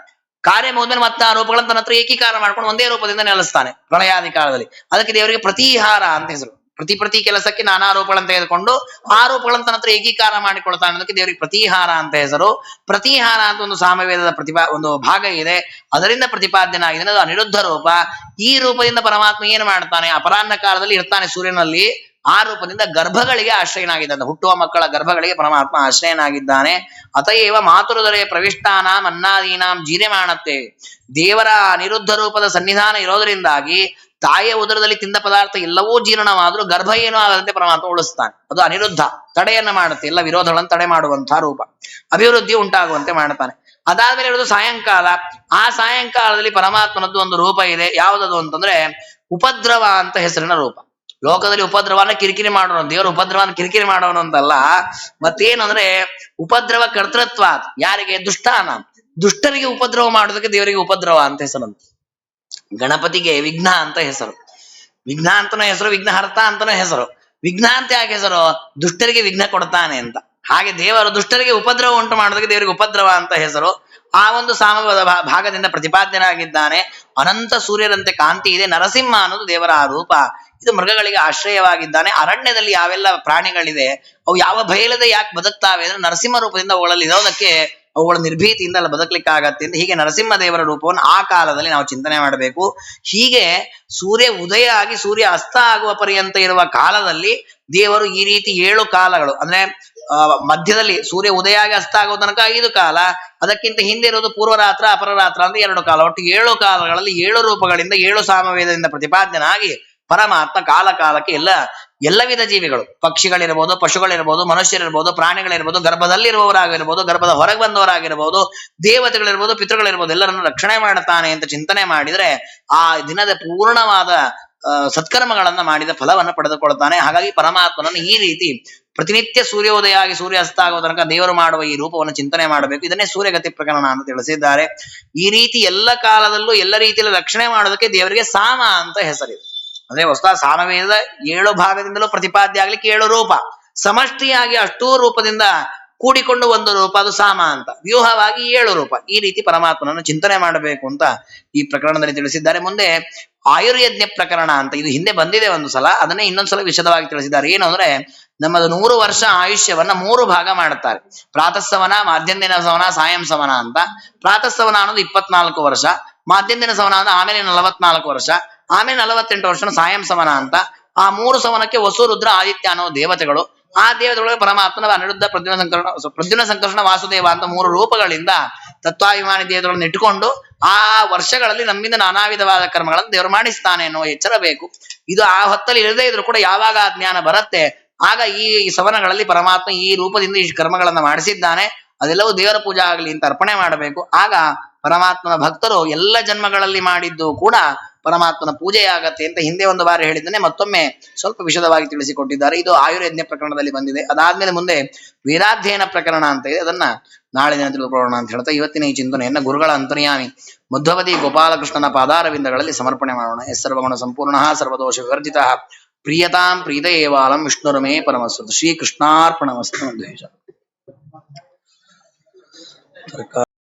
ಕಾರ್ಯ ಮುಗಿದ್ಮೇಲೆ ಮತ್ತೆ ಆ ರೂಪಗಳನ್ನು ತನ್ನ ಹತ್ರ ಏಕೀಕಾರ ಮಾಡ್ಕೊಂಡು ಒಂದೇ ರೂಪದಿಂದ ನೆಲೆಸ್ತಾನೆ ಪ್ರಳಯಾದಿ ಕಾಲದಲ್ಲಿ. ಅದಕ್ಕೆ ದೇವರಿಗೆ ಪ್ರತಿಹಾರ ಅಂತ ಹೆಸರು. ಪ್ರತಿ ಕೆಲಸಕ್ಕೆ ನಾನಾ ರೂಪಗಳನ್ನು ತೆಗೆದುಕೊಂಡು ಆ ರೂಪಗಳನ್ನು ತನ್ನ ಹತ್ರ ಏಕೀಕಾರ ಮಾಡಿಕೊಳ್ತಾನೆ. ಅದಕ್ಕೆ ದೇವರಿಗೆ ಪ್ರತಿಹಾರ ಅಂತ ಹೆಸರು. ಪ್ರತಿಹಾರ ಅಂತ ಒಂದು ಸಾಮವೇದದ ಒಂದು ಭಾಗ ಇದೆ, ಅದರಿಂದ ಪ್ರತಿಪಾದ್ಯನಾಗಿದೆ. ಅದು ಅನಿರುದ್ಧ ರೂಪ. ಈ ರೂಪದಿಂದ ಪರಮಾತ್ಮ ಏನು ಮಾಡ್ತಾನೆ, ಅಪರಾಹ್ನ ಕಾಲದಲ್ಲಿ ಇರ್ತಾನೆ ಸೂರ್ಯನಲ್ಲಿ. ಆ ರೂಪದಿಂದ ಗರ್ಭಗಳಿಗೆ ಆಶ್ರಯನಾಗಿದ್ದಾನೆ. ಹುಟ್ಟುವ ಮಕ್ಕಳ ಗರ್ಭಗಳಿಗೆ ಪರಮಾತ್ಮ ಆಶ್ರಯನಾಗಿದ್ದಾನೆ. ಅತಯೇವ ಮಾತೃದರೆಯ ಪ್ರವಿಷ್ಟಾನಾಂ ಅನ್ನಾದೀನಾಂ ಜೀರ್ಯಮಾಣತೆ. ದೇವರ ಅನಿರುದ್ಧ ರೂಪದ ಸನ್ನಿಧಾನ ಇರೋದರಿಂದಾಗಿ ತಾಯಿಯ ಉದರದಲ್ಲಿ ತಿಂದ ಪದಾರ್ಥ ಎಲ್ಲವೂ ಜೀರ್ಣವಾದ್ರೂ ಗರ್ಭ ಏನೂ ಆಗದಂತೆ ಪರಮಾತ್ಮ ಉಳಿಸ್ತಾನೆ. ಅದು ಅನಿರುದ್ಧ, ತಡೆಯನ್ನ ಮಾಡುತ್ತೆ. ಎಲ್ಲ ವಿರೋಧಗಳನ್ನು ತಡೆ ಮಾಡುವಂತಹ ರೂಪ, ಅಭಿವೃದ್ಧಿ ಉಂಟಾಗುವಂತೆ ಮಾಡ್ತಾನೆ. ಅದಾದ್ಮೇಲೆ ಇರೋದು ಸಾಯಂಕಾಲ. ಆ ಸಾಯಂಕಾಲದಲ್ಲಿ ಪರಮಾತ್ಮನದ್ದು ಒಂದು ರೂಪ ಇದೆ. ಯಾವುದದು ಅಂತಂದ್ರೆ ಉಪದ್ರವ ಅಂತ ಹೆಸರಿನ ರೂಪ. ಲೋಕದಲ್ಲಿ ಉಪದ್ರವನ ಕಿರಿಕಿರಿ ಮಾಡೋನು, ದೇವರು ಉಪದ್ರವನ ಕಿರಿಕಿರಿ ಮಾಡೋನು ಅಂತಲ್ಲ. ಮತ್ತೇನು ಅಂದ್ರೆ ಉಪದ್ರವ ಕರ್ತೃತ್ವ. ಯಾರಿಗೆ? ದುಷ್ಟಾನ. ದುಷ್ಟರಿಗೆ ಉಪದ್ರವ ಮಾಡೋದಕ್ಕೆ ದೇವರಿಗೆ ಉಪದ್ರವ ಅಂತ ಹೆಸರಂತ. ಗಣಪತಿಗೆ ವಿಘ್ನ ಅಂತ ಹೆಸರು. ವಿಘ್ನ ಅಂತನೂ ಹೆಸರು, ವಿಘ್ನಹರ್ತ ಅಂತನೂ ಹೆಸರು. ವಿಘ್ನ ಅಂತ ಯಾಕೆ ಹೆಸರು? ದುಷ್ಟರಿಗೆ ವಿಘ್ನ ಕೊಡ್ತಾನೆ ಅಂತ. ಹಾಗೆ ದೇವರು ದುಷ್ಟರಿಗೆ ಉಪದ್ರವ ಉಂಟು ಮಾಡೋದಕ್ಕೆ ದೇವರಿಗೆ ಉಪದ್ರವ ಅಂತ ಹೆಸರು. ಆ ಒಂದು ಸಾಮವೇದ ಭಾಗದಿಂದ ಪ್ರತಿಪಾದ್ಯನಾಗಿದ್ದಾನೆ. ಅನಂತ ಸೂರ್ಯರಂತೆ ಕಾಂತಿ ಇದೆ. ನರಸಿಂಹ ಅನ್ನೋದು ದೇವರ ಆ ರೂಪ. ಇದು ಮೃಗಗಳಿಗೆ ಆಶ್ರಯವಾಗಿದ್ದಾನೆ. ಅರಣ್ಯದಲ್ಲಿ ಯಾವೆಲ್ಲ ಪ್ರಾಣಿಗಳಿದೆ ಅವು ಯಾವ ಭಯಲದೆ ಯಾಕೆ ಬದುಕ್ತಾವೆ ಅಂದ್ರೆ ನರಸಿಂಹ ರೂಪದಿಂದ ಅವುಗಳಲ್ಲಿ ಇರೋದಕ್ಕೆ ಅವುಗಳ ನಿರ್ಭೀತಿಯಿಂದ ಅಲ್ಲ ಬದುಕಲಿಕ್ಕೆ ಆಗತ್ತೆ ಅಂತ. ಹೀಗೆ ನರಸಿಂಹ ದೇವರ ರೂಪವನ್ನು ಆ ಕಾಲದಲ್ಲಿ ನಾವು ಚಿಂತನೆ ಮಾಡಬೇಕು. ಹೀಗೆ ಸೂರ್ಯ ಉದಯ ಆಗಿ ಸೂರ್ಯ ಅಸ್ತ ಆಗುವ ಪರ್ಯಂತ ಇರುವ ಕಾಲದಲ್ಲಿ ದೇವರು ಈ ರೀತಿ 7 ಕಾಲಗಳು ಅಂದ್ರೆ ಮಧ್ಯದಲ್ಲಿ ಸೂರ್ಯ ಉದಯ ಆಗಿ ಅಸ್ತ ಆಗೋ ತನಕ 5 ಕಾಲ, ಅದಕ್ಕಿಂತ ಹಿಂದೆ ಇರೋದು ಪೂರ್ವರಾತ್ರ ಅಪರರಾತ್ರ ಅಂತ 2 ಕಾಲ. ಒಟ್ಟು 7 ಕಾಲಗಳಲ್ಲಿ 7 ರೂಪಗಳಿಂದ 7 ಸಾಮವೇದದಿಂದ ಪ್ರತಿಪಾದ್ಯನಾಗಿ ಪರಮಾತ್ಮ ಕಾಲಕ್ಕೆ ಎಲ್ಲ ವಿಧ ಜೀವಿಗಳು, ಪಕ್ಷಿಗಳಿರ್ಬೋದು, ಪಶುಗಳಿರ್ಬೋದು, ಮನುಷ್ಯರಿರ್ಬೋದು, ಪ್ರಾಣಿಗಳಿರ್ಬೋದು, ಗರ್ಭದಲ್ಲಿರುವವರಾಗಿರ್ಬೋದು, ಗರ್ಭದ ಹೊರಗೆ ಬಂದವರಾಗಿರ್ಬೋದು, ದೇವತೆಗಳಿರ್ಬೋದು, ಪಿತೃಗಳಿರ್ಬೋದು, ಎಲ್ಲರನ್ನು ರಕ್ಷಣೆ ಮಾಡುತ್ತಾನೆ ಅಂತ ಚಿಂತನೆ ಮಾಡಿದ್ರೆ ಆ ದಿನದ ಪೂರ್ಣವಾದ ಸತ್ಕರ್ಮಗಳನ್ನ ಮಾಡಿದ ಫಲವನ್ನು ಪಡೆದುಕೊಳ್ತಾನೆ. ಹಾಗಾಗಿ ಪರಮಾತ್ಮನನ್ನು ಈ ರೀತಿ ಪ್ರತಿನಿತ್ಯ ಸೂರ್ಯೋದಯ ಆಗಿ ಸೂರ್ಯ ಅಸ್ತ ಆಗೋ ತನಕ ದೇವರು ಮಾಡುವ ಈ ರೂಪವನ್ನು ಚಿಂತನೆ ಮಾಡಬೇಕು. ಇದನ್ನೇ ಸೂರ್ಯಗತಿ ಪ್ರಕರಣ ಅಂತ ತಿಳಿಸಿದ್ದಾರೆ. ಈ ರೀತಿ ಎಲ್ಲ ಕಾಲದಲ್ಲೂ ಎಲ್ಲ ರೀತಿಯಲ್ಲಿ ರಕ್ಷಣೆ ಮಾಡೋದಕ್ಕೆ ದೇವರಿಗೆ ಸಾಮ ಅಂತ ಹೆಸರಿದೆ. ಅಂದ್ರೆ ಹೊಸ ಸಾಮವೇದ 7 ಭಾಗದಿಂದಲೂ ಪ್ರತಿಪಾದ್ಯ ಆಗ್ಲಿಕ್ಕೆ 7 ರೂಪ, ಸಮಷ್ಟಿಯಾಗಿ ಅಷ್ಟೂ ರೂಪದಿಂದ ಕೂಡಿಕೊಂಡು ಒಂದು ರೂಪ, ಅದು ಸಾಮ ಅಂತ. ವ್ಯೂಹವಾಗಿ 7 ರೂಪ. ಈ ರೀತಿ ಪರಮಾತ್ಮನನ್ನು ಚಿಂತನೆ ಮಾಡಬೇಕು ಅಂತ ಈ ಪ್ರಕರಣದಲ್ಲಿ ತಿಳಿಸಿದ್ದಾರೆ. ಮುಂದೆ ಆಯುರ್ಯಜ್ಞ ಪ್ರಕರಣ ಅಂತ, ಇದು ಹಿಂದೆ ಬಂದಿದೆ ಒಂದು ಸಲ, ಅದನ್ನೇ ಇನ್ನೊಂದ್ಸಲ ವಿಶದವಾಗಿ ತಿಳಿಸಿದ್ದಾರೆ. ಏನು ಅಂದ್ರೆ, ನಮ್ಮದು 100 ವರ್ಷ ಆಯುಷ್ಯವನ್ನ 3 ಭಾಗ ಮಾಡುತ್ತಾರೆ. ಪ್ರಾತಃಸವನ, ಮಾಧ್ಯಂದಿನ ಸವನ, ಸಾಯಂ ಸವನ ಅಂತ. ಪ್ರಾತಃಸವನ ಅನ್ನೋದು 24 ವರ್ಷ, ಮಾಧ್ಯಂದಿನ ಸವನ ಅಂದ್ರೆ ಆಮೇಲೆ 44 ವರ್ಷ, ಆಮೇಲೆ 48 ವರ್ಷ ಸಾಯಂ ಸವನ ಅಂತ. ಆ 3 ಸವನಕ್ಕೆ ವಸು, ರುದ್ರ, ಆದಿತ್ಯ ಅನ್ನೋ ದೇವತೆಗಳು. ಆ ದೇವತೆಗಳಿಗೆ ಪರಮಾತ್ಮನ ಅನಿರುದ್ಧ, ಪ್ರದ್ಯುಮ್ನ ಸಂಕರ್ಷಣ, ವಾಸುದೇವ ಅಂತ 3 ರೂಪಗಳಿಂದ ತತ್ವಾಭಿಮಾನಿ ದೇವತೆಗಳನ್ನು ಇಟ್ಟುಕೊಂಡು ಆ ವರ್ಷಗಳಲ್ಲಿ ನಮ್ಮಿಂದ ನಾನಾ ವಿಧವಾದ ಕರ್ಮಗಳನ್ನು ದೇವರು ಮಾಡಿಸ್ತಾನೆ ಅನ್ನೋ ಎಚ್ಚರ ಬೇಕು. ಇದು ಆ ಹೊತ್ತಲ್ಲಿ ಇರದೇ ಇದ್ರು ಕೂಡ ಯಾವಾಗ ಆ ಜ್ಞಾನ ಬರುತ್ತೆ ಆಗ ಈ ಸವನಗಳಲ್ಲಿ ಪರಮಾತ್ಮ ಈ ರೂಪದಿಂದ ಈ ಕರ್ಮಗಳನ್ನ ಮಾಡಿಸಿದ್ದಾನೆ, ಅದೆಲ್ಲವೂ ದೇವರ ಪೂಜಾ ಆಗಲಿ ಅಂತ ಅರ್ಪಣೆ ಮಾಡಬೇಕು. ಆಗ ಪರಮಾತ್ಮನ ಭಕ್ತರು ಎಲ್ಲ ಜನ್ಮಗಳಲ್ಲಿ ಮಾಡಿದ್ದು ಕೂಡ ಪರಮಾತ್ಮನ ಪೂಜೆಯಾಗತ್ತೆ ಅಂತ ಹಿಂದೆ ಒಂದು ಬಾರಿ ಹೇಳಿದ್ದನ್ನೇ ಮತ್ತೊಮ್ಮೆ ಸ್ವಲ್ಪ ವಿಶದವಾಗಿ ತಿಳಿಸಿಕೊಟ್ಟಿದ್ದಾರೆ. ಇದು ಆಯುರ್ಯಜ್ಞ ಪ್ರಕರಣದಲ್ಲಿ ಬಂದಿದೆ. ಅದಾದ್ಮೇಲೆ ಮುಂದೆ ವೇದಾಧ್ಯಯನ ಪ್ರಕರಣ ಅಂತ ಇದೆ, ಅದನ್ನ ನಾಳೆ ದಿನ ತಿಳ್ಕೊಳ್ಳೋಣ ಅಂತ ಹೇಳ್ತಾ ಇವತ್ತಿನ ಈ ಚಿಂತನೆಯನ್ನ ಗುರುಗಳ ಅಂತರ್ಯಾಮಿ ಮಧ್ವಪದಿ ಗೋಪಾಲಕೃಷ್ಣನ ಪಾದಾರವಿಂದಗಳಲ್ಲಿ ಸಮರ್ಪಣೆ ಮಾಡೋಣ. ಸರ್ವಗುಣ ಸಂಪೂರ್ಣ ಸರ್ವದೋಷ ವಿವರ್ಜಿತ ಪ್ರಿಯತಾಂ ಪ್ರೀತ ಏವಾಲಂ ವಿಷ್ಣುರಮೇ ಪರಮಸ್ವತ್. ಶ್ರೀ ಕೃಷ್ಣಾರ್ಪಣಮಸ್ತು.